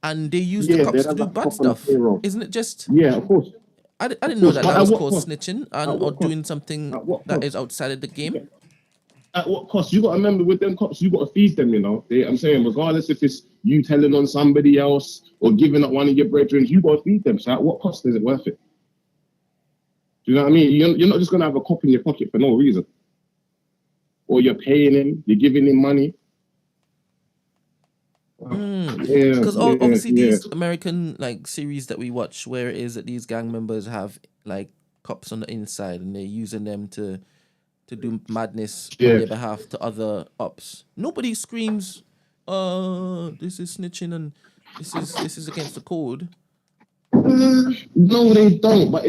Speaker 4: and they used the cops to do bad stuff. Isn't it just...
Speaker 7: Yeah, of course.
Speaker 4: I didn't know that was called snitching or doing something that is outside of the game.
Speaker 7: At what cost? You got to remember with them cops, you got to feed them, you know. I'm saying, regardless if it's you telling on somebody else or giving up one of your brethren, you got to feed them. So at what cost is it worth it? Do you know what I mean? You're not just going to have a cop in your pocket for no reason. Or you're paying him, you're giving him money.
Speaker 4: Because obviously these American like series that we watch, where it is that these gang members have like cops on the inside and they're using them to do madness on their behalf to other ops. Nobody screams, this is snitching and this is against the code.
Speaker 7: No, they don't. But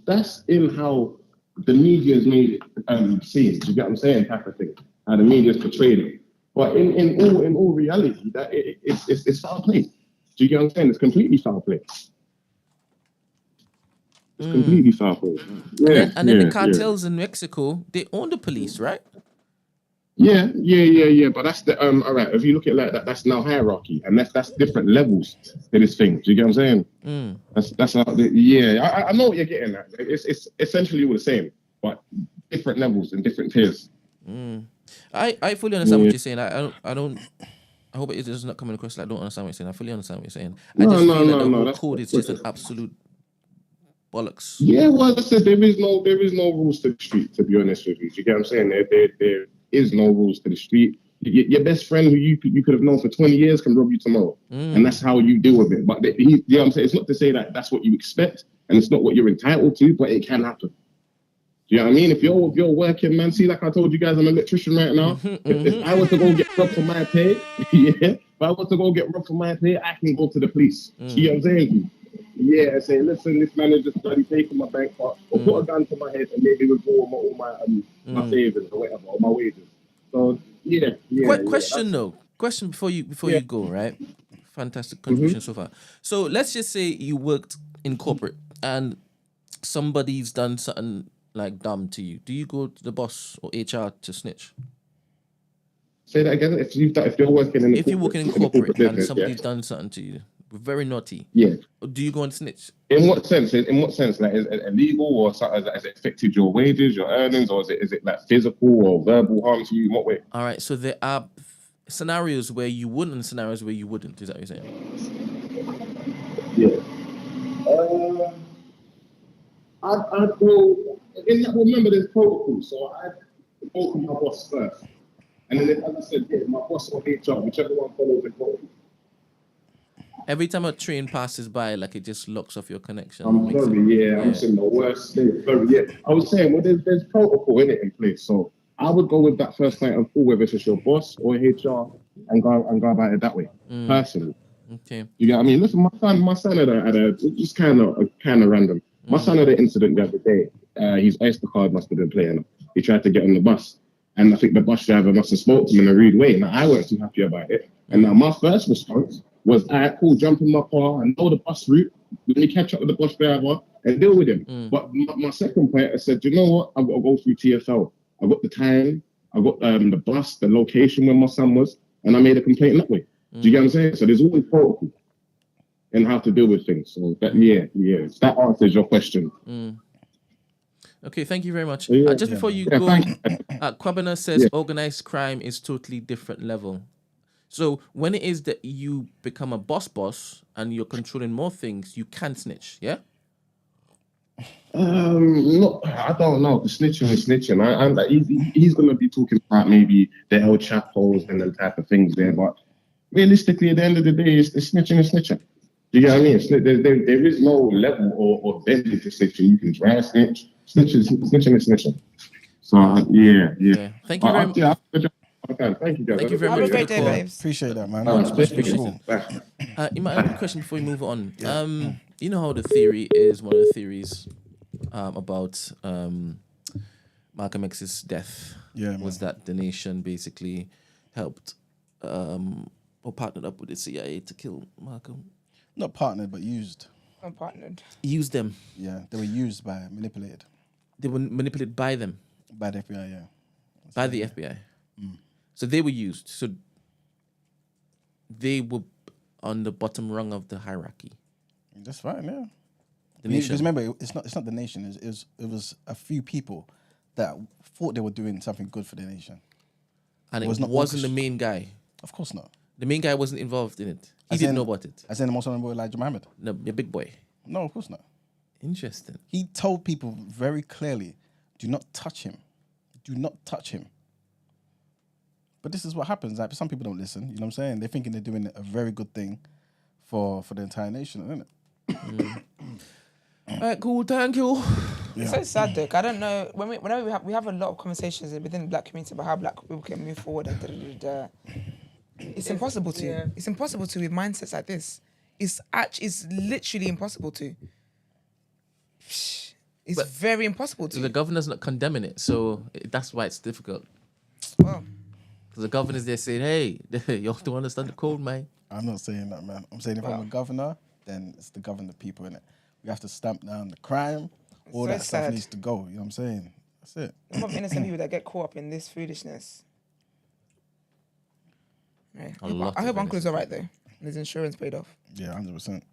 Speaker 7: that's in how the media's made it seen. You get what I'm saying? Type of thing. How the media's portrayed it. But in all reality, that it's foul play. Do you get what I'm saying? It's completely foul play. It's completely foul play. Yeah,
Speaker 4: and then the cartels in Mexico, they own the police, right?
Speaker 7: Yeah. But that's the all right. If you look at it like that, that's now hierarchy, and that's different levels to this thing. Do you get what I'm saying? That's how. I know what you're getting at. It's essentially all the same, but different levels and different tiers.
Speaker 4: I fully understand what you're saying. I don't. I hope it is not coming across like I don't understand what you're saying. I fully understand what you're saying. I just feel that the whole code is just an absolute bollocks.
Speaker 7: Yeah, well, I said there is no rules to the street. To be honest with you, do you get what I'm saying? There is no rules to the street. Your best friend who you could have known for 20 years can rob you tomorrow, and that's how you deal with it. But you know what I'm saying? It's not to say that that's what you expect, and it's not what you're entitled to, but it can happen. Do you know what I mean? If you're working, man, see, like I told you guys, I'm an electrician right now. If I was to go get robbed for my pay, if I was to go get robbed for my pay, I can go to the police. See what I'm saying? Yeah, say, listen, this manager started taking my bank card, or put a gun to my head and maybe withdraw all my savings or whatever, or my wages. So yeah.
Speaker 4: Question before you go, right? Fantastic contribution so far. So let's just say you worked in corporate and somebody's done something like dumb to you. Do you go to the boss or HR to snitch?
Speaker 7: Say that again. If you're working in
Speaker 4: corporate
Speaker 7: business,
Speaker 4: and somebody's done something to you, very naughty.
Speaker 7: Yeah.
Speaker 4: Do you go and snitch?
Speaker 7: In what sense? Like, is it illegal, or has it affected your wages, your earnings, or is it like physical or verbal harm to you? In what way?
Speaker 4: All right. So there are scenarios where you would and scenarios where you wouldn't. Is that what you're saying?
Speaker 7: Yeah. I'd go. Remember, there's protocol, so I'd go to my boss first, and then, as I said, my boss or HR, whichever one follows the protocol.
Speaker 4: Every time a train passes by, like it just locks off your connection.
Speaker 7: I'm sorry, I'm saying the worst thing. I was saying, well, there's protocol in place, so I would go with that first night of call, whether it's your boss or HR, and go about it that way, personally.
Speaker 4: Okay.
Speaker 7: You get what I mean? Listen, my son had a just kind of random. My son had an incident the other day. His Oyster card must have been playing. He tried to get on the bus, and I think the bus driver must have spoke to him in a rude way. Now I wasn't too happy about it, and now my first response was, all right, cool, jump in my car and know the bus route. Let me catch up with the bus driver and deal with him. But my second point, I said, you know what? I've got to go through TFL. I got the time, I got the bus, the location where my son was, and I made a complaint that way. Do you get what I'm saying? So there's always protocol in how to deal with things. So that, that answers your question.
Speaker 4: Okay, thank you very much.
Speaker 7: So,
Speaker 4: just before you go, Kwabena says organized crime is totally different level. So when it is that you become a boss and you're controlling more things, you can snitch, yeah?
Speaker 7: No, I don't know. The snitching is snitching. He's going to be talking about maybe the El Chapos and them type of things there, but realistically, at the end of the day, it's snitching is snitching. Do you know what I mean? There is no level or density to snitching. You can dry snitch. Snitching is snitching. So, yeah.
Speaker 4: Thank you very much.
Speaker 7: Okay, thank you, guys.
Speaker 4: Thank you very much.
Speaker 1: Have a great day, babes.
Speaker 3: Appreciate that, man.
Speaker 4: My other question before we move on. You know how the theory is, one of the theories about Malcolm X's death was that the nation basically helped or partnered up with the CIA to kill Malcolm.
Speaker 3: Not partnered, but used.
Speaker 1: Not partnered.
Speaker 4: Used them.
Speaker 3: Yeah, they were used manipulated.
Speaker 4: They were manipulated by them.
Speaker 3: By the FBI, yeah.
Speaker 4: By the FBI. So they were used. So they were on the bottom rung of the hierarchy.
Speaker 3: That's fine, yeah.
Speaker 4: The nation.
Speaker 3: Because remember, it's not the nation. It was a few people that thought they were doing something good for the nation.
Speaker 4: And it wasn't the main guy.
Speaker 3: Of course not.
Speaker 4: The main guy wasn't involved in it. He didn't know about it.
Speaker 3: As in the most honorable Elijah Muhammad.
Speaker 4: No, your big boy.
Speaker 3: No, of course not.
Speaker 4: Interesting.
Speaker 3: He told people very clearly, do not touch him. Do not touch him. But this is what happens. Like, some people don't listen. You know what I'm saying? They're thinking they're doing a very good thing for the entire nation, isn't it?
Speaker 4: All right, cool. Thank you.
Speaker 1: It's so sad, Dick. I don't know. Whenever we have a lot of conversations within the black community about how black people can move forward and it's impossible to. Yeah. It's impossible to with mindsets like this. It's literally impossible to. It's very impossible to.
Speaker 4: So the governor's not condemning it, so that's why it's difficult.
Speaker 1: Well,
Speaker 4: because the governor's there saying, "Hey, you have to understand the code, man."
Speaker 3: I'm not saying that, man. I'm saying if I'm a governor, then it's the governor people, innit? We have to stamp down the crime. All that stuff needs to go. You know what I'm saying? That's it.
Speaker 1: A lot of innocent people that get caught up in this foolishness. Right. I hope Uncle is all right though. And his insurance paid off.
Speaker 3: Yeah, 100%.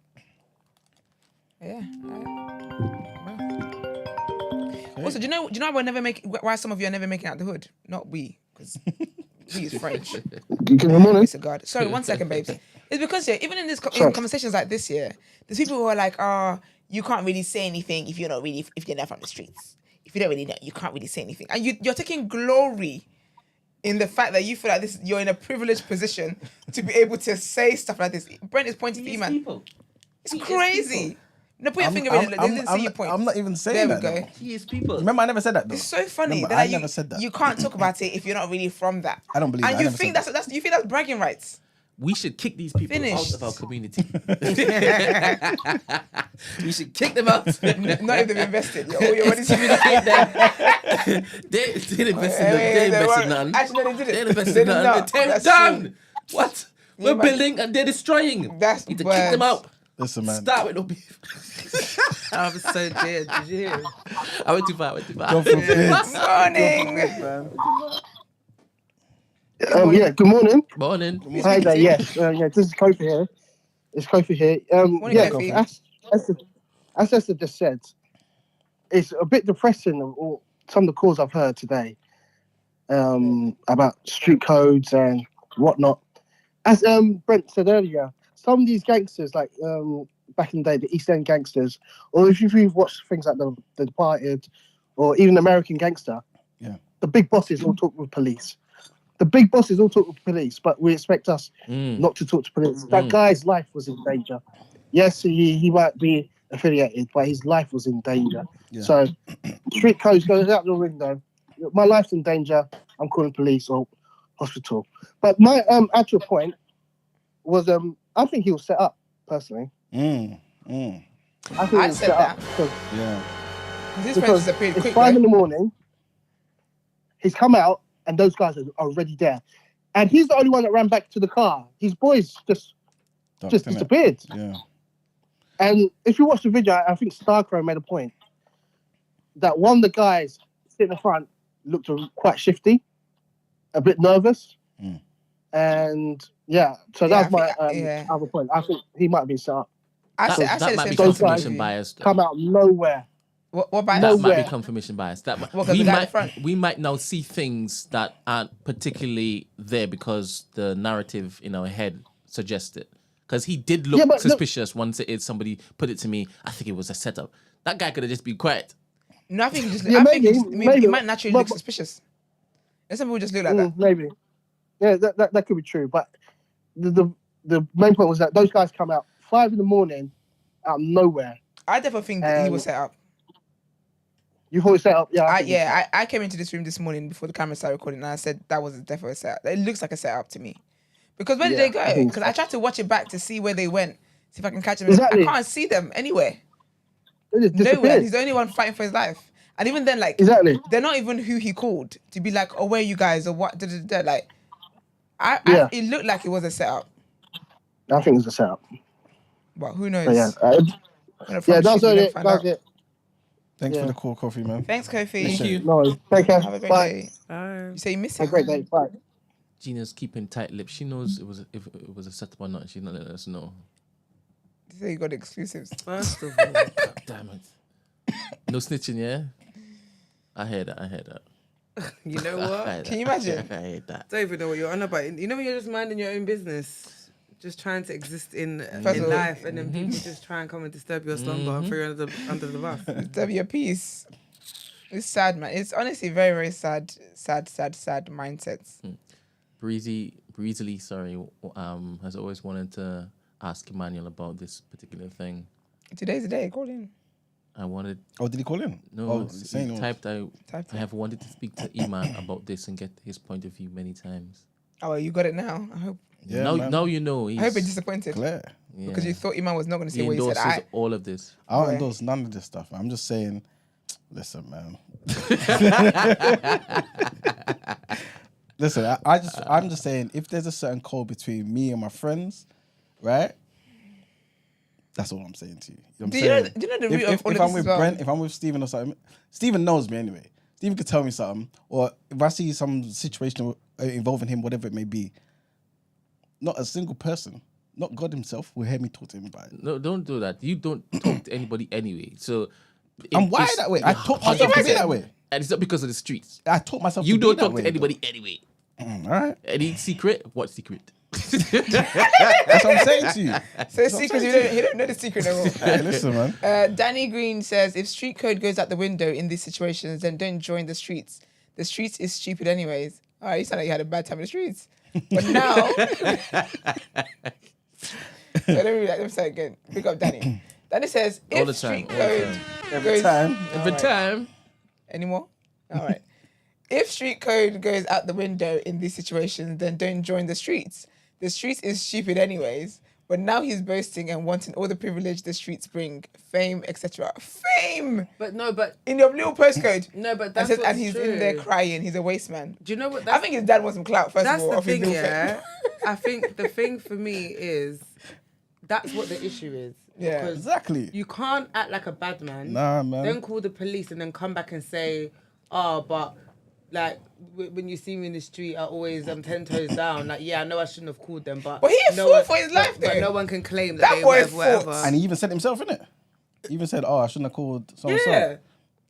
Speaker 1: Yeah. Okay. Also, do you know why some of you are never making out the hood? Not we, because we is French. It's a God. Sorry, 1 second, babes. It's because even in these conversations like this, there's people who are like, you can't really say anything if you're not from the streets. If you don't really know, you can't really say anything. And you're taking glory in the fact that you feel like you're in a privileged position to be able to say stuff like this. Brent is pointing to you, man. It's crazy. No, put your finger in it. They didn't see your point.
Speaker 3: I'm not even saying that.
Speaker 1: There we go.
Speaker 4: He is people.
Speaker 3: Remember, I never said that though.
Speaker 1: It's so funny.
Speaker 3: Remember, I never said that.
Speaker 1: You can't talk about it if you're not really from that.
Speaker 3: I don't believe
Speaker 1: and
Speaker 3: that.
Speaker 1: you think that's you think that's bragging rights.
Speaker 4: We should kick these people
Speaker 1: Finished.
Speaker 4: out of our community. We should kick them out.
Speaker 1: Not if they've invested. You're already
Speaker 4: Excommunicate them. They didn't invest in them. They invested none.
Speaker 1: Actually, no, they didn't.
Speaker 4: They invested none. They tear it down. What? We're building and they're destroying. You need to kick them out.
Speaker 3: Listen, man.
Speaker 4: Start with no beef.
Speaker 2: I was so dead. Did you hear?
Speaker 4: I went too far.
Speaker 3: God forbid.
Speaker 1: Morning.
Speaker 7: Yeah, good morning.
Speaker 4: Morning.
Speaker 7: Hi there, yes. This is Kofi here. It's Kofi here.
Speaker 1: Morning,
Speaker 7: Yeah,
Speaker 1: Kofi.
Speaker 7: as Esther just said, it's a bit depressing, or some of the calls I've heard today about street codes and whatnot. As Brent said earlier, some of these gangsters, like back in the day, the East End gangsters, or if you've watched things like The Departed, or even American Gangster, the big bosses all talk with police. The big bosses all talk with police, but we expect us not to talk to police. That guy's life was in danger. Yes, he might be affiliated, but his life was in danger.
Speaker 3: Yeah.
Speaker 7: So street codes goes out the window. My life's in danger. I'm calling police or hospital. But my actual point was, I think he was set up personally. I think
Speaker 1: I said that.
Speaker 3: Yeah.
Speaker 1: This friend disappeared
Speaker 7: it's
Speaker 1: quick.
Speaker 7: 5 in
Speaker 1: Right?
Speaker 7: the morning. He's come out, and those guys are already there. And he's the only one that ran back to the car. His boys just disappeared.
Speaker 3: Yeah.
Speaker 7: And if you watch the video, I think Starcrow made a point that one of the guys sitting in the front looked quite shifty, a bit nervous. And so that's my other point. I think he might have been set up.
Speaker 1: I said
Speaker 4: That
Speaker 1: the
Speaker 4: might be
Speaker 1: same thing.
Speaker 4: confirmation bias. though.
Speaker 7: Come out of nowhere.
Speaker 1: What bias?
Speaker 4: That might
Speaker 7: Nowhere.
Speaker 4: be confirmation bias. That might,
Speaker 1: 'cause the guy in the front?
Speaker 4: we might now see things that aren't particularly there because the narrative in our head suggests it. Because he did look suspicious once somebody put it to me. I think it was a setup. That guy could have just been quiet.
Speaker 1: No, I think he just.
Speaker 7: Yeah,
Speaker 1: I
Speaker 7: maybe,
Speaker 1: think
Speaker 7: maybe.
Speaker 1: he might naturally look
Speaker 7: But-
Speaker 1: suspicious. And some people just look like that.
Speaker 7: Maybe. Yeah, that could be true. But the main point was that those guys come out 5 in the morning out of nowhere.
Speaker 1: I definitely think that he was set up.
Speaker 7: You thought it set up? Yeah.
Speaker 1: I came into this room this morning before the camera started recording, and I said that was definitely a setup. It looks like a setup to me. Because where did they go? Because I tried to watch it back to see where they went, see if I can catch them.
Speaker 7: Exactly.
Speaker 1: I can't see them anywhere.
Speaker 7: They just
Speaker 1: Nowhere.
Speaker 7: disappeared.
Speaker 1: He's the only one fighting for his life. And even then, like,
Speaker 7: Exactly.
Speaker 1: they're not even who he called to be like, oh, where are you guys or what? Like, it looked like it was a setup.
Speaker 7: I think it was a setup.
Speaker 1: But who knows?
Speaker 7: But yeah, that's it. That's it.
Speaker 3: Thanks for the call, Kofi, man.
Speaker 1: Thanks, Kofi.
Speaker 3: Thank you.
Speaker 7: No, take care.
Speaker 1: Have a great
Speaker 7: Bye.
Speaker 1: day.
Speaker 2: Bye.
Speaker 1: You say you miss
Speaker 7: Have
Speaker 1: him.
Speaker 7: a great day. Bye.
Speaker 4: Gina's keeping tight lips. She knows if it was a setup or not. She's not letting us know.
Speaker 1: You say you got exclusives.
Speaker 2: First of all,
Speaker 4: Damn it. No snitching, yeah? I heard that.
Speaker 2: you know what?
Speaker 1: Can you imagine?
Speaker 4: I heard that.
Speaker 2: Don't even know what you're on about. You know when you're just minding your own business, just trying to exist in
Speaker 1: First of all-
Speaker 2: life, and then people just try and come and disturb your slumber and throw you under the bus.
Speaker 1: Disturb your peace. It's sad, man. It's honestly very, very sad mindsets.
Speaker 4: Breezily, has always wanted to ask Emmanuel about this particular thing.
Speaker 1: Today's the day. Call in.
Speaker 4: I wanted.
Speaker 3: Oh, did he call in?
Speaker 4: No,
Speaker 3: Oh,
Speaker 4: he
Speaker 3: saying it.
Speaker 4: typed. I
Speaker 1: Typed it.
Speaker 4: have wanted to speak to Iman about this and get his point of view many times.
Speaker 1: Oh, well, you got it now. I hope.
Speaker 3: Yeah, man.
Speaker 4: now you know.
Speaker 1: I hope you're disappointed
Speaker 3: Clear.
Speaker 4: Yeah.
Speaker 1: because you thought Iman was not going to say
Speaker 4: He
Speaker 1: what you said.
Speaker 4: endorses all of this.
Speaker 3: I don't
Speaker 1: Right.
Speaker 3: endorse none of this stuff. I'm just saying, listen, man. Listen, I'm just saying, if there's a certain code between me and my friends, right? That's all I'm saying to you. You know what I'm
Speaker 1: Do you
Speaker 3: saying?
Speaker 1: know- do you know the root
Speaker 3: if
Speaker 1: of all of
Speaker 3: I'm
Speaker 1: this
Speaker 3: with
Speaker 1: as well?
Speaker 3: Brent, if I'm with Steven or something, Steven knows me anyway. Steven could tell me something, or if I see some situation involving him, whatever it may be, not a single person, not God himself, will hear me talk to him about it.
Speaker 4: No, don't do that. You don't talk to anybody anyway. So
Speaker 3: I'm wired that way. I talk myself to be that way.
Speaker 4: And it's not because of the streets.
Speaker 3: I taught myself
Speaker 4: You
Speaker 3: to be
Speaker 4: don't
Speaker 3: that
Speaker 4: talk
Speaker 3: way,
Speaker 4: to anybody anyway.
Speaker 3: All right.
Speaker 4: Any secret? What secret?
Speaker 3: That's what I'm saying to you.
Speaker 1: So secrets, you don't know the secret no more.
Speaker 3: Hey, listen, man.
Speaker 1: Danny Green says, if street code goes out the window in these situations, then don't join the streets. The streets is stupid anyways. All right, you sound like you had a bad time in the streets. But now... So let me say again. Pick up Danny. Danny says,
Speaker 4: All the
Speaker 1: if
Speaker 4: time,
Speaker 1: street
Speaker 4: all the
Speaker 1: code
Speaker 4: time.
Speaker 1: goes...
Speaker 4: Every time.
Speaker 1: Any more? All right. If street code goes out the window in these situations, then don't join the streets. The streets is stupid anyways. But now he's boasting and wanting all the privilege the streets bring, fame, etc. Fame!
Speaker 2: But no, but
Speaker 1: In your little postcode.
Speaker 2: no, but
Speaker 1: And,
Speaker 2: that's
Speaker 1: says,
Speaker 2: what's
Speaker 1: and he's
Speaker 2: true.
Speaker 1: in there crying. He's a waste man.
Speaker 2: Do you know what?
Speaker 1: I think his dad wants some clout, first
Speaker 2: That's
Speaker 1: of all,
Speaker 2: the
Speaker 1: off his
Speaker 2: thing,
Speaker 1: little
Speaker 2: yeah.
Speaker 1: fame.
Speaker 2: I think the thing for me is that's what the issue is.
Speaker 1: Yeah.
Speaker 2: Because
Speaker 3: Exactly.
Speaker 2: you can't act like a bad man.
Speaker 3: Nah, man.
Speaker 2: Then call the police and then come back and say, oh, but like when you see me in the street, I always 10 toes down. Like, yeah, I know I shouldn't have called them, but
Speaker 1: He fought for his life,
Speaker 2: but
Speaker 1: though.
Speaker 2: no one can claim
Speaker 1: That
Speaker 2: that, they
Speaker 1: boy
Speaker 2: whatever.
Speaker 1: fought.
Speaker 3: And he even said himself, innit? He even said, I shouldn't have called so-and-so.
Speaker 2: Yeah.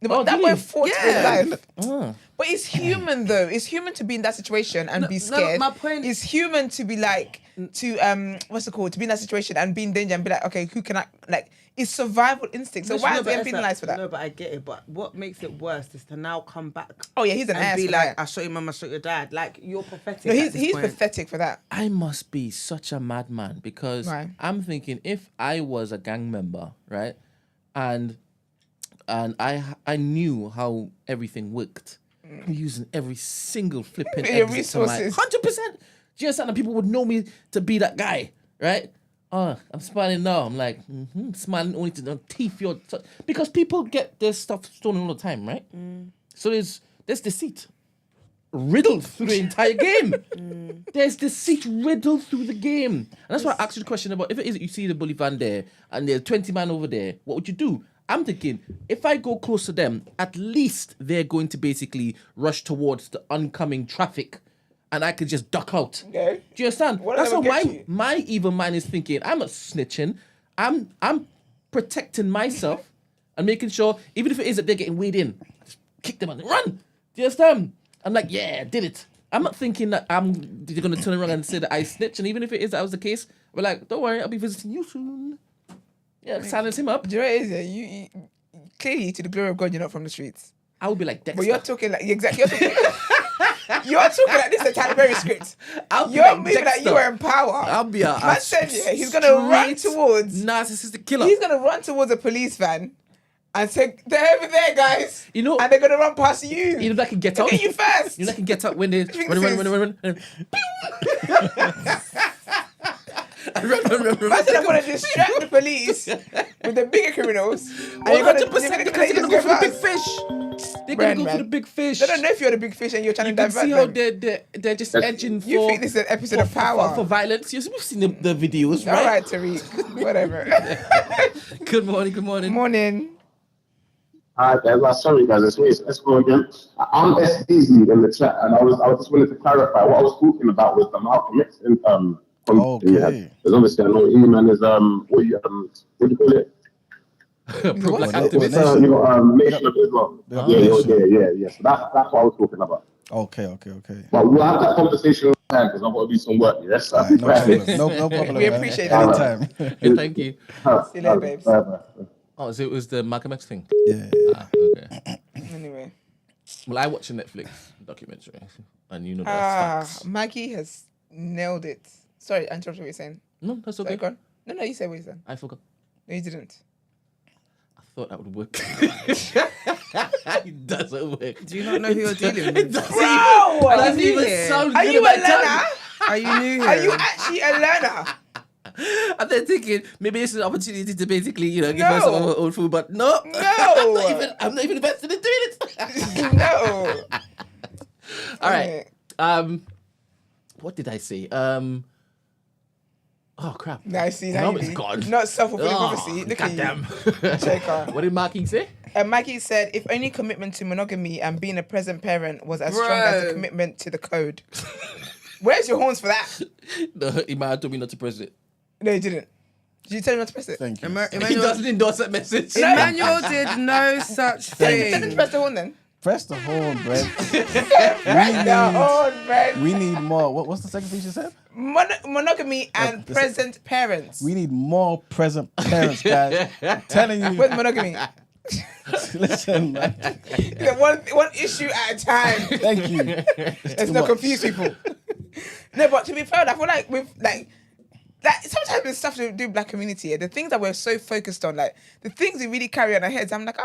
Speaker 1: No, but that
Speaker 4: did
Speaker 1: boy
Speaker 4: he?
Speaker 1: fought for
Speaker 2: Yeah.
Speaker 1: his life. But it's human though. It's human to be in that situation and be
Speaker 2: no,
Speaker 1: scared.
Speaker 2: my point-
Speaker 1: It's human to be like what's it called? To be in that situation and be in danger and be like, okay, who can I like? It's survival instinct. So
Speaker 2: No,
Speaker 1: why
Speaker 2: no,
Speaker 1: is
Speaker 2: but
Speaker 1: he
Speaker 2: it's
Speaker 1: penalised for that?
Speaker 2: No, but I get it. But what makes it worse is to now come back
Speaker 1: Oh yeah, he's an
Speaker 2: and
Speaker 1: ass
Speaker 2: be
Speaker 1: for
Speaker 2: like,
Speaker 1: that.
Speaker 2: I shot your mum, I shot your dad. Like, you're pathetic.
Speaker 1: No,
Speaker 2: at this
Speaker 1: he's
Speaker 2: point.
Speaker 1: pathetic for that.
Speaker 4: I must be such a madman because
Speaker 1: Right.
Speaker 4: I'm thinking if I was a gang member, right, and I knew how everything worked, I'm using every single flipping
Speaker 1: Your
Speaker 4: exit to my
Speaker 1: resources.
Speaker 4: 100%. Do you understand? And people would know me to be that guy, right? Oh, I'm smiling now. I'm like, smiling only to the teeth. Because people get their stuff stolen all the time, right? So there's deceit riddled through the entire game. There's deceit riddled through the game. And that's why I asked you the question about if it is you see the bully van there and there's 20 man over there, what would you do? I'm thinking, if I go close to them, at least they're going to basically rush towards the oncoming traffic and I could just duck out.
Speaker 1: Okay.
Speaker 4: Do you understand?
Speaker 1: What
Speaker 4: That's
Speaker 1: if
Speaker 4: how
Speaker 1: I get you?
Speaker 4: my evil mind is thinking. I'm not snitching. I'm protecting myself and making sure, even if it is that they're getting weighed in, just kick them and run. Do you understand? I'm like, yeah, I did it. I'm not thinking that they're going to turn around and say that I snitch. And even if it is that was the case, we're like, don't worry, I'll be visiting you soon. Yeah, silence him up.
Speaker 1: Do you know what it is? Yeah? You clearly, to the glory of God, you're not from the streets.
Speaker 4: I would be like Dexter.
Speaker 1: But you're talking like exactly. You're talking like this is a Canterbury script.
Speaker 4: I'll be
Speaker 1: You're
Speaker 4: like
Speaker 1: moving like
Speaker 4: Dexter.
Speaker 1: you are in power.
Speaker 4: I'll be a
Speaker 1: Man said, yeah, he's gonna run
Speaker 4: straight
Speaker 1: towards.
Speaker 4: narcissistic killer.
Speaker 1: He's gonna run towards a police van and say, "They're over there, guys."
Speaker 4: You know-
Speaker 1: and they're gonna run past you.
Speaker 4: You know that can get
Speaker 1: They'll
Speaker 4: out.
Speaker 1: get you first.
Speaker 4: You know that can get out when they
Speaker 1: think
Speaker 4: run.
Speaker 1: Man said, "I'm gonna distract the police with the bigger criminals." And you're gonna
Speaker 4: 100% because
Speaker 1: let
Speaker 4: they're
Speaker 1: you
Speaker 4: gonna go
Speaker 1: just
Speaker 4: for the big
Speaker 1: fast.
Speaker 4: fish. They're
Speaker 1: Brent,
Speaker 4: gonna go for
Speaker 1: man.
Speaker 4: the big fish.
Speaker 1: They don't know if you're the big fish and you're trying
Speaker 4: You
Speaker 1: to
Speaker 4: can
Speaker 1: divert
Speaker 4: see how
Speaker 1: them.
Speaker 4: they're just edging for.
Speaker 1: You think this is an episode of Power?
Speaker 4: for violence? Yes, we've seen the videos,
Speaker 1: All
Speaker 4: right?
Speaker 1: right, Tariq. Whatever.
Speaker 4: Good morning. Good morning.
Speaker 1: Morning.
Speaker 7: Alright, guys. Sorry, guys. Let's go again. I'm SDZ in the chat, and I was just wanted to clarify what I was talking about was the Malcolm X
Speaker 3: Okay.
Speaker 7: Because obviously I know E-Man is what do you call it?
Speaker 4: Pro-black
Speaker 3: What?
Speaker 4: activist.
Speaker 7: You got Nation of Islam.
Speaker 3: Yeah.
Speaker 7: Yeah. So that's what I was talking about.
Speaker 3: Okay.
Speaker 7: But we'll have that conversation because I've got to do some work. Yes,
Speaker 3: All right, no problem. No problem.
Speaker 1: We
Speaker 3: man.
Speaker 1: appreciate that.
Speaker 3: Anytime.
Speaker 4: Yeah, thank you.
Speaker 1: See you later, babes.
Speaker 7: Bye.
Speaker 4: Oh, so it was the Malcolm X thing.
Speaker 3: Yeah.
Speaker 4: Okay.
Speaker 1: Anyway.
Speaker 4: Well, I watched a Netflix documentary, and you know that's facts.
Speaker 1: Maggie has nailed it. Sorry, I interrupted what you're saying.
Speaker 4: No, that's
Speaker 1: Sorry,
Speaker 4: okay.
Speaker 1: go on. No, you said what you said.
Speaker 4: I forgot.
Speaker 1: No, you didn't.
Speaker 4: I thought that would work. It doesn't work.
Speaker 2: Do you not know who you're dealing
Speaker 4: It
Speaker 2: with?
Speaker 4: doesn't
Speaker 1: Bro!
Speaker 4: even, it doesn't
Speaker 2: you
Speaker 4: even
Speaker 2: here?
Speaker 4: sound
Speaker 1: Are
Speaker 4: good
Speaker 1: you
Speaker 4: in
Speaker 1: a
Speaker 4: my tongue.
Speaker 1: learner?
Speaker 2: Are you new here?
Speaker 1: Are you actually a learner?
Speaker 4: And then thinking maybe it's an opportunity to basically, give
Speaker 1: No.
Speaker 4: us some of our own food, but no,
Speaker 1: No.
Speaker 4: I'm not even invested in doing it.
Speaker 1: No.
Speaker 4: All right. What did I say? Oh crap!
Speaker 1: Now I see.
Speaker 4: Now
Speaker 1: Now
Speaker 4: it's gone.
Speaker 1: Not self-fulfilling
Speaker 4: Oh,
Speaker 1: prophecy. Look
Speaker 4: goddamn.
Speaker 1: at you. Checker.
Speaker 4: What did Marky say?
Speaker 1: Maggie said, if only commitment to monogamy and being a present parent was as strong as the
Speaker 2: Bro.
Speaker 1: commitment to the code. Where's your horns for that?
Speaker 4: No, Imad told me not to press it.
Speaker 1: No, you didn't. Did you tell him not to press it?
Speaker 3: Thank you.
Speaker 4: He
Speaker 2: Emmanuel,
Speaker 4: doesn't endorse that message.
Speaker 2: Emmanuel did no such
Speaker 1: Tell him to
Speaker 2: thing.
Speaker 1: press the horn then.
Speaker 3: Press the horn, Brent.
Speaker 1: Brent.
Speaker 3: We need more. What's the second piece you said?
Speaker 1: Monogamy and present parents.
Speaker 3: We need more present parents, guys. I'm telling you.
Speaker 1: Where's monogamy?
Speaker 3: Listen, man.
Speaker 1: one issue at a time.
Speaker 3: Thank you.
Speaker 1: Let's not confuse people. No, but to be fair, I feel like with like sometimes with stuff to do with black community, the things that we're so focused on, like the things we really carry on our heads, I'm like,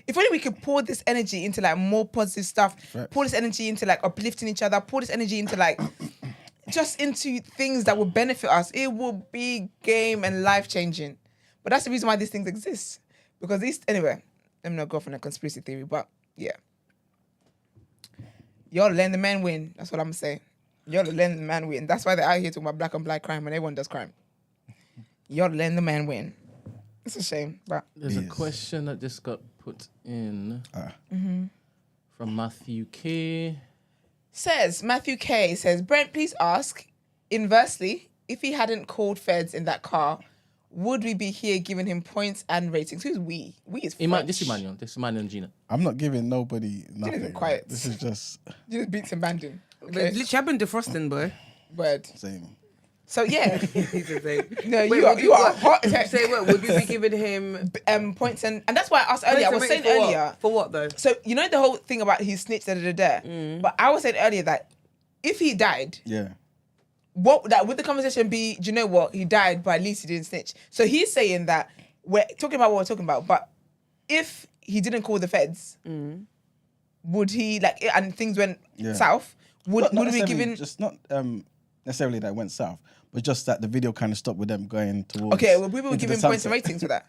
Speaker 1: if only we could pour this energy into like more positive stuff, pour this energy into like uplifting each other, pour this energy into like just into things that will benefit us, it will be game and life changing. But that's the reason why these things exist. Because these, anyway, let me not go from a conspiracy theory, but yeah. Y'all let the man win. That's what I'm saying. Y'all let the man win. That's why they're out here talking about black on black crime when everyone does crime. Y'all let the man win. It's a shame, but
Speaker 4: there's a question that just got put in from Matthew K.
Speaker 1: Matthew K says, Brent, please ask, inversely, if he hadn't called feds in that car, would we be here giving him points and ratings? Who's we? We is French.
Speaker 4: This Emmanuel and Gina.
Speaker 3: I'm not giving nobody nothing.
Speaker 1: Quiet.
Speaker 3: This is just...
Speaker 1: You just beat some banding.
Speaker 2: Okay. Literally, I've been defrosting, boy.
Speaker 1: Word.
Speaker 3: Same.
Speaker 1: So, yeah. No,
Speaker 2: Wait,
Speaker 1: you are hot.
Speaker 2: Say what? Would you be giving him...
Speaker 1: points and that's why I asked earlier. I was saying earlier...
Speaker 2: For what, though?
Speaker 1: So, you know the whole thing about he snitched, But I was saying earlier that if he died...
Speaker 3: Yeah.
Speaker 1: What that would the conversation be? Do you know what? He died, but at least he didn't snitch. So he's saying that we're talking about what we're talking about. But if he didn't call the feds, would he like? And things went south. Would we given
Speaker 3: just not necessarily that it went south, but just that the video kind of stopped with them going towards.
Speaker 1: Okay, well, people were giving points and ratings for that.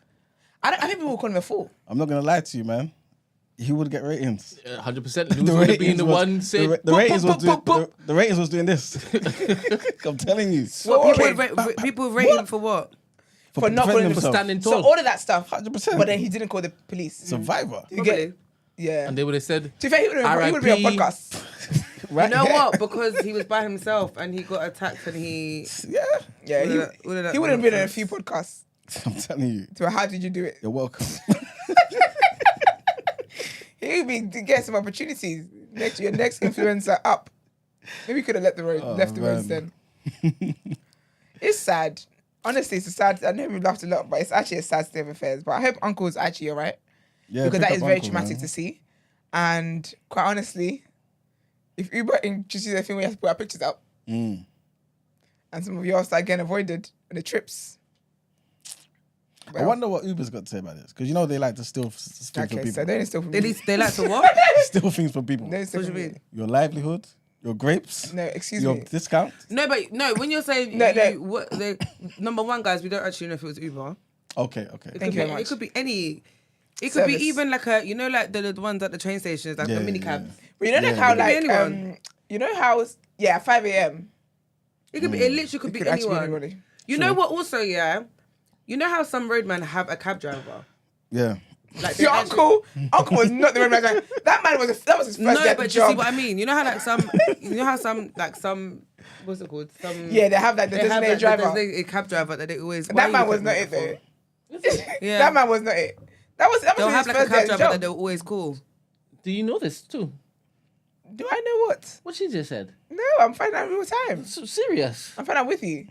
Speaker 1: I think people will call him a fool.
Speaker 3: I'm not gonna lie to you, man. He would get ratings.
Speaker 4: 100%. Who's going to be the one saying...
Speaker 3: The ratings was doing this. I'm telling you.
Speaker 2: What, people rate him for what?
Speaker 1: For not calling him
Speaker 4: for standing tall.
Speaker 1: So all of that stuff.
Speaker 3: 100%.
Speaker 1: But then he didn't call the police.
Speaker 3: Survivor.
Speaker 1: You get, yeah.
Speaker 4: And they would have said...
Speaker 1: To be fair, he would be on podcast.
Speaker 2: Right? You know what? Because he was by himself and he got attacked and he...
Speaker 1: Yeah. He wouldn't have been on a few podcasts.
Speaker 3: I'm telling you.
Speaker 1: So how did you do it?
Speaker 3: You're welcome.
Speaker 1: He would be to get some opportunities. Your next influencer up. Maybe you could have left the roads then. It's sad. Honestly, it's a sad. I know we laughed a lot, but it's actually a sad state of affairs. But I hope Uncle's actually alright. Yeah, because that is very traumatic to see. And quite honestly, if Uber introduces a thing where you have to put our pictures up, and some of y'all start getting avoided on the trips. Well,
Speaker 3: I wonder what Uber's got to say about this, because you know they like to steal things from people.
Speaker 1: So they don't steal from people.
Speaker 2: They like to what?
Speaker 3: Steal things from people.
Speaker 1: What do you mean?
Speaker 3: Your livelihood, your grapes.
Speaker 1: No, excuse
Speaker 3: your
Speaker 1: me.
Speaker 3: discount.
Speaker 2: No, when you're saying number one, guys, we don't actually know if it was Uber.
Speaker 3: Okay.
Speaker 1: Thank you very much.
Speaker 2: It could be any. It could be even like a, like the ones at the train stations, like the mini cabs.
Speaker 1: But you know how you know how 5 a.m.
Speaker 2: It could be. It literally could be anyone. You know what? Also, you know how some roadmen have a cab driver?
Speaker 3: Yeah.
Speaker 1: Like your uncle was not the roadman driver. That man was that was his first
Speaker 2: No, but you see what I mean? You know how some what's it called?
Speaker 1: They have like the designated driver.
Speaker 2: A cab driver that they always.
Speaker 1: That man was not it though. Yeah. That man was not it. That was
Speaker 2: they'll
Speaker 1: his
Speaker 2: have like
Speaker 1: first
Speaker 2: a cab driver
Speaker 1: job.
Speaker 2: that they'll always call.
Speaker 4: Do you know this too?
Speaker 1: Do I know what?
Speaker 4: What she just said?
Speaker 1: No, I'm finding out real time.
Speaker 4: So serious?
Speaker 1: I'm finding out with you.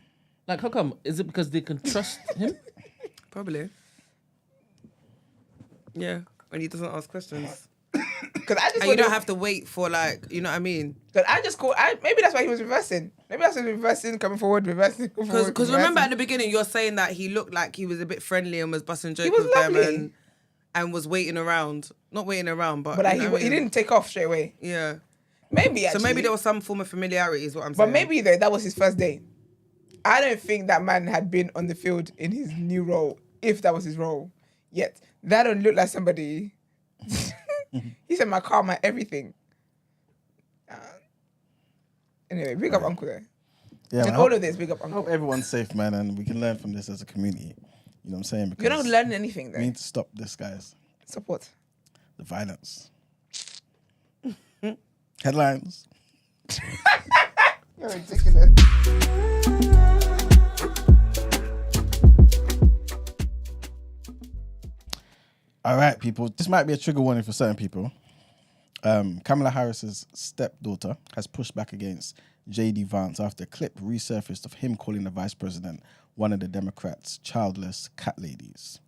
Speaker 4: Like, how come? Is it because they can trust him?
Speaker 2: Probably. Yeah, when he doesn't ask questions.
Speaker 1: Because I just
Speaker 2: and you don't have to wait for you know what I mean?
Speaker 1: Because I just called. Maybe that's why he was reversing. Maybe that's why he was reversing, coming forward, reversing.
Speaker 2: Because remember at the beginning you're saying that he looked like he was a bit friendly and was busting jokes with
Speaker 1: lovely.
Speaker 2: them and was waiting around. Not waiting around, but
Speaker 1: he didn't take off straight away.
Speaker 2: Yeah.
Speaker 1: Maybe actually.
Speaker 2: So maybe there was some form of familiarity is what I'm saying.
Speaker 1: But maybe though that was his first day. I don't think that man had been on the field in his new role, if that was his role, yet. That don't look like somebody. He said my car, my everything. Anyway, big up Uncle there.
Speaker 3: Yeah,
Speaker 1: and all of this, big up
Speaker 3: I
Speaker 1: Uncle.
Speaker 3: hope everyone's safe, man, and we can learn from this as a community. You know what I'm saying? Because
Speaker 1: you're not learning anything though.
Speaker 3: We need to stop this, guys.
Speaker 1: Support.
Speaker 3: The violence. Headlines.
Speaker 1: You're ridiculous.
Speaker 3: All right, people. This might be a trigger warning for certain people. Kamala Harris's stepdaughter has pushed back against JD Vance after a clip resurfaced of him calling the vice president one of the Democrats' childless cat ladies.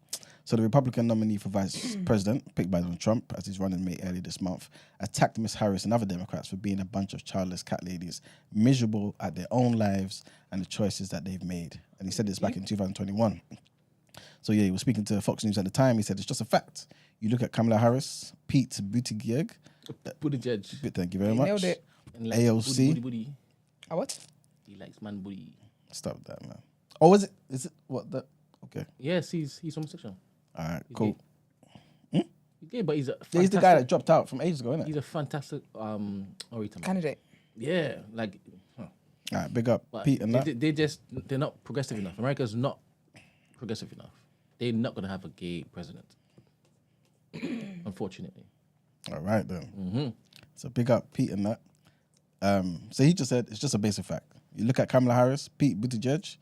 Speaker 3: So the Republican nominee for vice president, picked by Donald Trump as his running mate earlier this month, attacked Miss Harris and other Democrats for being a bunch of childless cat ladies, miserable at their own lives and the choices that they've made. And he said this back in 2021. So yeah, he was speaking to Fox News at the time. He said, it's just a fact. You look at Kamala Harris, Pete Buttigieg.
Speaker 4: Buttigieg.
Speaker 3: Thank you very much.
Speaker 1: Nailed it.
Speaker 3: AOC.
Speaker 4: Booty.
Speaker 1: A what?
Speaker 4: He likes man booty.
Speaker 3: Stop that, man. Oh, is it what the? Okay.
Speaker 4: Yes, he's homosexual.
Speaker 3: All right,
Speaker 4: He's
Speaker 3: cool.
Speaker 4: He's gay, but he's a fantastic,
Speaker 3: He's the guy that dropped out from ages ago, isn't it?
Speaker 4: He's a fantastic orator.
Speaker 1: Candidate.
Speaker 4: Yeah, like.
Speaker 3: All right, big up
Speaker 4: But
Speaker 3: Pete and that.
Speaker 4: they're not progressive enough. America's not progressive enough. They're not gonna have a gay president. Unfortunately.
Speaker 3: All right then. So big up Pete and that. So he just said it's just a basic fact. You look at Kamala Harris, Pete Buttigieg,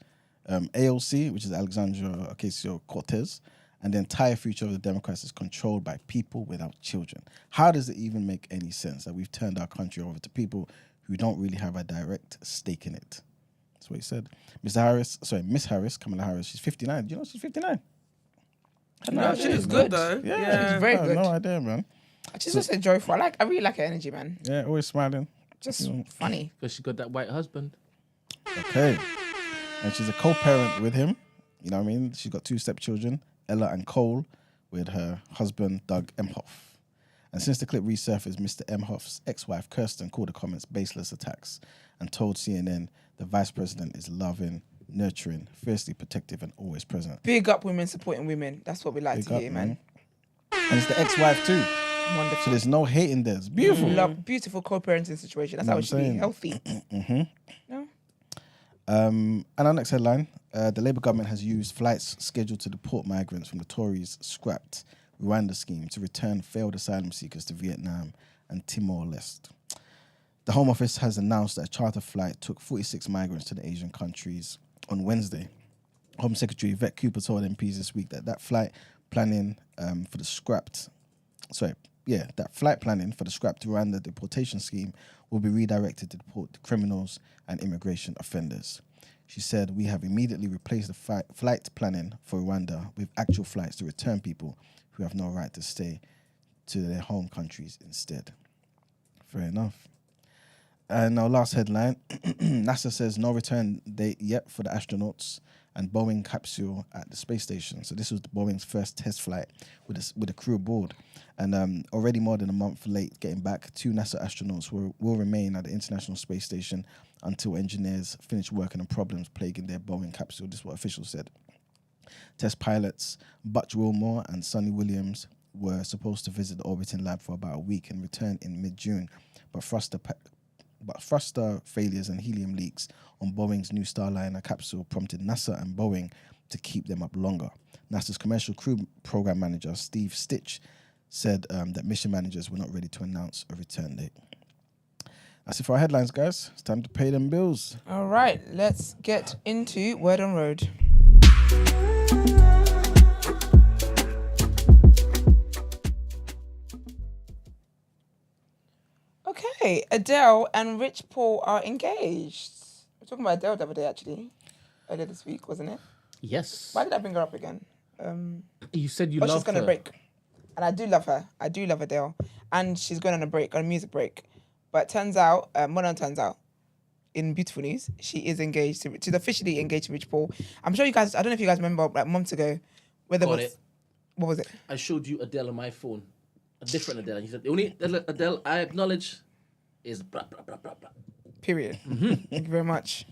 Speaker 3: AOC, which is Alexandria Ocasio-Cortez, and the entire future of the Democrats is controlled by people without children. How does it even make any sense that we've turned our country over to people who don't really have a direct stake in it? That's what he said. Miss Harris, Kamala Harris, she's 59. Do you know she's 59?
Speaker 2: No, she looks good though.
Speaker 3: Yeah,
Speaker 1: She's very
Speaker 3: I had
Speaker 1: good.
Speaker 3: No idea, man.
Speaker 1: She's just so joyful. I really like her energy, man.
Speaker 3: Yeah, always smiling.
Speaker 1: Just funny.
Speaker 4: Because she got that white husband.
Speaker 3: Okay. And she's a co-parent with him. You know what I mean? She's got 2 stepchildren, Ella and Cole, with her husband, Doug Emhoff. And since the clip resurfaced, Mr. Emhoff's ex-wife, Kirsten, called the comments baseless attacks and told CNN the vice president is loving, nurturing, fiercely protective, and always present.
Speaker 1: Big up women supporting women. That's what we like
Speaker 3: Big
Speaker 1: to
Speaker 3: up,
Speaker 1: hear, man.
Speaker 3: And it's the ex-wife too. So
Speaker 1: Wonderful.
Speaker 3: there's no hating there. It's beautiful.
Speaker 1: Love, beautiful co-parenting situation. That's
Speaker 3: Know
Speaker 1: how
Speaker 3: what
Speaker 1: it should be.
Speaker 3: I'm
Speaker 1: Healthy. No?
Speaker 3: And our next headline, the Labour government has used flights scheduled to deport migrants from the Tories' scrapped Rwanda scheme to return failed asylum seekers to Vietnam and Timor-Leste. The Home Office has announced that a charter flight took 46 migrants to the Asian countries on Wednesday. Home Secretary Yvette Cooper told MPs this week that flight planning for the scrapped Rwanda deportation scheme will be redirected to deport criminals and immigration offenders. She said, we have immediately replaced the flight planning for Rwanda with actual flights to return people who have no right to stay to their home countries instead. Fair enough. And our last headline, NASA says no return date yet for the astronauts and Boeing capsule at the space station. So this was Boeing's first test flight with a crew aboard. And already more than a month late getting back, 2 NASA astronauts will remain at the International Space Station until engineers finish working on problems plaguing their Boeing capsule. This is what officials said. Test pilots Butch Wilmore and Sonny Williams were supposed to visit the orbiting lab for about a week and return in mid-June, but thruster failures and helium leaks on Boeing's new Starliner capsule prompted NASA and Boeing to keep them up longer. NASA's commercial crew program manager, Steve Stitch, said that mission managers were not ready to announce a return date. That's it for our headlines, guys. It's time to pay them bills.
Speaker 1: All right, let's get into Word on Road. Okay, Adele and Rich Paul are engaged. We were talking about Adele the other day, actually. Earlier this week, wasn't it?
Speaker 4: Yes.
Speaker 1: Why did I bring her up again?
Speaker 4: You said you
Speaker 1: But
Speaker 4: loved
Speaker 1: she's going on
Speaker 4: her.
Speaker 1: a break. And I do love her. I do love Adele. And she's going on a break, on a music break. But turns out, in beautiful news, she is engaged. She's officially engaged to Rich Paul. I'm sure you guys, I don't know if you guys remember, like months ago, where there
Speaker 4: Got
Speaker 1: was...
Speaker 4: it.
Speaker 1: What was it?
Speaker 4: I showed you Adele on my phone. A different Adele. And you said, the only Adele I acknowledge is blah, blah, blah, blah, blah.
Speaker 1: Period. Thank you very much.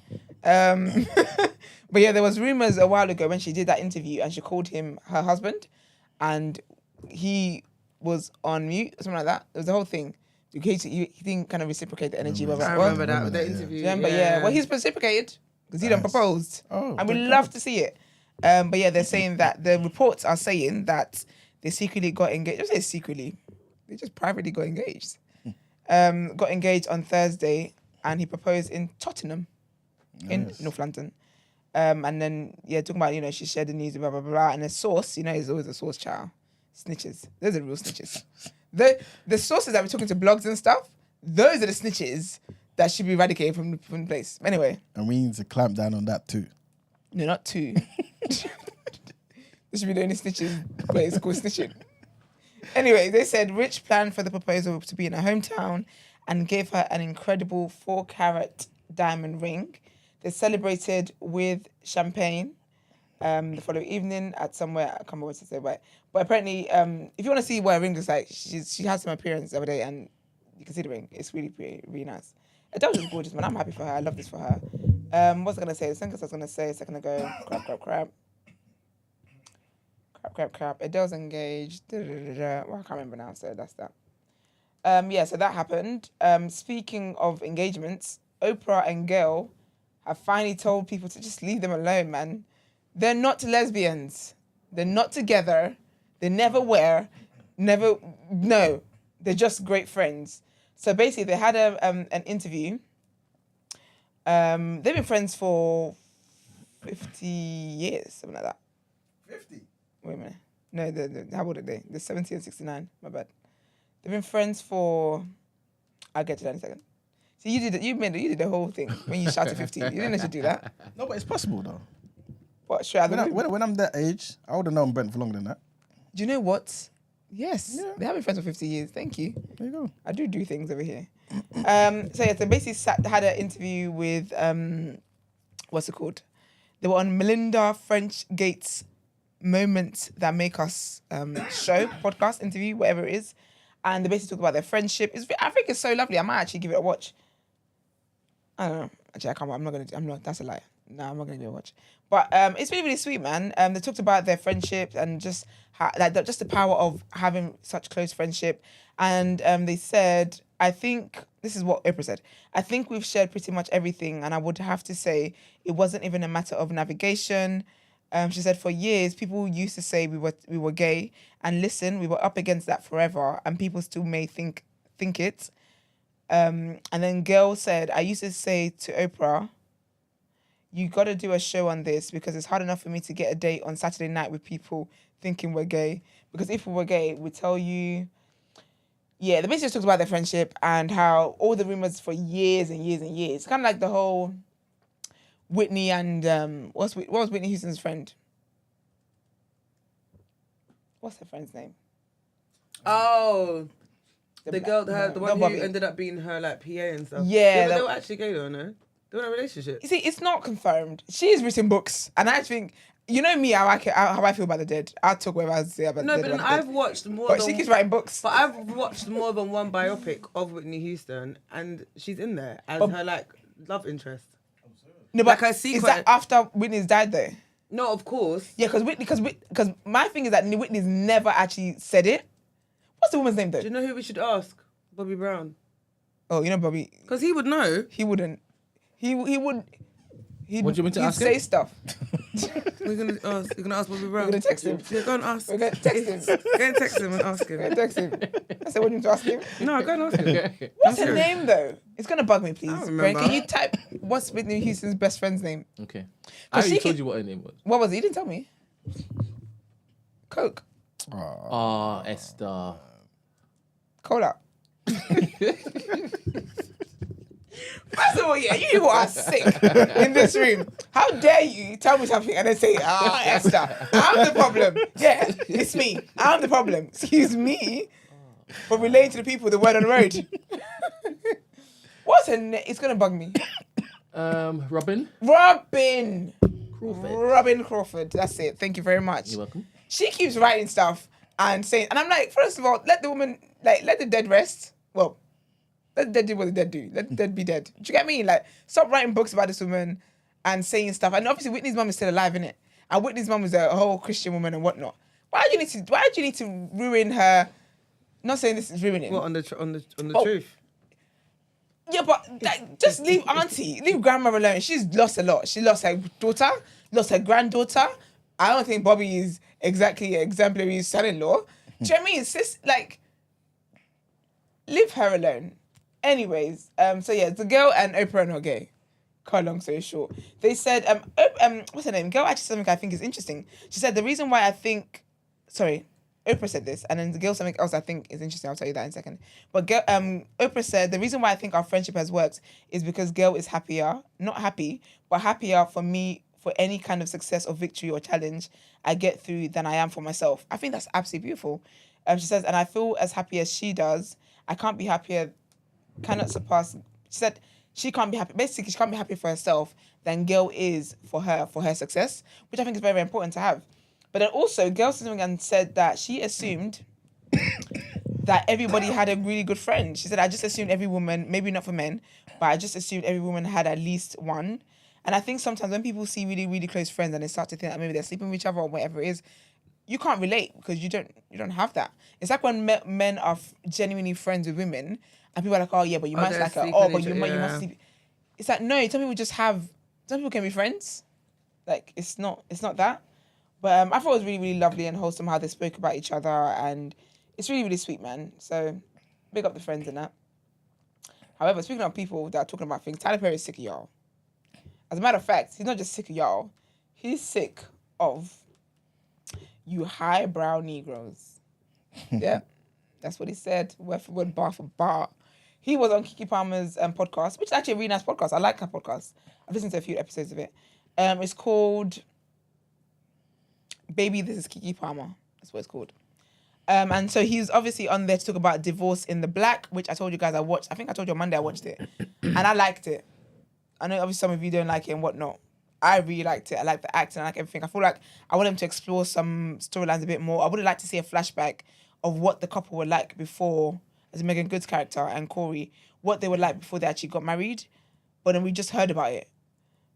Speaker 1: But yeah, there was rumors a while ago when she did that interview and she called him her husband and he was on mute, something like that. It was the whole thing. He didn't kind of reciprocate the energy.
Speaker 2: I remember that, the interview.
Speaker 1: Remember, yeah. Well, he's reciprocated because he done proposed.
Speaker 3: Oh,
Speaker 1: and we
Speaker 3: thank
Speaker 1: love to see it. But yeah, they're saying that the reports are saying that they secretly got engaged. Don't say secretly. They just privately got engaged. Got engaged on Thursday and he proposed in Tottenham in North London. And then, yeah, talking about, she shared the news, blah, blah, blah. And a source, is always a source, child. Snitches. Those are real snitches. The sources that we're talking to blogs and stuff, those are the snitches that should be eradicated from the place. Anyway.
Speaker 3: And we need to clamp down on that too.
Speaker 1: No, not two. This should be the only snitches place called snitching. Anyway, they said Rich planned for the proposal to be in her hometown and gave her an incredible 4-carat diamond ring. They celebrated with champagne the following evening at somewhere, I can't remember what to say, but apparently, if you want to see what her ring looks like, she had some appearance the other day and you can see the ring. It's really pretty, really nice. Adele is gorgeous, man. I'm happy for her. I love this for her. What was I going to say? The sentence I was going to say a second ago. Crap. Adele's engaged. Well, I can't remember now, so that's that. So that happened. Speaking of engagements, Oprah and Gayle have finally told people to just leave them alone, man. They're not lesbians. They're not together. They never were. No. They're just great friends. So basically, they had an interview. They've been friends for 50 years, something like that.
Speaker 3: 50?
Speaker 1: Wait a minute. No, how old are they? They're 70 and 69. My bad. They've been friends for... I'll get to that in a second. See, you did the whole thing when you shouted 50. You didn't have to do that.
Speaker 3: No, but it's possible though.
Speaker 1: What? Sure.
Speaker 3: When I'm that age, I would have known Brent for longer than that.
Speaker 1: Do you know what? Yes. Yeah. They have been friends for 50 years. Thank you.
Speaker 3: There you go.
Speaker 1: I do things over here. They basically had an interview with, what's it called? They were on Melinda French Gates' Moments That Make Us show, podcast, interview, whatever it is. And they basically talk about their friendship. I think it's so lovely. I might actually give it a watch. I don't know. Actually, I can't. I'm not. That's a lie. No, I'm not going to give it a watch. But it's really, really sweet, man. They talked about their friendship and just just the power of having such close friendship. And they said, I think, this is what Oprah said, I think we've shared pretty much everything. And I would have to say it wasn't even a matter of navigation. She said, for years, people used to say we were gay. And listen, we were up against that forever. And people still may think it. And then Gayle said, I used to say to Oprah, you got to do a show on this because it's hard enough for me to get a date on Saturday night with people thinking we're gay. Because if we were gay, we'd tell you... Yeah, they basically just talked about their friendship and how all the rumours for years and years and years. Kind of like the whole Whitney and... what was Whitney Houston's friend? What's her friend's name?
Speaker 2: Oh... The girl, the one who
Speaker 1: Bobby.
Speaker 2: ended up being her like PA and stuff.
Speaker 1: Yeah,
Speaker 2: but they were actually gay though, no? They were in a relationship.
Speaker 1: You see, it's not confirmed. She's written books, and I think you know me how I feel about the dead. I'll talk whatever I say about the dead.
Speaker 2: No, but then I've watched more.
Speaker 1: But she keeps writing books.
Speaker 2: But I've watched more than one biopic of Whitney Houston, and she's in there as her like love interest.
Speaker 1: No, but
Speaker 2: like her secret.
Speaker 1: Is that after Whitney's died though?
Speaker 2: No, of course.
Speaker 1: Yeah, because my thing is that Whitney's never actually said it. What's the woman's name though?
Speaker 2: Do you know who we should ask? Bobby Brown.
Speaker 1: Oh, you know Bobby.
Speaker 2: Because he would know.
Speaker 1: He wouldn't. He would.
Speaker 4: What do you mean to ask him?
Speaker 1: He'd say stuff.
Speaker 2: We're gonna ask. You're gonna ask Bobby Brown.
Speaker 1: We're gonna text him.
Speaker 2: Yeah, go and ask.
Speaker 1: We're gonna text him.
Speaker 2: Go and text him and ask him.
Speaker 1: We're gonna text him. I said, what do you need to ask him?
Speaker 2: No, go and ask him.
Speaker 1: What's her name though? It's gonna bug me, please.
Speaker 2: I don't
Speaker 1: Brent,
Speaker 2: remember.
Speaker 1: can you type what's Whitney Houston's best friend's name?
Speaker 4: Okay. I already
Speaker 1: she
Speaker 4: told
Speaker 1: can-
Speaker 4: you what her name was.
Speaker 1: What was it? You didn't tell me. Coke.
Speaker 4: Esther.
Speaker 1: Cola. First of all, yeah, you people are sick in this room. How dare you tell me something and then say, Esther, I'm the problem. Yeah, it's me. I'm the problem. Excuse me for relaying to the people the word on the road. What's her name? It's going to bug me.
Speaker 4: Robin.
Speaker 1: Robin
Speaker 4: Crawford.
Speaker 1: Robin Crawford. That's it. Thank you very much.
Speaker 4: You're welcome.
Speaker 1: She keeps writing stuff and saying, and I'm like, first of all, let the woman, let the dead rest. Well, let the dead do what the dead do. Let the dead be dead. Do you get me? Like, stop writing books about this woman and saying stuff. And obviously, Whitney's mum is still alive, innit? And Whitney's mum was a whole Christian woman and whatnot. Why do you need to ruin her? Not saying this is ruining.
Speaker 2: What on the truth?
Speaker 1: Yeah, but just leave leave grandma alone. She's lost a lot. She lost her daughter, lost her granddaughter. I don't think Bobby is exactly an exemplary son-in-law. Do you know what I mean? It's just like, leave her alone. Anyways, so yeah, the girl and Oprah are not gay. Cut long story short. They said, what's her name? Girl actually said something I think is interesting. She said, the reason why I think, sorry, Oprah said this, and then the girl something else I think is interesting. I'll tell you that in a second. But Oprah said the reason why I think our friendship has worked is because girl is happier, not happy, but happier for me for any kind of success or victory or challenge I get through than I am for myself. I think that's absolutely beautiful. She says, and I feel as happy as she does. I can't be happier, cannot surpass. She said she can't be happy. Basically, she can't be happy for herself than girl is for her success, which I think is very, very important to have. But then also, girl said something and said that she assumed that everybody had a really good friend. She said, I just assumed every woman, maybe not for men, but I just assumed every woman had at least one. And I think sometimes when people see really, really close friends and they start to think that maybe they're sleeping with each other or whatever it is, you can't relate because you don't have that. It's like when men are genuinely friends with women and people are like, oh yeah, but you must like her. Oh, but you must sleep. It's like, no, some people can be friends. Like, it's not that. But I thought it was really, really lovely and wholesome how they spoke about each other, and it's really, really sweet, man. So, big up the friends and that. However, speaking of people that are talking about things, Tyler Perry is sick of y'all. As a matter of fact, he's not just sick of y'all. He's sick of you highbrow Negroes. Yeah, that's what he said. Word for word, bar for bar. He was on Keke Palmer's podcast, which is actually a really nice podcast. I like her podcast. I've listened to a few episodes of it. It's called Baby, This is Keke Palmer. That's what it's called. And so he's obviously on there to talk about Divorce in the Black, which I told you guys I watched. I think I told you on Monday I watched it. And I liked it. I know obviously some of you don't like it and whatnot. I really liked it. I like the acting. I like everything. I feel like I want him to explore some storylines a bit more. I would have liked to see a flashback of what the couple were like before, as Megan Good's character and Corey, what they were like before they actually got married. But then we just heard about it.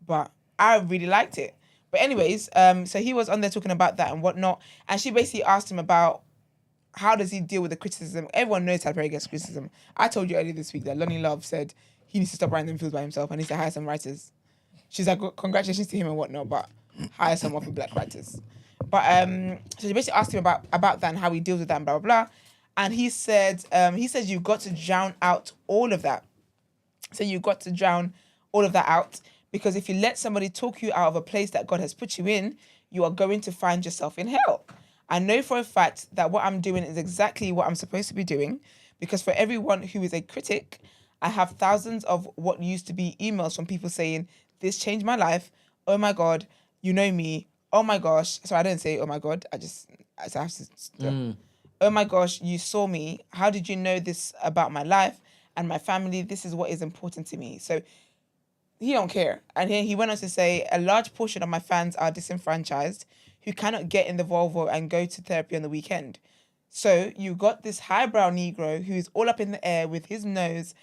Speaker 1: But I really liked it. But anyways, so he was on there talking about that and whatnot. And she basically asked him about how does he deal with the criticism. Everyone knows Tyler Perry gets criticism. I told you earlier this week that Lonnie Love said he needs to stop writing them films by himself and needs to hire some writers. She's like, congratulations to him and whatnot, but hire someone for black writers. But so she basically asked him about that and how he deals with that and blah, blah, blah. And he said you've got to drown out all of that. So you've got to drown all of that out, because if you let somebody talk you out of a place that God has put you in, you are going to find yourself in hell. I know for a fact that what I'm doing is exactly what I'm supposed to be doing, because for everyone who is a critic, I have thousands of what used to be emails from people saying, this changed my life. Oh my God, you know me. Oh my gosh. So I didn't say, oh my God. I have to. Oh my gosh, you saw me. How did you know this about my life and my family? This is what is important to me. So he don't care. And he went on to say, a large portion of my fans are disenfranchised who cannot get in the Volvo and go to therapy on the weekend. So you got this highbrow Negro who is all up in the air with his nose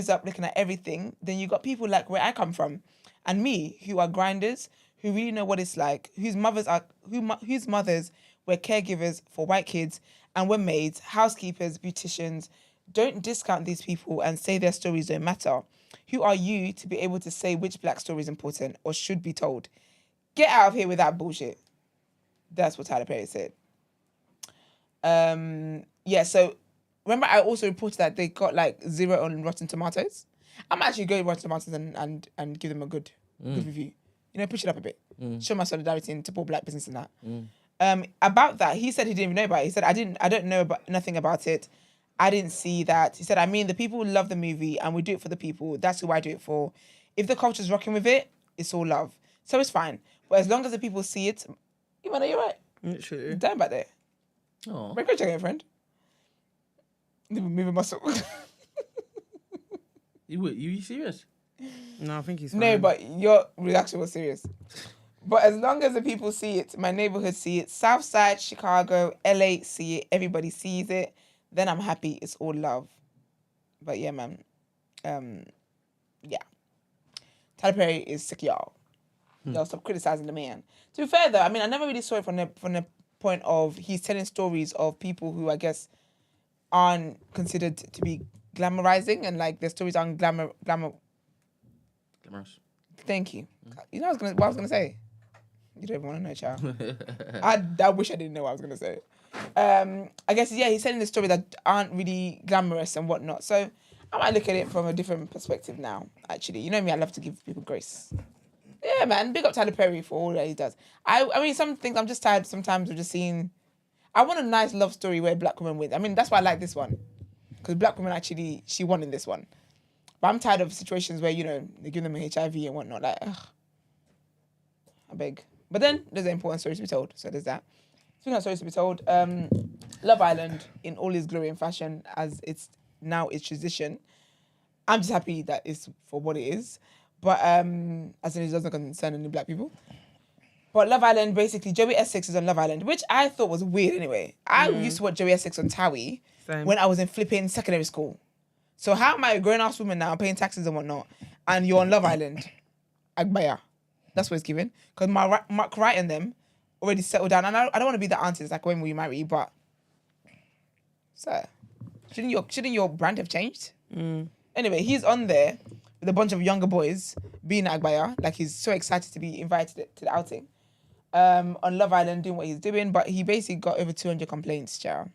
Speaker 1: up looking at everything. Then you got people like where I come from and me, who are grinders, who really know what it's like, whose mothers were caregivers for white kids and were maids, housekeepers, beauticians. Don't discount these people and say their stories don't matter. Who are you to be able to say which black story is important or should be told? Get out of here with that bullshit. That's what Tyler Perry said. So remember I also reported that they got like 0 on Rotten Tomatoes. I'm actually going to Rotten Tomatoes and give them a good review. You know, push it up a bit. Show my solidarity and support black business and that. About that, he said he didn't even know about it. He said, I don't know nothing about it. I didn't see that. He said, I mean, the people love the movie and we do it for the people. That's who I do it for. If the culture's rocking with it, it's all love. So it's fine. But as long as the people see it, you know, you're right.
Speaker 2: Literally.
Speaker 1: Damn back there.
Speaker 4: Oh.
Speaker 1: Break your chicken, friend. Move a muscle.
Speaker 4: You serious?
Speaker 2: No, I think he's fine.
Speaker 1: No, but your reaction was serious. But as long as the people see it, my neighborhood see it, Southside, Chicago, LA see it, everybody sees it, then I'm happy. It's all love. But yeah, man. Yeah. Tyler Perry is sick, y'all. Y'all stop criticizing the man. To be fair, though, I mean, I never really saw it from the point of he's telling stories of people who I guess aren't considered to be glamorizing and like their stories aren't glamorous. Thank you. You know what I was gonna say? You don't even want to know, child. I wish I didn't know what I was gonna say. I guess he's telling the story that aren't really glamorous and whatnot. So I might look at it from a different perspective now. Actually, you know me, I love to give people grace. Yeah, man. Big up Tyler Perry for all that he does. I mean, some things I'm just tired sometimes of just seeing. I want a nice love story where black women win. I mean, that's why I like this one. Because black women actually, she won in this one. But I'm tired of situations where, they give them HIV and whatnot. Like, ugh. I beg. But then there's an important story to be told. So there's that. Speaking of stories to be told, Love Island in all its glory and fashion as it's now its tradition. I'm just happy that it's for what it is. But as in it doesn't concern any black people. But Love Island, basically, Joey Essex is on Love Island, which I thought was weird anyway. I used to watch Joey Essex on Towie when I was in flipping secondary school. So how am I a grown-ass woman now, paying taxes and whatnot, and you're on Love Island? Agbaya. That's what it's given. Because Mark Wright and them already settled down. And I don't want to be the auntie that's like, when will you marry? But, sir, shouldn't your brand have changed? Anyway, he's on there with a bunch of younger boys being Agbaya. Like, he's so excited to be invited to the outing. On Love Island doing what he's doing, but he basically got over 200 complaints, child.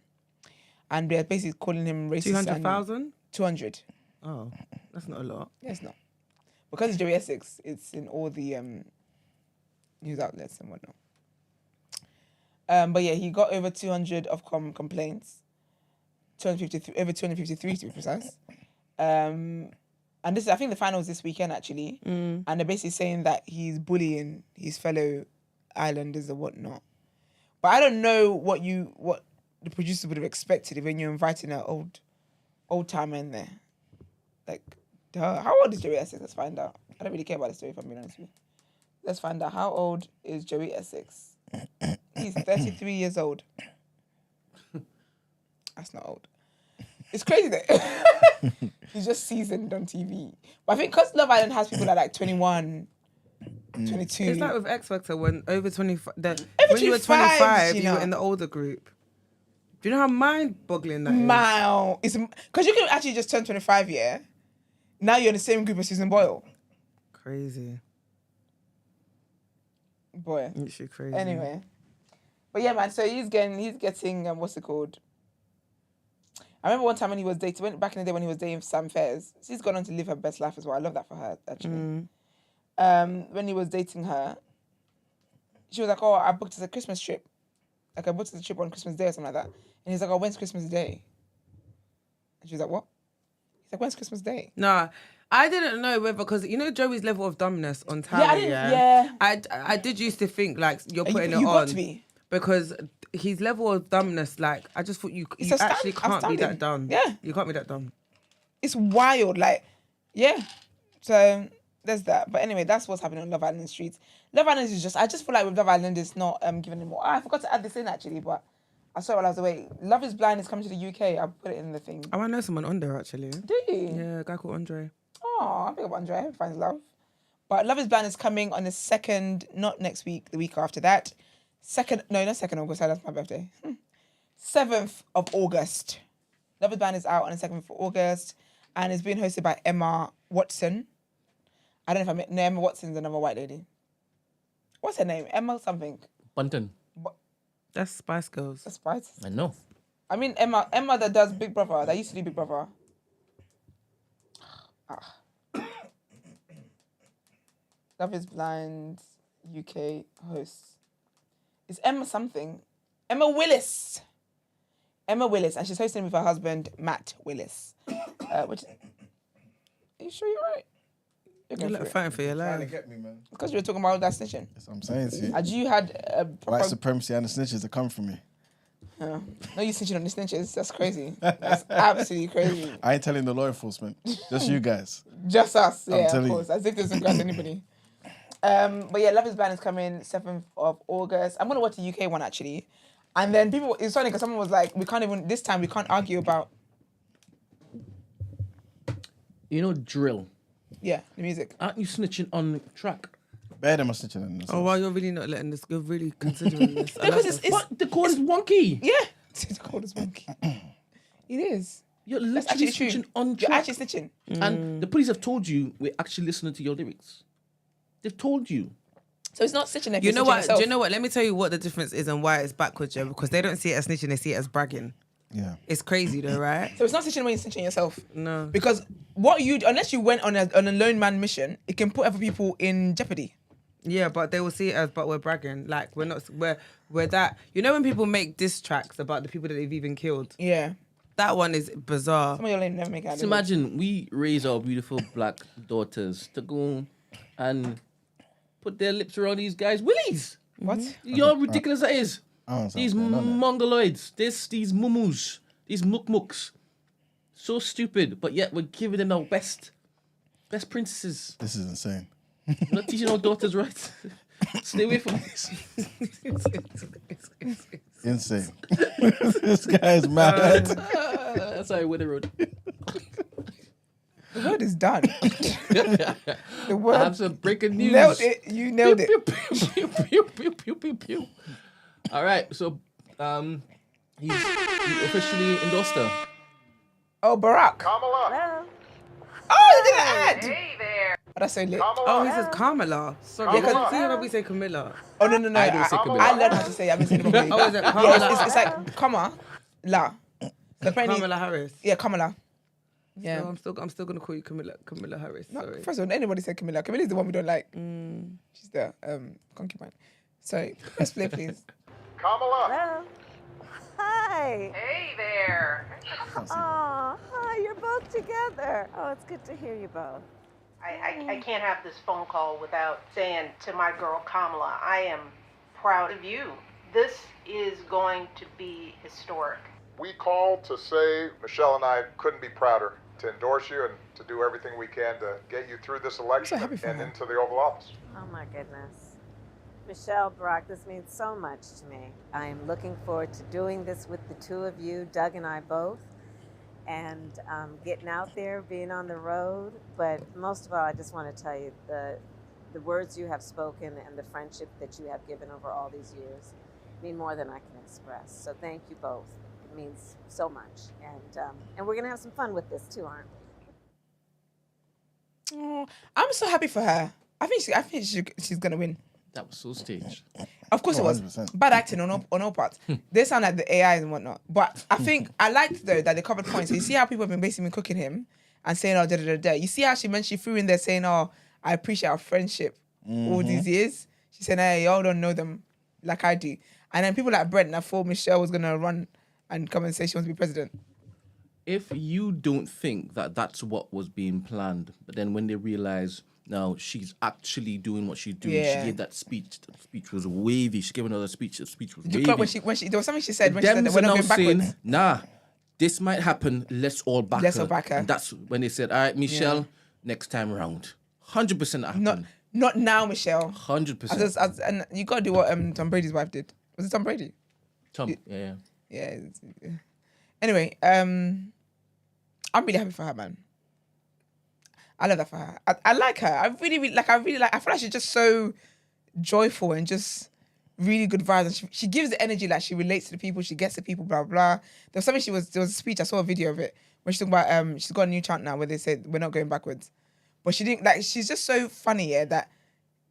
Speaker 1: And they're basically calling him racist.
Speaker 2: 200,000?
Speaker 1: 200.
Speaker 2: Oh, that's not a lot.
Speaker 1: Yeah, it's not. Because it's Joey Essex, it's in all the news outlets and whatnot. But yeah, he got over 200 Ofcom complaints. 253, over 253 to be precise. And this, I think the final was this weekend actually. And they're basically saying that he's bullying his fellow islanders and whatnot. But I don't know what the producers would have expected when you're inviting an old timer in there. Like, duh. How old is Joey Essex? Let's find out. I don't really care about the story if I'm being honest with you. Let's find out. How old is Joey Essex? He's 33 years old. That's not old. It's crazy though. He's just seasoned on TV. But I think because Love Island has people that are like 21, 22.
Speaker 2: It's like with X Factor when over 25.
Speaker 1: When
Speaker 2: you were 25, you were in the older group. Do you know how mind-boggling that is?
Speaker 1: Wow. It's because you can actually just turn 25, yeah? Now you're in the same group as Susan Boyle.
Speaker 2: Crazy.
Speaker 1: Boy.
Speaker 2: Literally crazy.
Speaker 1: Anyway. But yeah, man, so he's getting what's it called? I remember one time when he was dating, back in the day when he was dating Sam Fairs. She's gone on to live her best life as well. I love that for her, actually. When he was dating her, she was like, oh, I booked us a Christmas trip. Like, I booked us a trip on Christmas Day or something like that. And he's like, oh, when's Christmas Day? And she was like, what? He's like, when's Christmas Day?
Speaker 2: Nah, I didn't know whether, because you know Joey's level of dumbness on Tower, I did used to think, like, you're putting it on.
Speaker 1: Got to be.
Speaker 2: Because his level of dumbness, like, I just thought you actually can't be that dumb.
Speaker 1: Yeah.
Speaker 2: You can't be that dumb.
Speaker 1: It's wild, like, yeah. So there's that. But anyway, that's what's happening on Love Island streets. Love Island is just, I just feel like with Love Island, it's not giving them more. I forgot to add this in actually, but I saw it while I was away. Love is Blind is coming to the UK. I put it in the thing.
Speaker 2: Oh, I know someone on there actually.
Speaker 1: Do you?
Speaker 2: Yeah, a guy called Andre.
Speaker 1: Oh, I think of Andre. I hope he finds love. But Love is Blind is coming on the 2nd, not next week, the week after that. Not 2nd August, that's my birthday. 7th of August. Love is Blind is out on the 7th of August and it's being hosted by Emma Watson. I don't know if Emma Watson's another white lady. What's her name? Emma something.
Speaker 4: Bunton.
Speaker 2: That's Spice Girls.
Speaker 1: That's Spice.
Speaker 4: I know.
Speaker 1: I mean Emma that does Big Brother. That used to do Big Brother. Love is Blind UK hosts. It's Emma something. Emma Willis. And she's hosting with her husband, Matt Willis. Are you sure you're right?
Speaker 2: You're fighting for your
Speaker 3: Trying to
Speaker 2: life.
Speaker 3: get me, man.
Speaker 1: Because you were talking about that snitching.
Speaker 3: That's what I'm saying to you.
Speaker 1: Had you had a proper...
Speaker 3: White supremacy and the snitches that come from me.
Speaker 1: No, you snitching on the snitches. That's crazy. That's absolutely crazy.
Speaker 3: I ain't telling the law enforcement. Just you guys.
Speaker 1: Just us, yeah, of
Speaker 3: telling
Speaker 1: course. As if it doesn't grab anybody. But yeah, Love is Blind is coming 7th of August. I'm going to watch the UK one, actually. And then people... It's funny because someone was like, this time we can't argue about...
Speaker 4: You know drill.
Speaker 1: Yeah, the music.
Speaker 4: Aren't you snitching on track?
Speaker 3: Better than my snitching on this.
Speaker 2: Oh, well, you're really not letting this... You're really considering this.
Speaker 1: Because it's
Speaker 4: What? The code is wonky.
Speaker 1: Yeah. It's cold as monkey. It is.
Speaker 4: You're
Speaker 1: That's
Speaker 4: literally
Speaker 1: actually true.
Speaker 4: snitching on
Speaker 1: You're
Speaker 4: track.
Speaker 1: actually snitching.
Speaker 4: And the police have told you we're actually listening to your lyrics. They've told you.
Speaker 1: So it's not snitching.
Speaker 2: You know what? Do you know what? Let me tell you what the difference is and why it's backwards, yeah? Because they don't see it as snitching, they see it as bragging.
Speaker 3: Yeah.
Speaker 2: It's crazy though, right?
Speaker 1: So it's not snitching when you're snitching yourself.
Speaker 2: No.
Speaker 1: Because unless you went on a lone man mission, it can put other people in jeopardy.
Speaker 2: Yeah, but they will see it as, but we're bragging. Like, we're that. You know when people make diss tracks about the people that they've even killed?
Speaker 1: Yeah.
Speaker 2: That one is bizarre.
Speaker 1: Some of y'all never make it out.
Speaker 4: Just imagine we raise our beautiful black daughters to go and put their lips around these guys' willies.
Speaker 1: What?
Speaker 4: You know how ridiculous that is? These
Speaker 3: what's going on there.
Speaker 4: mongoloids, these mumus, these mukmuks. So stupid, but yet we're giving them our best princesses.
Speaker 3: This is insane.
Speaker 4: We're not teaching our daughters right. Stay away from this.
Speaker 3: Insane. This guy is mad.
Speaker 4: That's how I win the road.
Speaker 1: The word is done. The word.
Speaker 4: I have some breaking news.
Speaker 1: Nailed it. You nailed it.
Speaker 4: Pew, pew, pew, pew, pew, pew. All right, so he officially endorsed her.
Speaker 1: Oh, Barack.
Speaker 8: Hello.
Speaker 1: Oh, look at that ad.
Speaker 8: Hey there.
Speaker 1: Oh, that's so lit.
Speaker 2: Oh, he says Kamala. Sorry,
Speaker 1: Kamala.
Speaker 2: see how we say Camilla.
Speaker 1: Oh, no.
Speaker 4: I don't say Camilla.
Speaker 1: I learned how to say it. I've been saying it properly.
Speaker 2: Oh, is it
Speaker 1: Yeah,
Speaker 2: Kamala?
Speaker 1: it's like Kamala. So apparently,
Speaker 2: Kamala Harris.
Speaker 1: yeah, Kamala. Yeah.
Speaker 2: So I'm still gonna call you Camilla Harris.
Speaker 1: No,
Speaker 2: Sorry.
Speaker 1: first of all, anybody said Camilla. Camilla's the one we don't like. She's the concubine. So press play, please.
Speaker 8: Hello. Hi.
Speaker 9: Hey there.
Speaker 8: Oh, hi. You're both together. Oh, it's good to hear you both.
Speaker 9: I can't have this phone call without saying to my girl Kamala, I am proud of you. This is going to be historic.
Speaker 10: We called to say Michelle and I couldn't be prouder to endorse you and to do everything we can to get you through this election
Speaker 1: happy for
Speaker 10: and
Speaker 1: her.
Speaker 10: into the Oval Office.
Speaker 8: Oh, my goodness. Michelle, Barack, this means so much to me. I am looking forward to doing this with the two of you, Doug and I both, and getting out there, being on the road. But most of all, I just want to tell you the words you have spoken and the friendship that you have given over all these years mean more than I can express. So thank you both. It means so much. And we're going to have some fun with this too, aren't we?
Speaker 1: Oh, I'm so happy for her. I think she's gonna win.
Speaker 4: That was so staged.
Speaker 1: Of course it was.
Speaker 3: 100%.
Speaker 1: Bad acting on all parts. They sound like the AI and whatnot. But I think I liked though that they covered points. So you see how people have been basically cooking him and saying, oh, da. You see how she threw in there saying, oh, I appreciate our friendship all these years. She said, hey, y'all don't know them like I do. And then people like Brent, I thought Michelle was gonna run and come and say she wants to be president.
Speaker 4: If you don't think that that's what was being planned, but then when they realize now she's actually doing what she's doing,
Speaker 1: Yeah.
Speaker 4: she gave that speech. The speech was wavy. She gave another speech. The speech was
Speaker 1: Did you
Speaker 4: wavy.
Speaker 1: clock when she there was something she said when she said
Speaker 4: Them
Speaker 1: that we're not
Speaker 4: now
Speaker 1: going backwards.
Speaker 4: saying, nah, this might happen. Let's all back
Speaker 1: Let's
Speaker 4: her.
Speaker 1: all back her.
Speaker 4: And that's when they said, all right, Michelle, next time round. 100% happen.
Speaker 1: Not now, Michelle.
Speaker 4: 100%.
Speaker 1: And you gotta do what Tom Brady's wife did. Was it Tom Brady?
Speaker 4: Tom, yeah.
Speaker 1: Yeah. Anyway, I'm really happy for her, man. I love that for her. I like her. I really like. I feel like she's just so joyful and just really good vibes. And she gives the energy, like she relates to the people, she gets the people, blah blah. There was a speech. I saw a video of it where she's talking about she's got a new chant now where they said we're not going backwards, but she didn't like. She's just so funny, yeah. That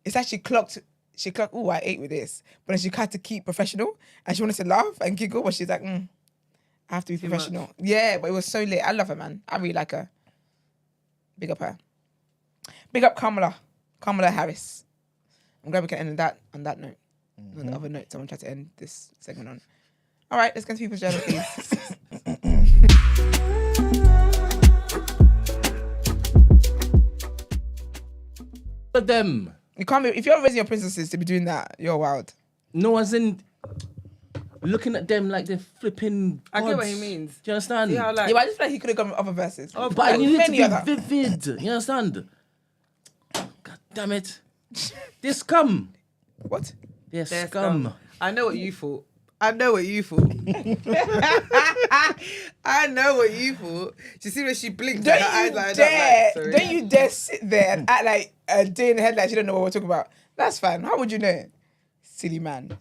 Speaker 1: it's actually clocked. She clocked. Oh, I ate with this, but then she had to keep professional and she wanted to laugh and giggle, but she's like, I have to be professional. Yeah, but it was so lit. I love her, man. I really like her. Big up her. Big up Kamala Harris. I'm glad we can end on that note. On the other note, someone tried to end this segment on. All right, let's go to People's Journal, please.
Speaker 4: But them.
Speaker 1: You can't be, if you're raising your princesses to be doing that, you're wild.
Speaker 4: No, as in looking at them like they're flipping
Speaker 2: I get what
Speaker 4: gods.
Speaker 2: he means.
Speaker 4: Do you understand?
Speaker 2: See how like
Speaker 1: Yeah, but I just feel like he could have gone with other verses.
Speaker 2: Oh,
Speaker 4: But I need it to
Speaker 1: many
Speaker 4: be
Speaker 1: other.
Speaker 4: vivid. You understand? God damn it. They're scum.
Speaker 1: What?
Speaker 4: They're
Speaker 2: they're
Speaker 4: scum.
Speaker 2: scum. I know what you thought. I know what you thought. You see when she blinked?
Speaker 1: Don't
Speaker 2: her eyes
Speaker 1: you
Speaker 2: lighted
Speaker 1: dare!
Speaker 2: up, like, sorry.
Speaker 1: Don't you dare sit there and act like a day in the headlights. You don't know what we're talking about. That's fine. How would you know? Silly man.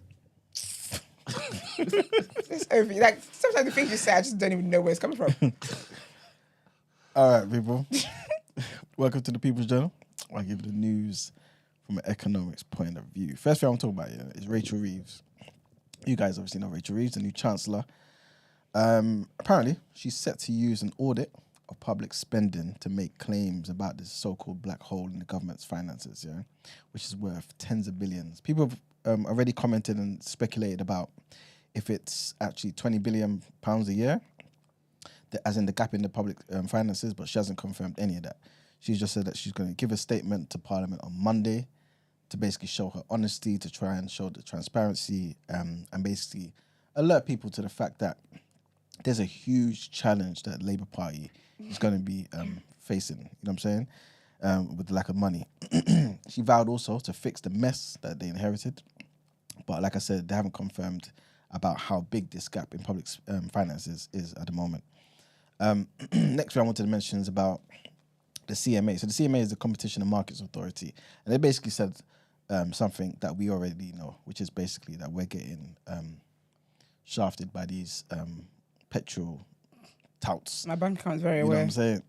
Speaker 1: It's over. Like sometimes the things you say, I just don't even know where it's coming from.
Speaker 3: All right, people. Welcome to the People's Journal. I'll give you the news from an economics point of view. First thing I'm talking about is Rachel Reeves. You guys obviously know Rachel Reeves, the new chancellor. Apparently, she's set to use an audit of public spending to make claims about this so-called black hole in the government's finances, yeah, which is worth tens of billions. People have already commented and speculated about if it's actually £20 billion a year, as in the gap in the public finances, but she hasn't confirmed any of that. She's just said that she's going to give a statement to Parliament on Monday to basically show her honesty, to try and show the transparency, and basically alert people to the fact that there's a huge challenge that Labour Party is going to be facing, you know what I'm saying, with the lack of money. She vowed also to fix the mess that they inherited, but like I said, they haven't confirmed about how big this gap in public finances is at the moment. Next thing I wanted to mention is about the CMA. So the CMA is the Competition and Markets Authority, and they basically said something that we already know, which is basically that we're getting shafted by these petrol touts.
Speaker 1: My bank account is very
Speaker 3: You know
Speaker 1: aware.
Speaker 3: what I'm saying?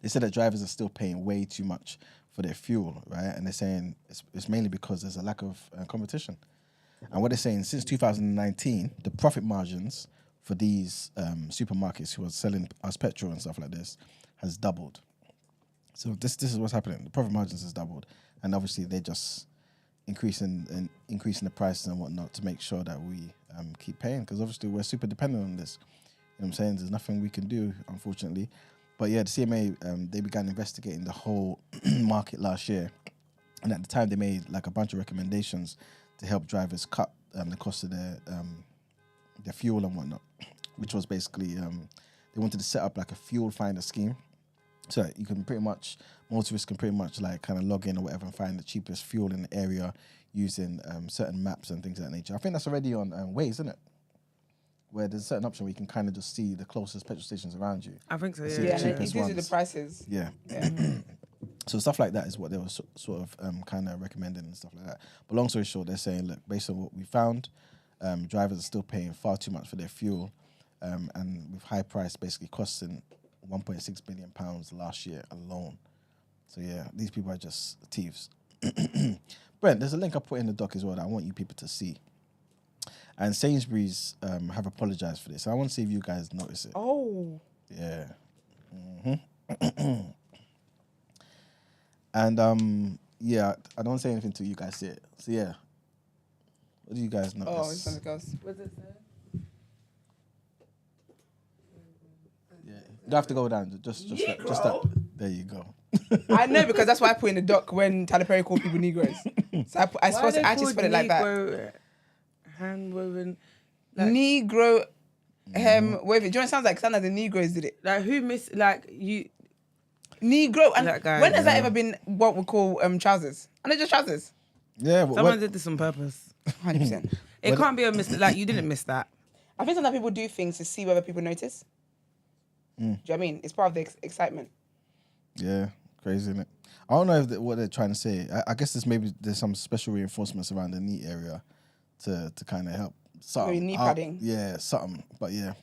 Speaker 3: They said that drivers are still paying way too much for their fuel, right? And they're saying it's mainly because there's a lack of competition. And what they're saying, since 2019, the profit margins for these supermarkets who are selling us petrol and stuff like this has doubled. So this is what's happening. The profit margins has doubled, and obviously they're just increasing the prices and whatnot to make sure that we keep paying, because obviously we're super dependent on this. You know what I'm saying? There's nothing we can do, unfortunately. But yeah, the CMA, they began investigating the whole market last year, and at the time they made like a bunch of recommendations to help drivers cut the cost of their fuel and whatnot, which was basically they wanted to set up like a fuel finder scheme, so that you can motorists can pretty much like kind of log in or whatever and find the cheapest fuel in the area using certain maps and things of that nature. I think that's already on Waze, isn't it? Where there's a certain option where you can kind of just see the closest petrol stations around you.
Speaker 2: I think so, yeah.
Speaker 3: See the
Speaker 1: Yeah, and it
Speaker 3: cheapest
Speaker 1: gives you the
Speaker 3: ones.
Speaker 1: prices.
Speaker 3: Yeah. So stuff like that is what they were sort of kind of recommending and stuff like that. But long story short, they're saying, look, based on what we found, drivers are still paying far too much for their fuel, and with high price basically costing £1.6 billion last year alone. So yeah, these people are just thieves. Brent, there's a link I put in the doc as well that I want you people to see. And Sainsbury's have apologized for this. I want to see if you guys notice it.
Speaker 1: Oh.
Speaker 3: Yeah. And yeah, I don't say anything till you guys see it. So yeah, what do you guys notice?
Speaker 1: Oh, it's something else.
Speaker 2: What's it say?
Speaker 3: Yeah, you don't have to go down. Just that. There you go.
Speaker 1: I know, because that's why I put in the doc when Tyler Perry called people Negroes. So I suppose I actually spell it like that.
Speaker 2: Hand-woven.
Speaker 1: Negro waving. Do you know what it sounds like? It sounds like the Negroes did it.
Speaker 2: Like who missed? Like you.
Speaker 1: Negro. And
Speaker 2: That guy,
Speaker 1: when has that ever been what we call trousers? And they're just trousers.
Speaker 3: Yeah,
Speaker 2: Someone did this on purpose.
Speaker 1: 100%.
Speaker 2: It can't be a mistake. Like you didn't miss that.
Speaker 1: I think sometimes people do things to see whether people notice. Do you know what I mean? It's part of the excitement.
Speaker 3: Yeah, crazy, isn't it? I don't know if what they're trying to say. I guess there's some special reinforcements around the knee area to kind of help.
Speaker 1: Maybe knee padding.
Speaker 3: Yeah, something. But yeah,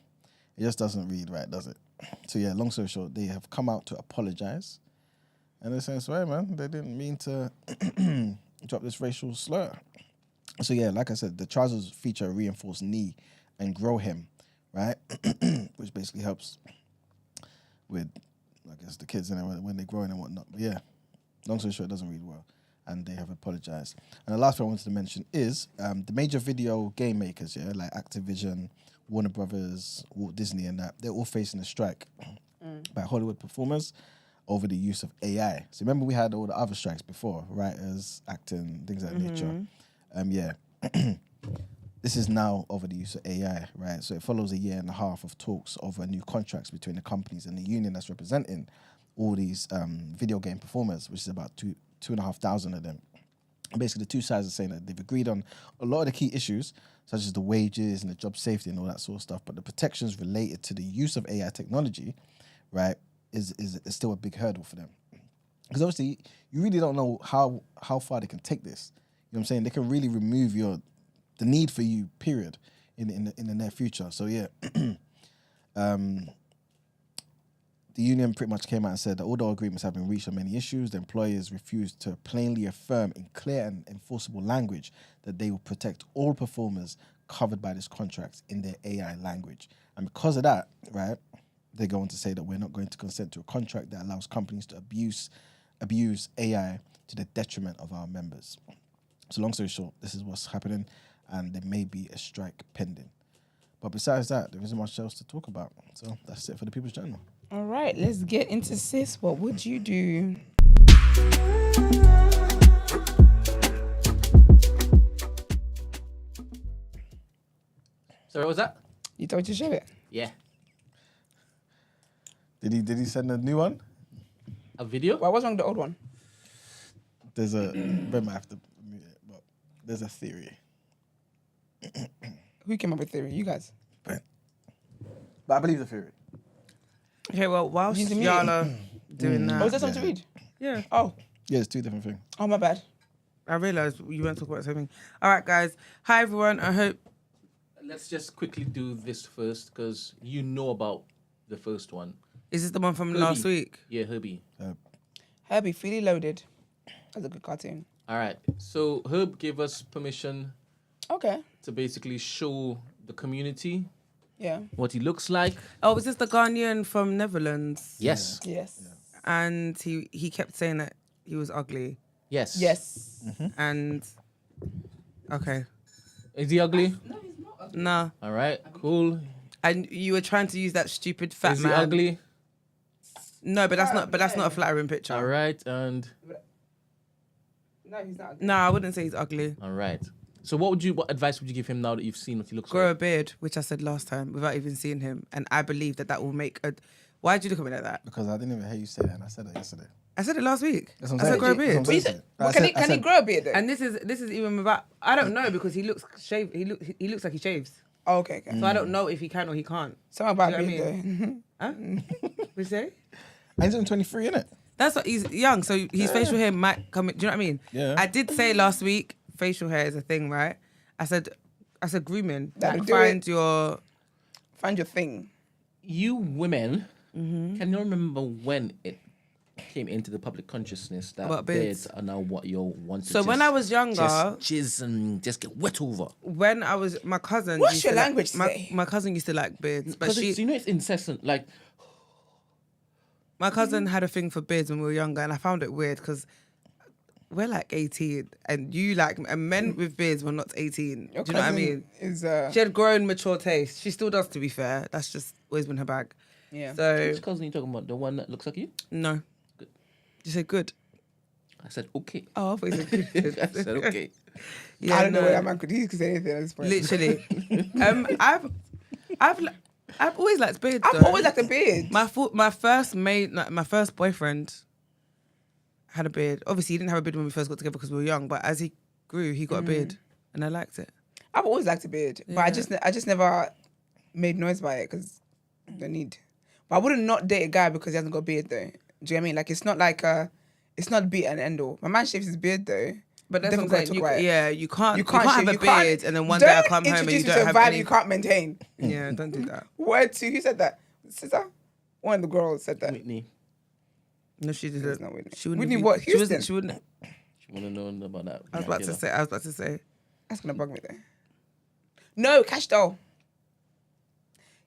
Speaker 3: it just doesn't read right, does it? So yeah, long story short, they have come out to apologize, and they're saying, sorry, man, they didn't mean to drop this racial slur. So yeah, like I said, the trousers feature a reinforced knee and grow hem, right? Which basically helps with, I guess, the kids and when they're growing and whatnot. But yeah, long story short, it doesn't read well, and they have apologized. And the last thing I wanted to mention is the major video game makers, yeah, like Activision, Warner Brothers, Walt Disney, and that, they're all facing a strike by Hollywood performers over the use of AI. So remember we had all the other strikes before, writers, acting, things of that nature. Yeah. This is now over the use of AI, right? So it follows a year and a half of talks over new contracts between the companies and the union that's representing all these video game performers, which is about 2,500 of them. And basically, the two sides are saying that they've agreed on a lot of the key issues, such as the wages and the job safety and all that sort of stuff. But the protections related to the use of AI technology, right, is still a big hurdle for them. Because obviously, you really don't know how far they can take this. You know what I'm saying? They can really remove the need for you, period, in the near future. So yeah, the union pretty much came out and said that although agreements have been reached on many issues, the employers refused to plainly affirm in clear and enforceable language that they will protect all performers covered by this contract in their AI language. And because of that, right, They go on to say that we're not going to consent to a contract that allows companies to abuse AI to the detriment of our members. So long story short, this is what's happening, and there may be a strike pending. But besides that, there isn't much else to talk about. So that's it for the People's Journal.
Speaker 1: All right, let's get into sis. What would you do?
Speaker 4: Sorry, what was that?
Speaker 1: You told me to show it.
Speaker 4: Yeah.
Speaker 3: Did he send a new one?
Speaker 4: A video?
Speaker 1: Well, what's wrong with the old one?
Speaker 3: There's a Ben might have to mute it, but there's a theory.
Speaker 1: Who came up with theory? You guys.
Speaker 3: But I believe the theory.
Speaker 2: Okay, well, whilst
Speaker 1: You need to mute
Speaker 2: y'all are doing
Speaker 1: Oh,
Speaker 2: that,
Speaker 1: is there something to read?
Speaker 2: yeah,
Speaker 1: Oh,
Speaker 3: Yeah, it's two different things.
Speaker 1: oh, my bad.
Speaker 2: I realised you weren't talking about something. All right, guys. Hi, everyone. I hope.
Speaker 4: Let's just quickly do this first because you know about the first one.
Speaker 2: Is this the one from
Speaker 4: Herbie.
Speaker 2: last week?
Speaker 4: Yeah, Herbie.
Speaker 1: Herbie, Fully Loaded. That's a good cartoon.
Speaker 4: All right. So Herb gave us permission
Speaker 1: Okay.
Speaker 4: to basically show the community
Speaker 1: Yeah.
Speaker 4: what he looks like.
Speaker 2: Oh, was this the Ghanaian from Netherlands?
Speaker 4: Yes.
Speaker 1: Yes.
Speaker 2: And he kept saying that he was ugly.
Speaker 4: Yes.
Speaker 1: Yes.
Speaker 2: And okay,
Speaker 4: Is he ugly?
Speaker 2: nah.
Speaker 4: All right. Cool.
Speaker 2: And you were trying to use that stupid fat
Speaker 4: Is
Speaker 2: man.
Speaker 4: he ugly?
Speaker 2: No, but that's not. But that's not a flattering picture.
Speaker 4: All right. And
Speaker 1: No, he's not ugly.
Speaker 2: No, I wouldn't say he's ugly.
Speaker 4: all right. So what advice would you give him now that you've seen what he looks
Speaker 2: Grow a
Speaker 4: like?
Speaker 2: beard, which I said last time, without even seeing him, and I believe that will make a. Why did you look at me like that?
Speaker 3: Because I didn't even hear you say that, and I said it yesterday.
Speaker 2: I said it last week.
Speaker 3: That's what
Speaker 2: I
Speaker 3: I'm
Speaker 2: said
Speaker 3: saying.
Speaker 2: grow a beard.
Speaker 3: That's what I'm saying.
Speaker 1: Well,
Speaker 3: I
Speaker 1: can
Speaker 3: said-
Speaker 1: he
Speaker 3: I said-
Speaker 1: grow a beard then?
Speaker 2: And this is even without. I don't know because he looks shaved. He looks like he shaves.
Speaker 1: Oh, okay, okay.
Speaker 2: So I don't know if he can or he can't.
Speaker 1: Something about
Speaker 2: Do you
Speaker 1: beard
Speaker 2: know
Speaker 1: though.
Speaker 2: Huh? What you say?
Speaker 3: And he's only 23, innit?
Speaker 2: That's what he's young, so his facial hair might come in. Do you know what I mean?
Speaker 3: Yeah.
Speaker 2: I did say last week, facial hair is a thing, right? I said grooming.
Speaker 1: That'll
Speaker 2: Like,
Speaker 1: do
Speaker 2: find
Speaker 1: it.
Speaker 2: your.
Speaker 1: Find your thing.
Speaker 4: You women, can you remember when it came into the public consciousness that
Speaker 2: What, beards?
Speaker 4: beards are now what you're wanting?
Speaker 2: So when I was younger,
Speaker 4: just jizz and just get wet over.
Speaker 2: when I was my cousin.
Speaker 1: What's
Speaker 2: used
Speaker 1: your
Speaker 2: to like-
Speaker 1: language today?
Speaker 2: my cousin used to like beards, but
Speaker 4: Because
Speaker 2: she.
Speaker 4: it's incessant. Like
Speaker 2: My cousin had a thing for beards when we were younger, and I found it weird because we're like 18, and and men with beards were not 18.
Speaker 1: Your
Speaker 2: Do you know what I
Speaker 1: cousin
Speaker 2: mean?
Speaker 1: Is
Speaker 2: She had grown, mature taste. She still does, to be fair. That's just always been her bag.
Speaker 1: yeah.
Speaker 2: So
Speaker 4: which cousin are you talking about? The one that looks like you?
Speaker 2: no.
Speaker 4: Good.
Speaker 2: You said good.
Speaker 4: I said okay.
Speaker 2: Oh, I thought you said good.
Speaker 4: I said okay.
Speaker 2: Yeah,
Speaker 1: I don't know
Speaker 2: no.
Speaker 1: whether that man could say anything at this point.
Speaker 2: Literally. I've always liked beards.
Speaker 1: I've
Speaker 2: though.
Speaker 1: always liked a beard.
Speaker 2: My first boyfriend had a beard. Obviously, he didn't have a beard when we first got together because we were young. But as he grew, he got a beard, and I liked it.
Speaker 1: I've always liked a beard, but I just never made noise by it because the need. But I wouldn't not date a guy because he hasn't got a beard though. Do you know what I mean? Like it's not be an end all. My man shaves his beard though.
Speaker 2: But that's what I'm
Speaker 1: Difficult
Speaker 2: saying.
Speaker 1: to quiet.
Speaker 2: You can't
Speaker 1: You
Speaker 2: have
Speaker 1: shave-
Speaker 2: a beard and then one day I come home and you don't have
Speaker 1: a vibe
Speaker 2: any.
Speaker 1: you can't maintain.
Speaker 2: Yeah, don't do that.
Speaker 1: Word two. Who said that? Sister? One of the girls said that.
Speaker 4: Whitney,
Speaker 2: No, she didn't.
Speaker 1: It's not Whitney.
Speaker 2: She wouldn't.
Speaker 1: Whitney
Speaker 2: be-
Speaker 1: what?
Speaker 2: She wasn't.
Speaker 1: Houston?
Speaker 2: She wouldn't.
Speaker 4: you want to know about that?
Speaker 2: I was about to say.
Speaker 1: That's gonna bug me though. No, Cash Doll.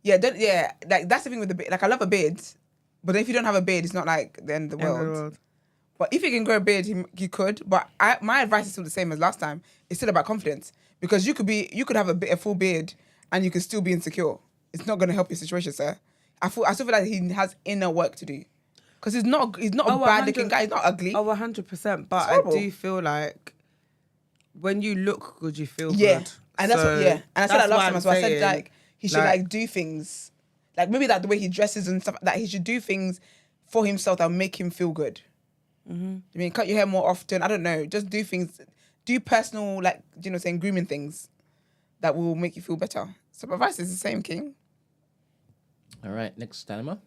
Speaker 1: Yeah, like that's the thing with the beard. Like I love a beard, but then if you don't have a beard, it's not like the end of the
Speaker 2: End
Speaker 1: world.
Speaker 2: of the world.
Speaker 1: But if he can grow a beard, he could. But my advice is still the same as last time. It's still about confidence because you could have a full beard and you could still be insecure. It's not gonna help your situation, sir. I still feel like he has inner work to do because he's not a bad looking guy. He's not ugly.
Speaker 2: Oh, 100%. But
Speaker 1: It's
Speaker 2: I
Speaker 1: horrible.
Speaker 2: do feel like when you look good, you feel
Speaker 1: Yeah,
Speaker 2: good.
Speaker 1: and that's
Speaker 2: So
Speaker 1: what. Yeah, and I said that
Speaker 2: that's
Speaker 1: last
Speaker 2: why
Speaker 1: time
Speaker 2: I'm
Speaker 1: as well. I said
Speaker 2: saying,
Speaker 1: like he should like do things, like maybe like the way he dresses and stuff. That he should do things for himself that make him feel good. I mean, cut your hair more often. I don't know. Just do things, do personal like grooming things that will make you feel better. So my advice is the same, King.
Speaker 4: All right, next Stanima.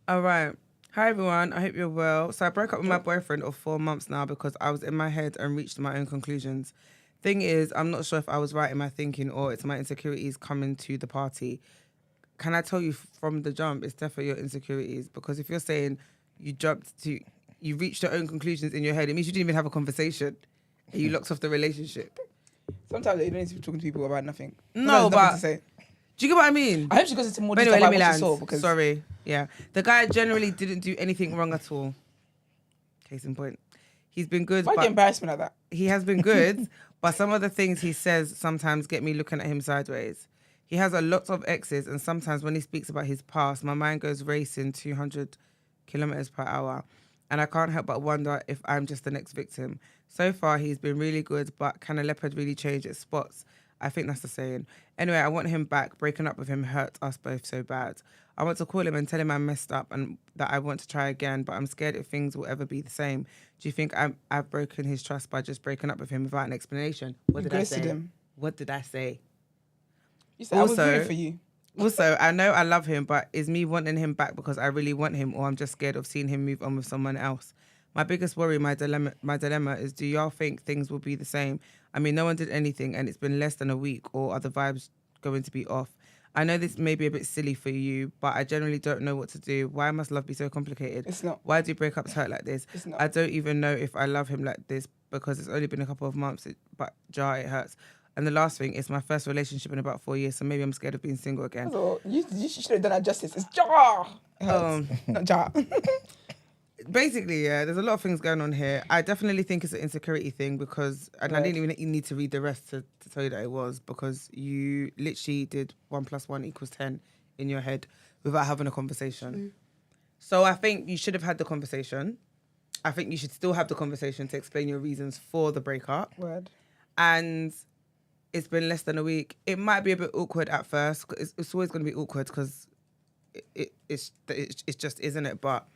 Speaker 2: All right. Hi, everyone. I hope you're well. So I broke up with my boyfriend of 4 months now because I was in my head and reached my own conclusions. Thing is, I'm not sure if I was right in my thinking or it's my insecurities coming to the party. Can I tell you from the jump, it's definitely your insecurities, because if you're saying you reached your own conclusions in your head, it means you didn't even have a conversation and you locked off the relationship.
Speaker 1: Sometimes you don't need to be talking to people about nothing.
Speaker 2: No,
Speaker 1: Sometimes there's nothing
Speaker 2: but
Speaker 1: to say.
Speaker 2: Do you get what I mean?
Speaker 1: I hope she goes into more
Speaker 2: But
Speaker 1: detail
Speaker 2: anyway, let
Speaker 1: about
Speaker 2: me
Speaker 1: what she
Speaker 2: land.
Speaker 1: saw because
Speaker 2: Sorry. Yeah. The guy generally didn't do anything wrong at all. Case in point. He's been good,
Speaker 1: why
Speaker 2: but
Speaker 1: the embarrassment like that?
Speaker 2: he has been good, but some of the things he says sometimes get me looking at him sideways. He has a lot of exes, and sometimes when he speaks about his past, my mind goes racing 200 kilometers per hour, and I can't help but wonder if I'm just the next victim. So far, he's been really good, but can a leopard really change its spots? I think that's the saying. Anyway, I want him back. Breaking up with him hurt us both so bad. I want to call him and tell him I messed up and that I want to try again, but I'm scared if things will ever be the same. Do you think I've broken his trust by just breaking up with him without an explanation? What did I say?
Speaker 1: Him.
Speaker 2: What did I say?
Speaker 1: You said I was rooting for you.
Speaker 2: Also, I know I love him, but is me wanting him back because I really want him, or I'm just scared of seeing him move on with someone else? My biggest worry, my dilemma is, do y'all think things will be the same? I mean, no one did anything and it's been less than a week, or are the vibes going to be off? I know this may be a bit silly for you, but I generally don't know what to do. Why must love be so complicated?
Speaker 1: It's not.
Speaker 2: Why do breakups hurt like this?
Speaker 1: It's not.
Speaker 2: I don't even know if I love him like this because it's only been a couple of months, but it hurts. And the last thing, it's my first relationship in about 4 years, so maybe I'm scared of being single again.
Speaker 1: So you should have done that justice. It's jar. Not jar.
Speaker 2: Basically, yeah, there's a lot of things going on here. I definitely think it's an insecurity thing because, and I didn't even need to read the rest to tell you that it was, because you literally did 1 + 1 = 10 in your head without having a conversation. So I think you should have had the conversation. I think you should still have the conversation to explain your reasons for the breakup.
Speaker 1: Word.
Speaker 2: And it's been less than a week. It might be a bit awkward at first. It's always going to be awkward because it's just, isn't it? But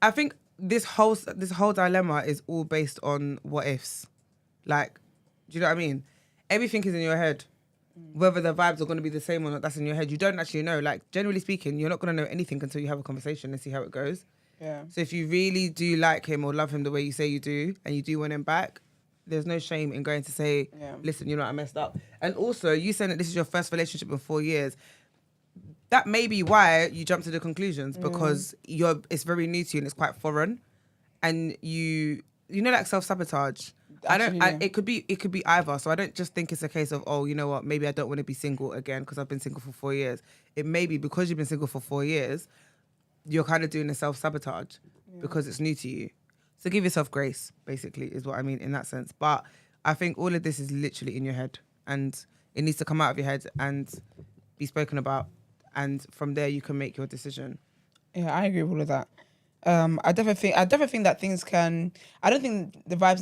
Speaker 2: I think this whole dilemma is all based on what ifs. Like, do you know what I mean? Everything is in your head. Whether the vibes are going to be the same or not, that's in your head. You don't actually know. Like, generally speaking, you're not going to know anything until you have a conversation and see how it goes.
Speaker 1: Yeah.
Speaker 2: So if you really do like him or love him the way you say you do, and you do want him back, there's no shame in going to say, listen, you know, I messed up. And also, you saying that this is your first relationship in 4 years, that may be why you jump to the conclusions, because it's very new to you and it's quite foreign. And you know, like self-sabotage. It could be either. So I don't just think it's a case of, oh, you know what, maybe I don't want to be single again because I've been single for 4 years. It may be because you've been single for 4 years, you're kind of doing a self-sabotage because it's new to you. So give yourself grace, basically, is what I mean in that sense. But I think all of this is literally in your head, and it needs to come out of your head and be spoken about. And from there, you can make your decision.
Speaker 1: Yeah, I agree with all of that. I definitely think that things can. I don't think the vibes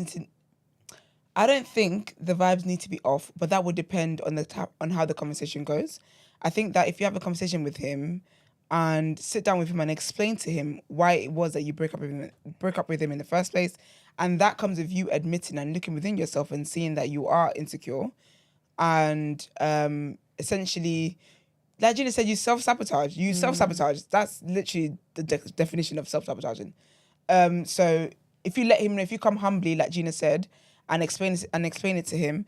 Speaker 1: need to be off, but that would depend on how the conversation goes. I think that if you have a conversation with him and sit down with him and explain to him why it was that you broke up with him in the first place, and that comes with you admitting and looking within yourself and seeing that you are insecure, and essentially, like Gina said, you self-sabotage. Self-sabotage. That's literally the definition of self-sabotaging. So if you let him know, if you come humbly, like Gina said, and explain it to him,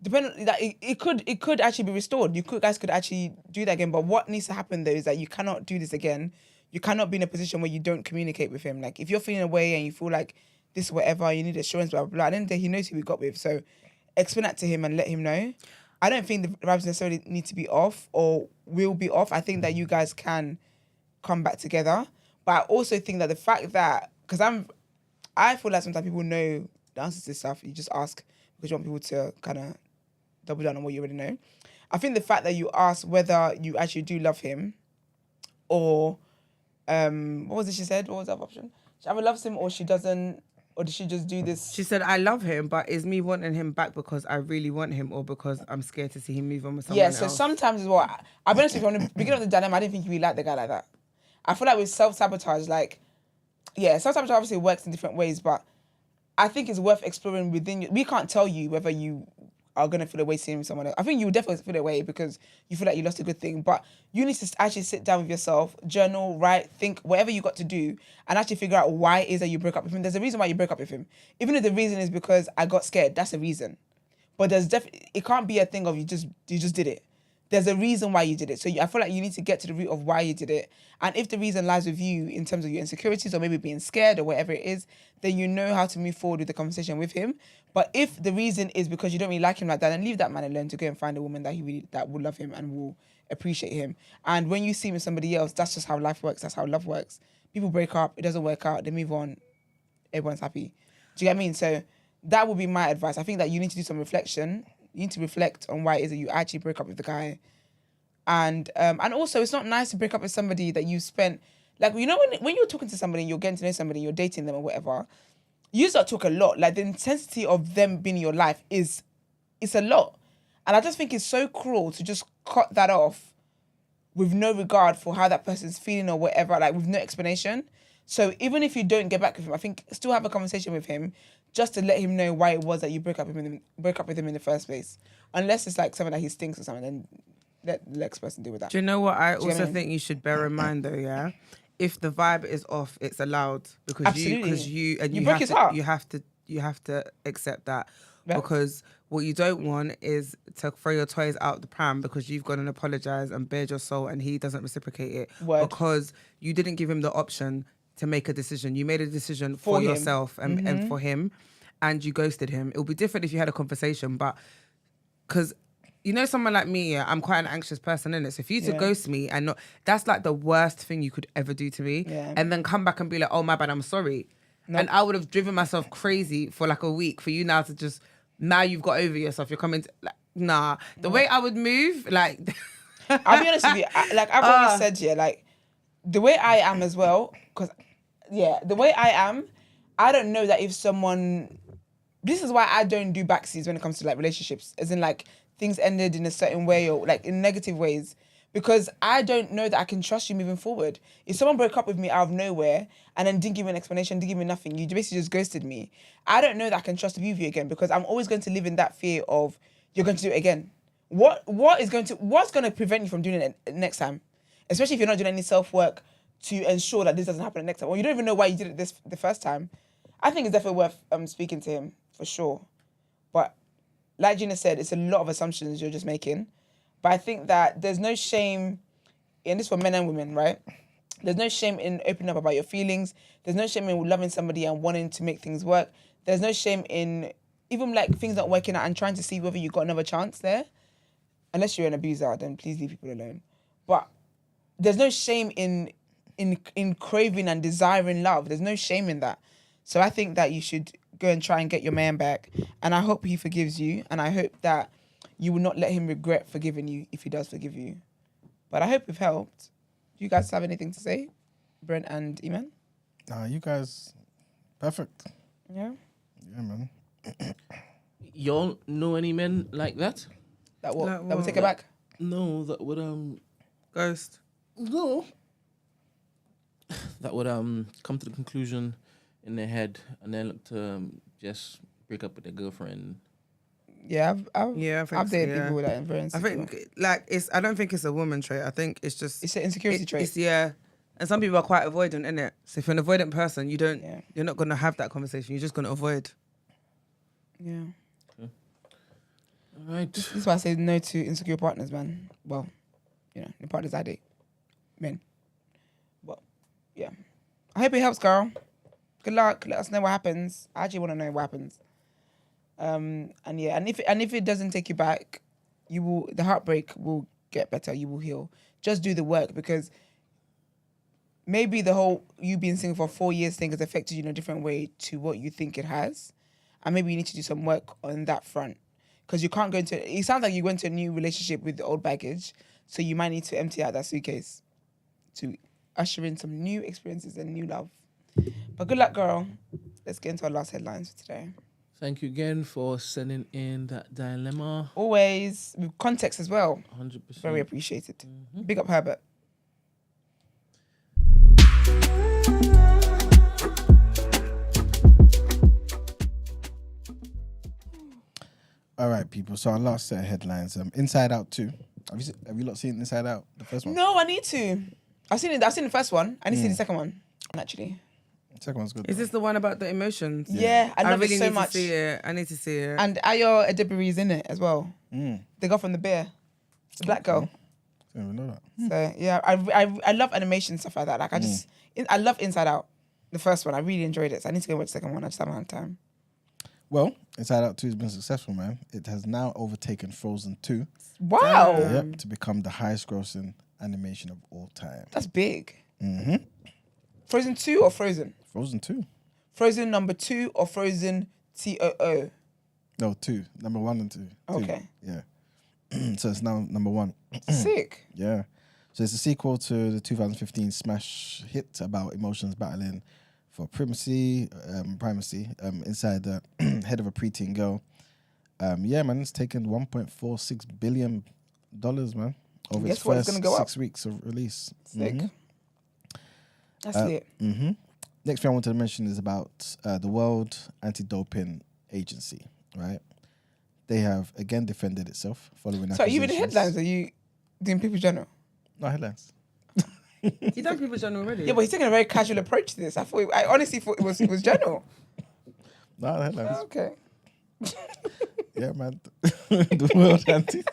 Speaker 1: it could actually be restored. You guys could actually do that again. But what needs to happen though is that you cannot do this again. You cannot be in a position where you don't communicate with him. Like if you're feeling away and you feel like this, whatever, you need assurance, blah blah blah. At the end of the day, he knows who we got with. So explain that to him and let him know. I don't think the vibes necessarily need to be off or will be off. I think that you guys can come back together. But I also think that the fact that, because I feel like sometimes people know the answers to stuff. You just ask because you want people to kind of double down on what you already know. I think the fact that you ask whether you actually do love him, or what was it she said? What was that option? She either loves him or she doesn't, or did she just do this?
Speaker 2: She said, I love him, but is me wanting him back because I really want him or because I'm scared to see him move on with someone else?
Speaker 1: Yeah, so sometimes as well, I'll be honest with you, from the beginning of the dilemma, I didn't think you really liked the guy like that. I feel like with self-sabotage, self-sabotage obviously works in different ways, but I think it's worth exploring within you. We can't tell you whether you are going to feel away seeing someone else. I think you will definitely feel away because you feel like you lost a good thing, but you need to actually sit down with yourself, journal, write, think, whatever you got to do, and actually figure out why it is that you broke up with him. There's a reason why you broke up with him. Even if the reason is because I got scared, that's a reason. But it can't be a thing of you just did it. there's a reason why you did it. So I feel like you need to get to the root of why you did it. And if the reason lies with you in terms of your insecurities or maybe being scared or whatever it is, then you know how to move forward with the conversation with him. But if the reason is because you don't really like him like that, then leave that man alone to go and find a woman that will love him and will appreciate him. And when you see him with somebody else, that's just how life works. That's how love works. People break up, it doesn't work out, they move on, everyone's happy. Do you get what I mean? So that would be my advice. I think that you need to do some reflection. You need to reflect on why it is that you actually broke up with the guy. And also, it's not nice to break up with somebody that you spent, like, you know, when you're talking to somebody, you're getting to know somebody, you're dating them or whatever, you start to talk a lot. Like, the intensity of them being in your life it's a lot. And I just think it's so cruel to just cut that off with no regard for how that person's feeling or whatever, like, with no explanation. So even if you don't get back with him, I think still have a conversation with him just to let him know why it was that you broke up with him in the first place. Unless it's like something that he stinks or something, then let the next person deal with that.
Speaker 2: Do you know what I also
Speaker 1: what I mean?
Speaker 2: think you should bear in mind though, yeah? If the vibe is off, it's allowed because you
Speaker 1: broke his heart.
Speaker 2: You have to accept that.
Speaker 1: Yeah.
Speaker 2: Because what you don't want is to throw your toys out the pram because you've gone and apologized and bared your soul and he doesn't reciprocate it.
Speaker 1: Word.
Speaker 2: Because you didn't give him the option to make a decision. You made a decision for yourself and for him, and you ghosted him. It would be different if you had a conversation, but because you know someone like me, yeah, I'm quite an anxious person, innit? So if you to ghost me and not, that's like the worst thing you could ever do to me.
Speaker 1: Yeah.
Speaker 2: And then come back and be like, oh my bad, I'm sorry.
Speaker 1: Nope.
Speaker 2: And I would have driven myself crazy for like a week for you now to just, now you've got over yourself. You're coming to, like, nah. The way I would move, like...
Speaker 1: I'll be honest with you, I've always said, yeah, like, the way I am as well, because, yeah, the way I am, I don't know that if someone... This is why I don't do backseas when it comes to, like, relationships. As in, like, things ended in a certain way or, like, in negative ways. Because I don't know that I can trust you moving forward. If someone broke up with me out of nowhere and then didn't give me an explanation, didn't give me nothing, you basically just ghosted me, I don't know that I can trust to be with you again because I'm always going to live in that fear of you're going to do it again. What's going to prevent you from doing it next time? Especially if you're not doing any self-work to ensure that this doesn't happen next time. Or you don't even know why you did it the first time. I think it's definitely worth speaking to him, for sure. But like Gina said, it's a lot of assumptions you're just making. But I think that there's no shame, and this for men and women, right? There's no shame in opening up about your feelings. There's no shame in loving somebody and wanting to make things work. There's no shame in even like things not working out and trying to see whether you got another chance there. Unless you're an abuser, then please leave people alone. But there's no shame in craving and desiring love. There's no shame in that. So I think that you should go and try and get your man back. And I hope he forgives you. And I hope that you will not let him regret forgiving you if he does forgive you. But I hope we've helped. Do you guys have anything to say? Brent and Iman?
Speaker 3: Nah, you guys, perfect.
Speaker 1: Yeah?
Speaker 3: Yeah, man.
Speaker 4: Y'all know any men like that?
Speaker 1: That what?
Speaker 2: Like
Speaker 1: That will
Speaker 2: what?
Speaker 1: take it back?
Speaker 4: No, that would
Speaker 2: Ghost.
Speaker 4: no. That would come to the conclusion in their head and then look to just break up with their girlfriend.
Speaker 1: Yeah, I've
Speaker 2: think
Speaker 1: dated
Speaker 2: so,
Speaker 1: people with that influence.
Speaker 2: I think I don't think it's a woman trait. I think it's just
Speaker 1: It's an insecurity trait.
Speaker 2: It's, yeah. And some people are quite avoidant, innit? So if you're an avoidant person, you're not gonna have that conversation. You're just gonna avoid.
Speaker 1: Yeah.
Speaker 4: All right.
Speaker 1: This is why I say no to insecure partners, man. Well, you know, the partners I date. Men. But, yeah. I hope it helps, girl. Good luck. Let us know what happens. I actually want to know what happens. And if it doesn't take you back, the heartbreak will get better. You will heal. Just do the work because maybe the whole you being single for 4 years thing has affected you in a different way to what you think it has. And maybe you need to do some work on that front. Because you can't go into... It sounds like you went to a new relationship with the old baggage. So you might need to empty out that suitcase to usher in some new experiences and new love. But good luck, girl. Let's get into our last headlines for today.
Speaker 4: Thank you again for sending in that dilemma.
Speaker 1: Always with context as well.
Speaker 4: 100%.
Speaker 1: Very appreciated. Big up Herbert.
Speaker 3: All right, people. So our last set of headlines. Inside Out 2. Have you lot seen Inside Out, the first one?
Speaker 1: No, I need to. I've seen the first one. I need to see the second one, actually.
Speaker 3: The second one's good.
Speaker 2: Is this the one about the emotions?
Speaker 1: Yeah, I love
Speaker 2: really
Speaker 1: it so
Speaker 2: need
Speaker 1: much.
Speaker 2: to see it. I need to see it.
Speaker 1: And Ayo Adebayo's in it as well. The girl from The Bear. It's a black girl.
Speaker 3: I didn't even know that.
Speaker 1: So yeah, I love animation and stuff like that. Like I love Inside Out, the first one. I really enjoyed it. So I need to go watch the second one. I just haven't had time.
Speaker 3: Well, Inside Out 2 has been successful, man. It has now overtaken Frozen 2.
Speaker 1: Wow.
Speaker 3: Yep, to become the highest grossing animation of all time.
Speaker 1: That's big.
Speaker 3: Mm-hmm.
Speaker 1: Frozen 2 or Frozen?
Speaker 3: Frozen 2.
Speaker 1: Frozen number 2 or Frozen TOO?
Speaker 3: No, 2. Number 1 and 2.
Speaker 1: Okay.
Speaker 3: Yeah. So it's now number 1.
Speaker 1: Sick.
Speaker 3: Yeah. So it's a sequel to the 2015 smash hit about emotions battling for primacy inside the head of a preteen girl. Yeah, man, it's taken $1.46 billion, man, over its first 6 weeks of release.
Speaker 1: Sick.
Speaker 3: Mm-hmm.
Speaker 1: That's it.
Speaker 3: Mm-hmm. Next thing I wanted to mention is about the World Anti-Doping Agency, right? They have again defended itself following
Speaker 1: So are you in
Speaker 3: accusations.
Speaker 1: the headlines? Are you doing People's Journal?
Speaker 3: No, headlines.
Speaker 2: You done People's Journal already?
Speaker 1: Yeah, but he's taking a very casual approach to this. I honestly thought it was journal.
Speaker 3: No, headlines.
Speaker 1: Okay.
Speaker 3: Yeah, man. The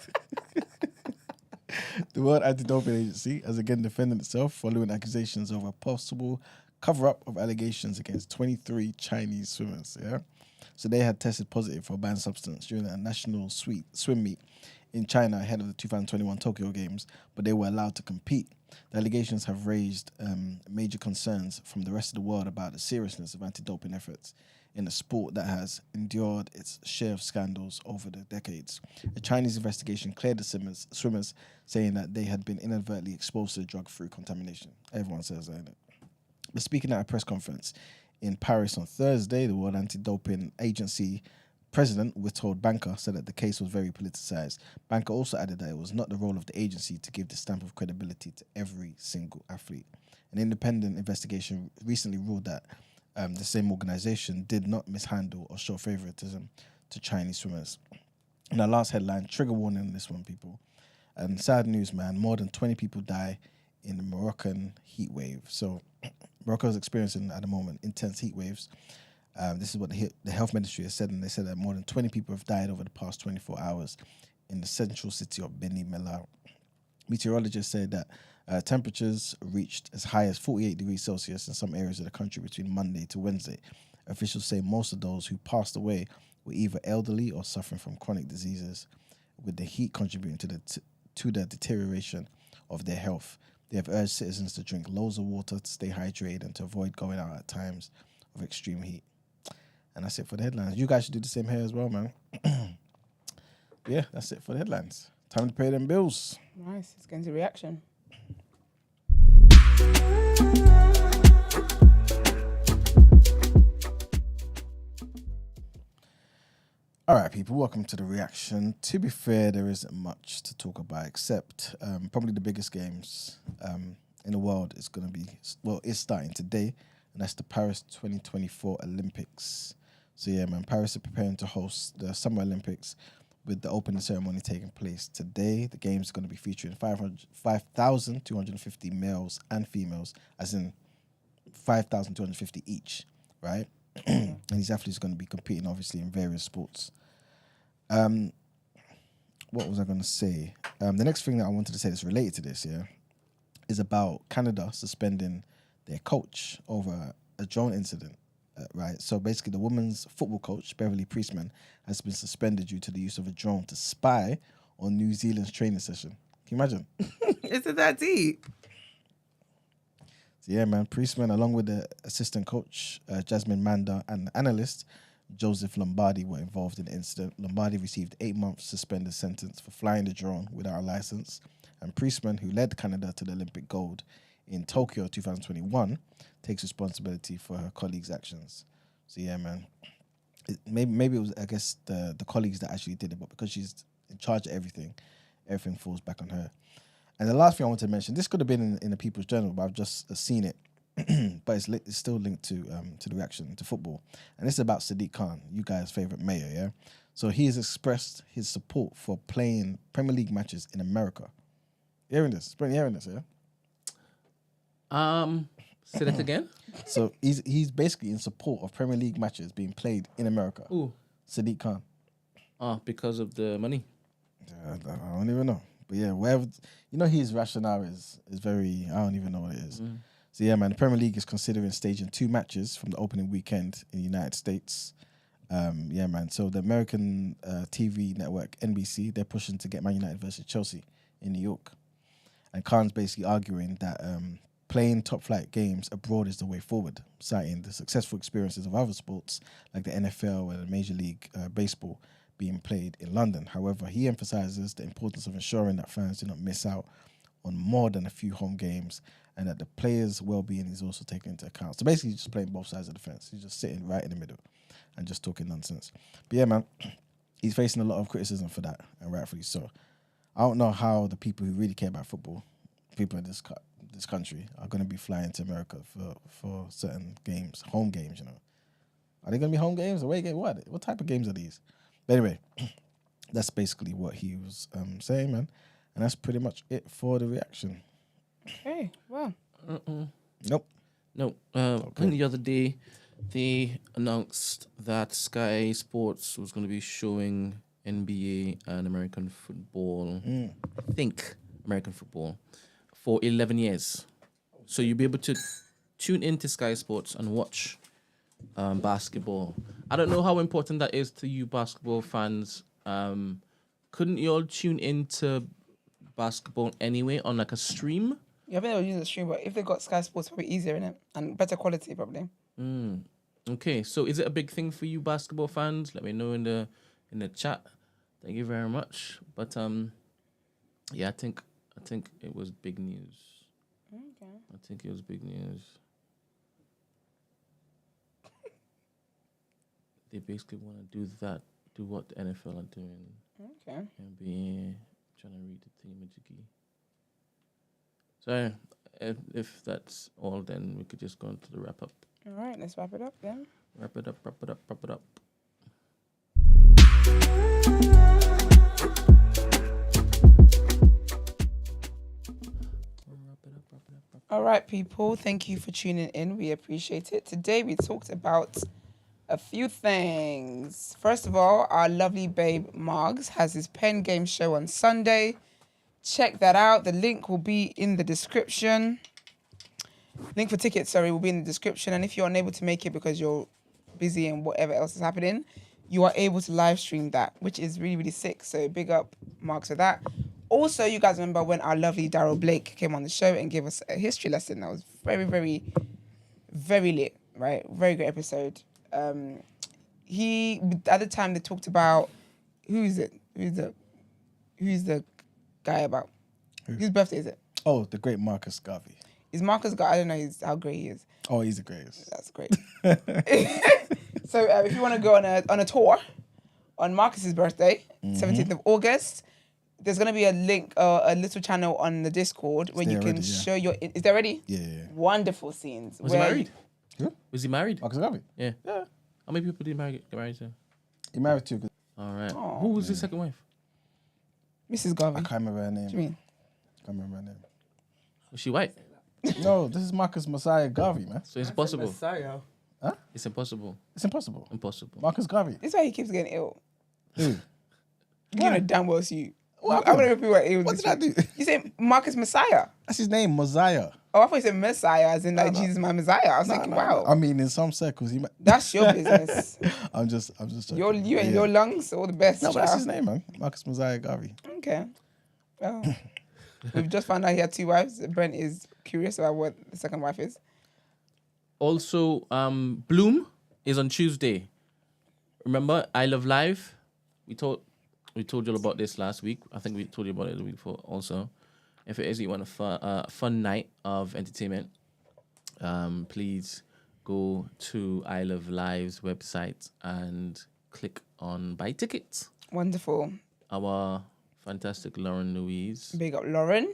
Speaker 3: World Anti-Doping Agency has again defended itself following accusations of a possible cover-up of allegations against 23 Chinese swimmers. Yeah, so they had tested positive for a banned substance during a national swim meet in China ahead of the 2021 Tokyo Games, but they were allowed to compete. The allegations have raised major concerns from the rest of the world about the seriousness of anti-doping efforts in a sport that has endured its share of scandals over the decades. A Chinese investigation cleared the swimmers, saying that they had been inadvertently exposed to the drug through contamination. Everyone says that, innit? But speaking at a press conference in Paris on Thursday, the World Anti-Doping Agency President Witold Banker said that the case was very politicized. Banker also added that it was not the role of the agency to give the stamp of credibility to every single athlete. An independent investigation recently ruled that the same organization did not mishandle or show favoritism to Chinese swimmers. And our last headline, trigger warning on this one, people. Sad news, man. More than 20 people die in the Moroccan heat wave. So Morocco is experiencing at the moment intense heat waves. This is what the health ministry has said, and they said that more than 20 people have died over the past 24 hours in the central city of Beni Mellal. Meteorologists said that temperatures reached as high as 48 degrees Celsius in some areas of the country between Monday to Wednesday. Officials say most of those who passed away were either elderly or suffering from chronic diseases, with the heat contributing to the deterioration of their health. They have urged citizens to drink loads of water, to stay hydrated, and to avoid going out at times of extreme heat. And that's it for the headlines. You guys should do the same here as well, man. Yeah, that's it for the headlines. Time to pay them bills.
Speaker 1: Nice. It's going to reaction.
Speaker 3: All right, people, welcome to the reaction. To be fair, there isn't much to talk about except probably the biggest games in the world is going to be, is starting today, and that's the Paris 2024 Olympics. So yeah, man, Paris are preparing to host the Summer Olympics with the opening ceremony taking place today. The games are going to be featuring 5,250 males and females, as in 5,250 each, right? And these athletes are going to be competing, obviously, in various sports. What was I going to say? The next thing that I wanted to say that's related to this, yeah, is about Canada suspending their coach over a drone incident, right? So basically, the women's football coach, Beverly Priestman, has been suspended due to the use of a drone to spy on New Zealand's training session. Can you imagine?
Speaker 2: Is it that deep?
Speaker 3: So yeah, man, Priestman, along with the assistant coach, Jasmine Manda, and the analyst, Joseph Lombardi, were involved in the incident. Lombardi received 8 months suspended sentence for flying the drone without a license. And Priestman, who led Canada to the Olympic gold in Tokyo 2021, takes responsibility for her colleagues' actions. So yeah, man, maybe it was, I guess, the colleagues that actually did it, but because she's in charge of everything falls back on her. And the last thing I want to mention, this could have been in the People's Journal, but I've just seen it. But it's still linked to the reaction to football. And this is about Sadiq Khan, you guys' favourite mayor, yeah? So he has expressed his support for playing Premier League matches in America. You hearing this? Brent, you hearing this, yeah?
Speaker 4: Say that again?
Speaker 3: So he's basically in support of Premier League matches being played in America.
Speaker 4: Ooh.
Speaker 3: Sadiq Khan.
Speaker 4: Because of the money.
Speaker 3: I don't even know. But yeah, wherever his rationale is very. I don't even know what it is. So yeah, man, the Premier League is considering staging 2 matches from the opening weekend in the United States. Yeah, man. So the American TV network NBC, they're pushing to get Man United versus Chelsea in New York, and Khan's basically arguing that playing top flight games abroad is the way forward, citing the successful experiences of other sports like the NFL and Major League Baseball being played in London. However, he emphasizes the importance of ensuring that fans do not miss out on more than a few home games, and that the players' well-being is also taken into account. So basically, he's just playing both sides of the fence. He's just sitting right in the middle and just talking nonsense. But yeah, man, he's facing a lot of criticism for that, and rightfully so. I don't know how the people who really care about football, people in this country, are going to be flying to America for certain games, home games, Are they going to be home games, away games? What type of games are these? But anyway, that's basically what he was saying, man. And that's pretty much it for the reaction.
Speaker 1: Okay, well.
Speaker 3: Nope.
Speaker 4: No. I think the other day, they announced that Sky Sports was going to be showing NBA and American football. I think American football for 11 years. So you'll be able to tune into Sky Sports and watch basketball. I don't know how important that is to you basketball fans. Couldn't you all tune into basketball anyway on like a stream?
Speaker 1: Yeah, I think they'll use the stream, but if they got Sky Sports, probably easier, innit? And better quality, probably.
Speaker 4: Okay, so is it a big thing for you basketball fans? Let me know in the chat. Thank you very much. But yeah, I think it was big news.
Speaker 1: Okay.
Speaker 4: I think it was big news. They basically want to do what the NFL are doing.
Speaker 1: Okay.
Speaker 4: NBA, trying to read the thingamajiggy. So if that's all, then we could just go into the wrap up.
Speaker 1: All right, let's wrap it up then.
Speaker 4: Wrap it up.
Speaker 1: All right, people, thank you for tuning in. We appreciate it. Today we talked about a few things. First of all, our lovely babe Margs has his pen game show on Sunday. Check that out. The link will be in the description. Link for tickets, will be in the description. And if you're unable to make it because you're busy and whatever else is happening, you are able to live stream that, which is really, really sick. So big up Marks for that. Also, you guys remember when our lovely Daryl Blake came on the show and gave us a history lesson? That was very, very, very lit, right? Very great episode. He, at the time, they talked about, who's the guy about? Whose birthday is it?
Speaker 3: Oh, the great Marcus Garvey.
Speaker 1: Is Marcus Garvey? I don't know how great he is.
Speaker 3: Oh, he's the greatest.
Speaker 1: That's great. So if you want to go on a tour on Marcus's birthday, 17th of August, there's going to be a link, a little channel on the Discord where you can show your... Is there ready?
Speaker 3: Yeah.
Speaker 1: Wonderful scenes.
Speaker 4: Was he married?
Speaker 3: Who?
Speaker 4: Was he married?
Speaker 3: Marcus Garvey?
Speaker 4: Yeah. How many people did he get married to?
Speaker 3: He married to...
Speaker 4: All right.
Speaker 1: Oh,
Speaker 4: who was his second wife?
Speaker 1: Mrs. Garvey.
Speaker 3: I can't remember her name.
Speaker 1: What do you mean?
Speaker 3: I can't remember her name.
Speaker 4: Was she white?
Speaker 3: No, this is Marcus Messiah Garvey, man.
Speaker 4: So it's impossible.
Speaker 2: Messiah.
Speaker 3: Huh?
Speaker 4: It's impossible.
Speaker 3: It's impossible.
Speaker 4: Impossible.
Speaker 3: Marcus Garvey.
Speaker 1: This is why he keeps getting ill.
Speaker 3: Who?
Speaker 1: You know damn well it's you.
Speaker 3: What
Speaker 1: I'm going to repeat what ill.
Speaker 3: What did I do?
Speaker 1: You say Marcus Messiah.
Speaker 3: That's his name, Messiah.
Speaker 1: Oh, I thought you said Messiah, as in Jesus, my Messiah. I was thinking, wow.
Speaker 3: I mean, in some circles, he might...
Speaker 1: That's your business.
Speaker 3: I'm just joking.
Speaker 1: You and your lungs, all the best.
Speaker 3: No, but that's
Speaker 1: child.
Speaker 3: his name, man. Marcus Messiah Garvey.
Speaker 1: Okay. Well, we've just found out he had 2 wives. Brent is curious about what the second wife is.
Speaker 4: Also, Bloom is on Tuesday. Remember, I Love Live? We told you all about this last week. I think we told you about it the week before also. If it is you want a fun night of entertainment, please go to I Love Live's website and click on buy tickets.
Speaker 1: Wonderful.
Speaker 4: Our fantastic Lauren Louise.
Speaker 1: Big up Lauren.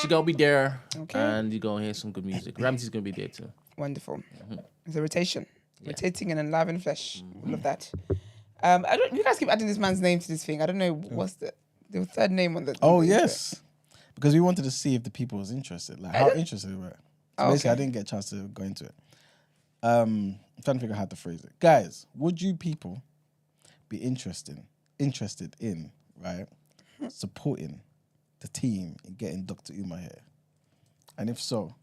Speaker 4: She gonna be there.
Speaker 1: Okay.
Speaker 4: And you're gonna hear some good music. Ramsey's gonna be there too.
Speaker 1: Wonderful. It's a rotation.
Speaker 4: Yeah.
Speaker 1: Rotating and alive in flesh. Love that. You guys keep adding this man's name to this thing. I don't know what's the third name on the...
Speaker 3: Oh,
Speaker 1: the
Speaker 3: yes. Because we wanted to see if the people was interested. Like, how interested they were. So basically, I didn't get a chance to go into it. I'm trying to figure out how to phrase it. Guys, would you people be interested in right, supporting the team in getting Dr. Umar here? And if so,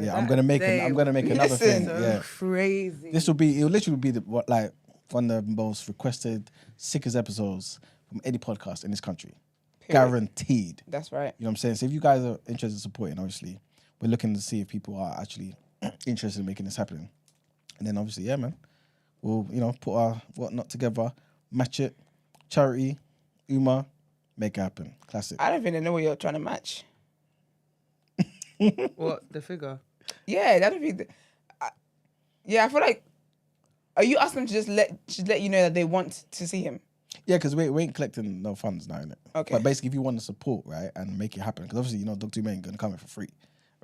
Speaker 3: yeah, I'm gonna make another thing.
Speaker 2: So
Speaker 3: Yeah,
Speaker 2: crazy.
Speaker 3: it'll literally be one of the most requested, sickest episodes from any podcast in this country.
Speaker 1: Period.
Speaker 3: Guaranteed.
Speaker 1: That's right.
Speaker 3: You know what I'm saying? So if you guys are interested in supporting, obviously, we're looking to see if people are actually interested in making this happen. And then obviously, yeah, man, we'll, put our whatnot together, match it, charity, Umar, make it happen. Classic.
Speaker 1: I don't even know what you're trying to match.
Speaker 2: What, the figure?
Speaker 1: Yeah, that'd be. I feel like. Are you asking them to just let you know that they want to see him?
Speaker 3: Yeah, because we ain't collecting no funds now, innit?
Speaker 1: Okay.
Speaker 3: But basically, if you want to support, right, and make it happen, because obviously, Dr. Umar ain't going to come in for free,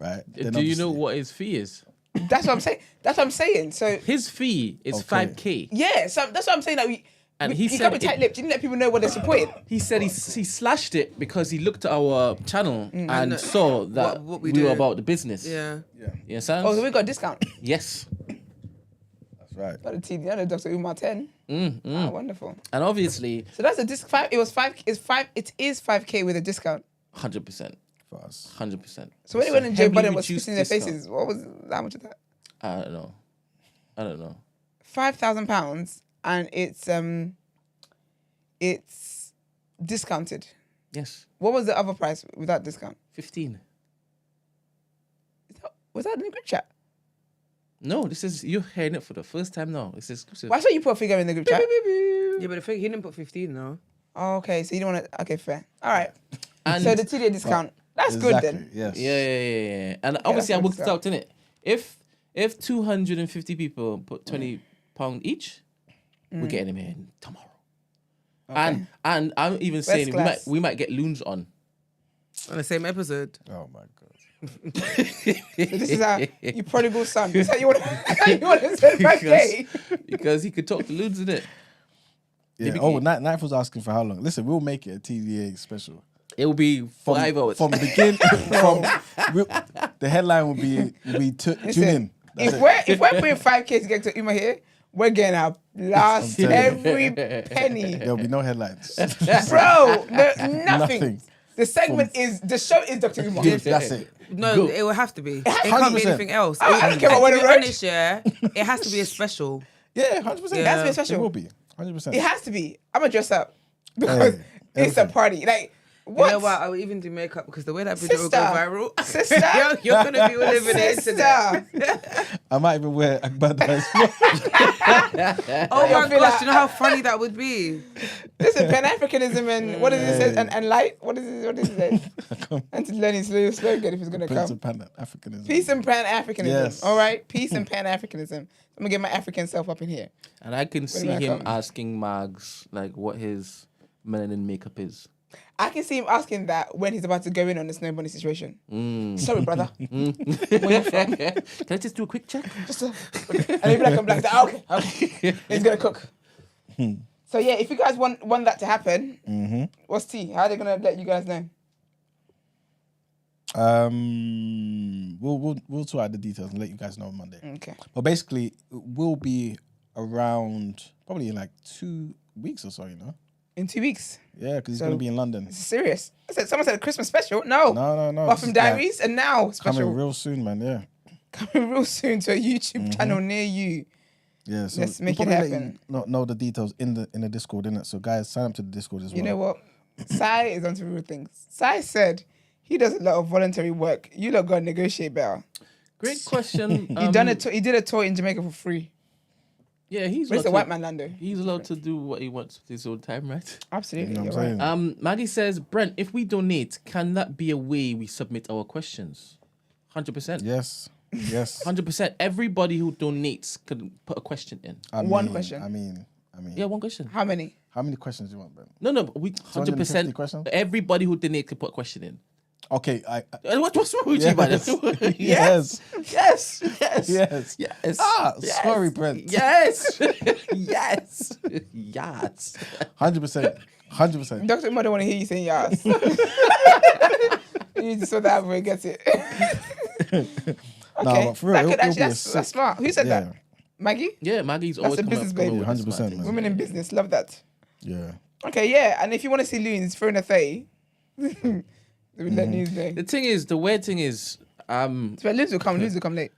Speaker 3: right? Then
Speaker 4: Do you know what his fee is?
Speaker 1: That's what I'm saying. That's what I'm saying. So
Speaker 4: His fee is
Speaker 3: Okay.
Speaker 4: $5K.
Speaker 1: yeah, so that's what I'm saying. Like
Speaker 4: And
Speaker 1: you
Speaker 4: he
Speaker 1: can't
Speaker 4: said
Speaker 1: be tight-lipped. You didn't let people know what they're supporting.
Speaker 4: He said he slashed it because he looked at our channel and saw that
Speaker 2: what
Speaker 4: we
Speaker 2: we
Speaker 4: were
Speaker 2: do.
Speaker 4: about the business.
Speaker 2: Yeah.
Speaker 3: Yeah,
Speaker 4: You understand?
Speaker 1: Oh, so we got a discount.
Speaker 4: Yes.
Speaker 3: that's right.
Speaker 1: Got a TD under Dr. Umar 10. Ah, wonderful.
Speaker 4: And obviously,
Speaker 1: So that's a disc. It was 5. It is 5K with a discount.
Speaker 4: 100%.
Speaker 3: For us.
Speaker 4: 100%.
Speaker 1: So when he went and Joe
Speaker 4: heavily
Speaker 1: Biden was
Speaker 4: reduced
Speaker 1: spitting in their
Speaker 4: discount.
Speaker 1: faces, what was how much of that?
Speaker 4: I don't know.
Speaker 1: £5,000, and it's discounted.
Speaker 4: Yes.
Speaker 1: What was the other price without discount?
Speaker 4: 15.
Speaker 1: Was that in the group chat?
Speaker 4: No, you're hearing it for the first time now. It's exclusive.
Speaker 1: Well, I saw you put a figure in the group chat.
Speaker 2: Yeah, but the thing, he didn't put 15, no.
Speaker 1: Oh, okay, so you don't want to. Okay, fair. All right.
Speaker 4: And
Speaker 1: So the 2-day discount. That's good
Speaker 3: Exactly,
Speaker 1: then.
Speaker 3: yes.
Speaker 4: yeah. And obviously, I
Speaker 1: that's
Speaker 4: worked it out, innit? If 250 people put £20 each, we're getting him in tomorrow.
Speaker 1: Okay.
Speaker 4: And I'm even saying
Speaker 1: class.
Speaker 4: we might get loons on.
Speaker 2: On the same episode.
Speaker 3: Oh, my God.
Speaker 1: So this is how you prodigal son. This is how you want to send 5K.
Speaker 4: because he could talk to loons, innit?
Speaker 3: Yeah. Oh, Knife was asking for how long. Listen, we'll make it a TVA special.
Speaker 4: It will be 5 hours.
Speaker 3: From the beginning, the headline will be tune in. That's
Speaker 1: If we're putting 5K to get to Uma here, we're getting our last
Speaker 3: I'm telling
Speaker 1: every penny.
Speaker 3: There'll be no headlines.
Speaker 1: Bro, nothing.
Speaker 3: Nothing.
Speaker 1: The segment the show is Dr. Umar.
Speaker 3: That's it.
Speaker 2: No, it will have to be. It can't be
Speaker 3: 100%.
Speaker 2: anything else.
Speaker 1: I don't care about what
Speaker 2: To
Speaker 1: it
Speaker 2: be
Speaker 1: wrote.
Speaker 2: honest, yeah, it has to be a special.
Speaker 3: Yeah, 100%.
Speaker 1: It has to be
Speaker 3: It
Speaker 1: special.
Speaker 3: will be 100%.
Speaker 1: It has to be. I'm gonna dress up because
Speaker 3: Hey,
Speaker 1: it's a
Speaker 3: everything.
Speaker 1: party. Like what?
Speaker 2: You know what? I would even do makeup because the way that video will go
Speaker 1: Sister.
Speaker 2: viral.
Speaker 1: Sister.
Speaker 2: You're gonna be all over the internet.
Speaker 1: Sister.
Speaker 3: I might even wear Agbada as well.
Speaker 2: Oh my
Speaker 1: feel
Speaker 2: gosh,
Speaker 1: like-
Speaker 2: you know how funny that would be?
Speaker 1: Listen, Pan-Africanism and what does it say? And light? What is it? And to learn his slogan if he's gonna
Speaker 3: Prince
Speaker 1: come.
Speaker 3: of Pan-Africanism.
Speaker 1: Peace and Pan-Africanism.
Speaker 3: Yes.
Speaker 1: All right? Peace and Pan-Africanism. I'm gonna get my African self up in here.
Speaker 4: And I can see
Speaker 1: do I
Speaker 4: him
Speaker 1: come?
Speaker 4: asking Mags like what his melanin makeup is.
Speaker 1: I can see him asking that when he's about to go in on the snow bunny situation. Sorry, brother.
Speaker 4: Can I just do a quick check?
Speaker 1: And he'll be like, I'm like, okay. He's gonna cook. So yeah, if you guys want that to happen, what's tea? How are they gonna let you guys know?
Speaker 3: We'll sort out the details and let you guys know on Monday.
Speaker 1: Okay.
Speaker 3: But basically, it will be around probably in like 2 weeks or so,
Speaker 1: In 2 weeks.
Speaker 3: Yeah, because he's
Speaker 1: So-
Speaker 3: going to be in London.
Speaker 1: This is serious. Someone said a Christmas special. No.
Speaker 3: No.
Speaker 1: Bathroom
Speaker 3: This is
Speaker 1: Diaries and now
Speaker 3: like
Speaker 1: special.
Speaker 3: coming real soon, man. Yeah.
Speaker 1: Coming real soon to a YouTube channel near you.
Speaker 3: Yeah. So
Speaker 1: Let's
Speaker 3: we'll
Speaker 1: make it
Speaker 3: probably let
Speaker 1: happen.
Speaker 3: you know the details in the Discord, innit? So guys, sign up to the Discord as well.
Speaker 1: You know what? Sai is onto real things. Sai said he does a lot of voluntary work. You lot gotta negotiate better.
Speaker 4: Great question.
Speaker 1: He did a tour in Jamaica for free.
Speaker 4: Yeah, he's
Speaker 1: But it's a white man Lando.
Speaker 4: He's allowed to do what he wants with his own time, right?
Speaker 1: Absolutely.
Speaker 3: You know
Speaker 1: You're
Speaker 3: what I'm
Speaker 1: right.
Speaker 3: saying?
Speaker 4: Maggie says, Brent, if we donate, can that be a way we submit our questions? 100%.
Speaker 3: Yes.
Speaker 4: 100%. Everybody who donates can put a question in.
Speaker 1: One question.
Speaker 3: I mean.
Speaker 4: Yeah, one question.
Speaker 1: How many?
Speaker 3: How many questions do you want, Ben?
Speaker 4: No, but we
Speaker 3: 250
Speaker 4: 100%.
Speaker 3: questions?
Speaker 4: Everybody who donates can put a question in.
Speaker 3: Okay.
Speaker 4: What's wrong with you, man?
Speaker 3: Yes.
Speaker 4: Yes.
Speaker 3: Yes. Sorry, Brent.
Speaker 4: Yes. Yes.
Speaker 3: 100%.
Speaker 1: Dr. Umar don't want to hear you saying yes. You need to sort that out before he gets it. Okay.
Speaker 3: but for real,
Speaker 1: that could
Speaker 3: it'll be
Speaker 1: actually,
Speaker 3: a
Speaker 1: that's
Speaker 3: sick-
Speaker 1: smart. Who said
Speaker 3: yeah.
Speaker 1: that? Maggie?
Speaker 4: Yeah, Maggie's
Speaker 1: That's
Speaker 4: always
Speaker 1: a
Speaker 4: come
Speaker 1: business
Speaker 4: up
Speaker 1: baby.
Speaker 4: with
Speaker 3: 100%,
Speaker 4: smart things.
Speaker 3: man.
Speaker 1: Women in business. Love that.
Speaker 3: Yeah.
Speaker 1: Okay, yeah. And if you want to see loons throwing a thing, we let news know.
Speaker 4: The thing is, the weird thing is,
Speaker 1: But loons will come late.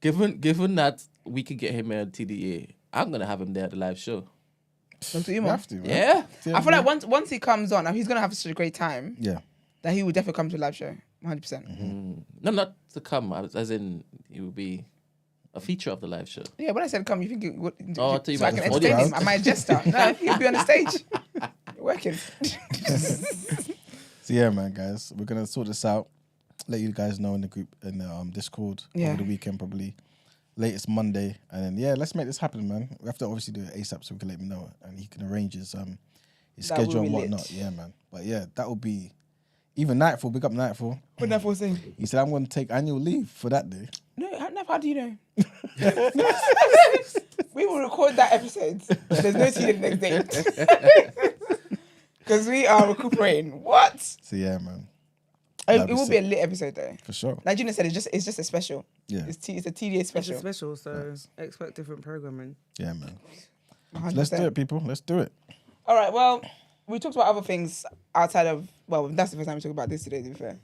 Speaker 4: given that we could get him on TDA, I'm gonna have him there at the live show.
Speaker 1: Dr.
Speaker 3: You
Speaker 1: Umar.
Speaker 3: have to, man.
Speaker 4: Yeah.
Speaker 1: I feel like once he comes on, he's gonna have such a great time
Speaker 3: Yeah.
Speaker 1: that he will definitely come to a live show, 100%.
Speaker 4: No, not to come. As in, he will be a feature of the live show.
Speaker 1: Yeah, when I said come, you think it would,
Speaker 4: Oh, I'll tell you
Speaker 1: so I
Speaker 4: about
Speaker 1: can
Speaker 4: the
Speaker 1: entertain
Speaker 4: audience.
Speaker 1: him? Am I a jester? No, he'll be on the stage. Working.
Speaker 3: So yeah, man, guys, we're gonna sort this out. Let you guys know in the group in the Discord over the weekend, probably latest Monday, and then let's make this happen, man. We have to obviously do it ASAP so we can let him know and he can arrange his schedule and whatnot.
Speaker 1: lit.
Speaker 3: Yeah, man. But yeah, that would be even Nightfall. Big up Nightfall.
Speaker 1: What Nightfall saying?
Speaker 3: He said I'm going to take annual leave for that day.
Speaker 1: No, how do you know? We will record that episode. There's no tea the next day. Because we are recuperating. What?
Speaker 3: So yeah, man.
Speaker 1: It will be a lit episode though.
Speaker 3: For sure.
Speaker 1: Like Gina said, it's just a special.
Speaker 3: Yeah.
Speaker 1: It's a TDA special.
Speaker 2: It's a special, so expect different programming.
Speaker 3: Yeah, man.
Speaker 1: 100%.
Speaker 3: Let's do it, people. Let's do it.
Speaker 1: All right, well, we talked about other things outside of, well, that's the first time we talk about this today, to be fair.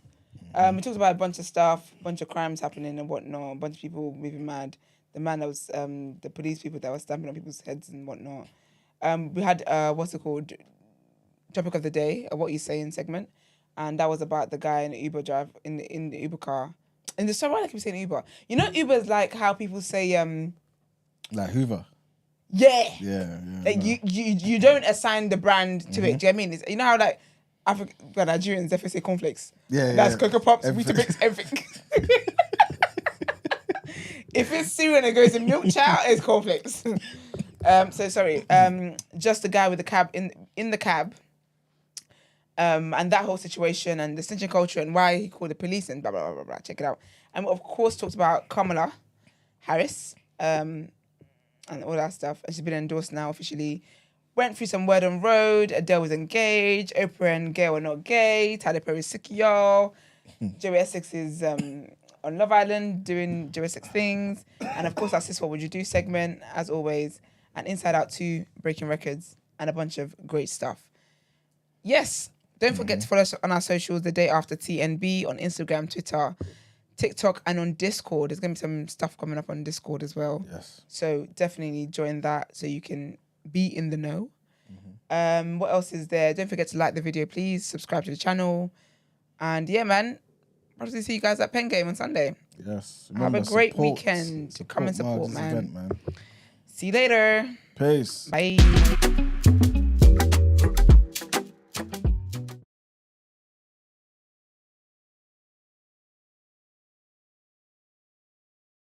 Speaker 1: We talked about a bunch of stuff, a bunch of crimes happening and whatnot, a bunch of people moving mad. The man that was, the police people that were stamping on people's heads and whatnot. We had, topic of the day, What You Saying segment. And that was about the guy in the Uber drive, in the Uber car. And there's so why I keep saying Uber. You know, Uber is like how people say,
Speaker 3: Like Hoover.
Speaker 1: yeah.
Speaker 3: Yeah.
Speaker 1: Like you don't assign the brand to it. Do you know what I mean? You know how like Nigerians definitely say cornflakes.
Speaker 3: Yeah.
Speaker 1: That's Cocoa Pops,
Speaker 3: Everything.
Speaker 1: Weetabix, everything. If it's cereal and it goes in milk chow, it's cornflakes. So sorry. Just the guy with the cab in the cab. And that whole situation and the snitching culture and why he called the police and blah blah blah blah blah. Check it out. And of course talked about Kamala Harris. And all that stuff. And she's been endorsed now officially. Went through some word on road. Adele was engaged. Oprah and Gayle were not gay. Tyler Perry's sick, y'all. Joey Essex is on Love Island doing Joey Essex things. And of course, our Sis What Would You Do segment, as always. And Inside Out 2, Breaking Records, and a bunch of great stuff. Yes, don't forget to follow us on our socials, The Day After TNB, on Instagram, Twitter, TikTok, and on Discord. There's going to be some stuff coming up on Discord as well.
Speaker 3: Yes.
Speaker 1: So definitely join that so you can be in the know. What else is there? Don't forget to like the video, please. Subscribe to the channel. And yeah, man. I'll see you guys at Penn Game on Sunday.
Speaker 3: Yes.
Speaker 1: Have a great weekend. Come and support,
Speaker 3: Marge's
Speaker 1: man.
Speaker 3: event, man.
Speaker 1: See you later.
Speaker 3: Peace.
Speaker 1: Bye.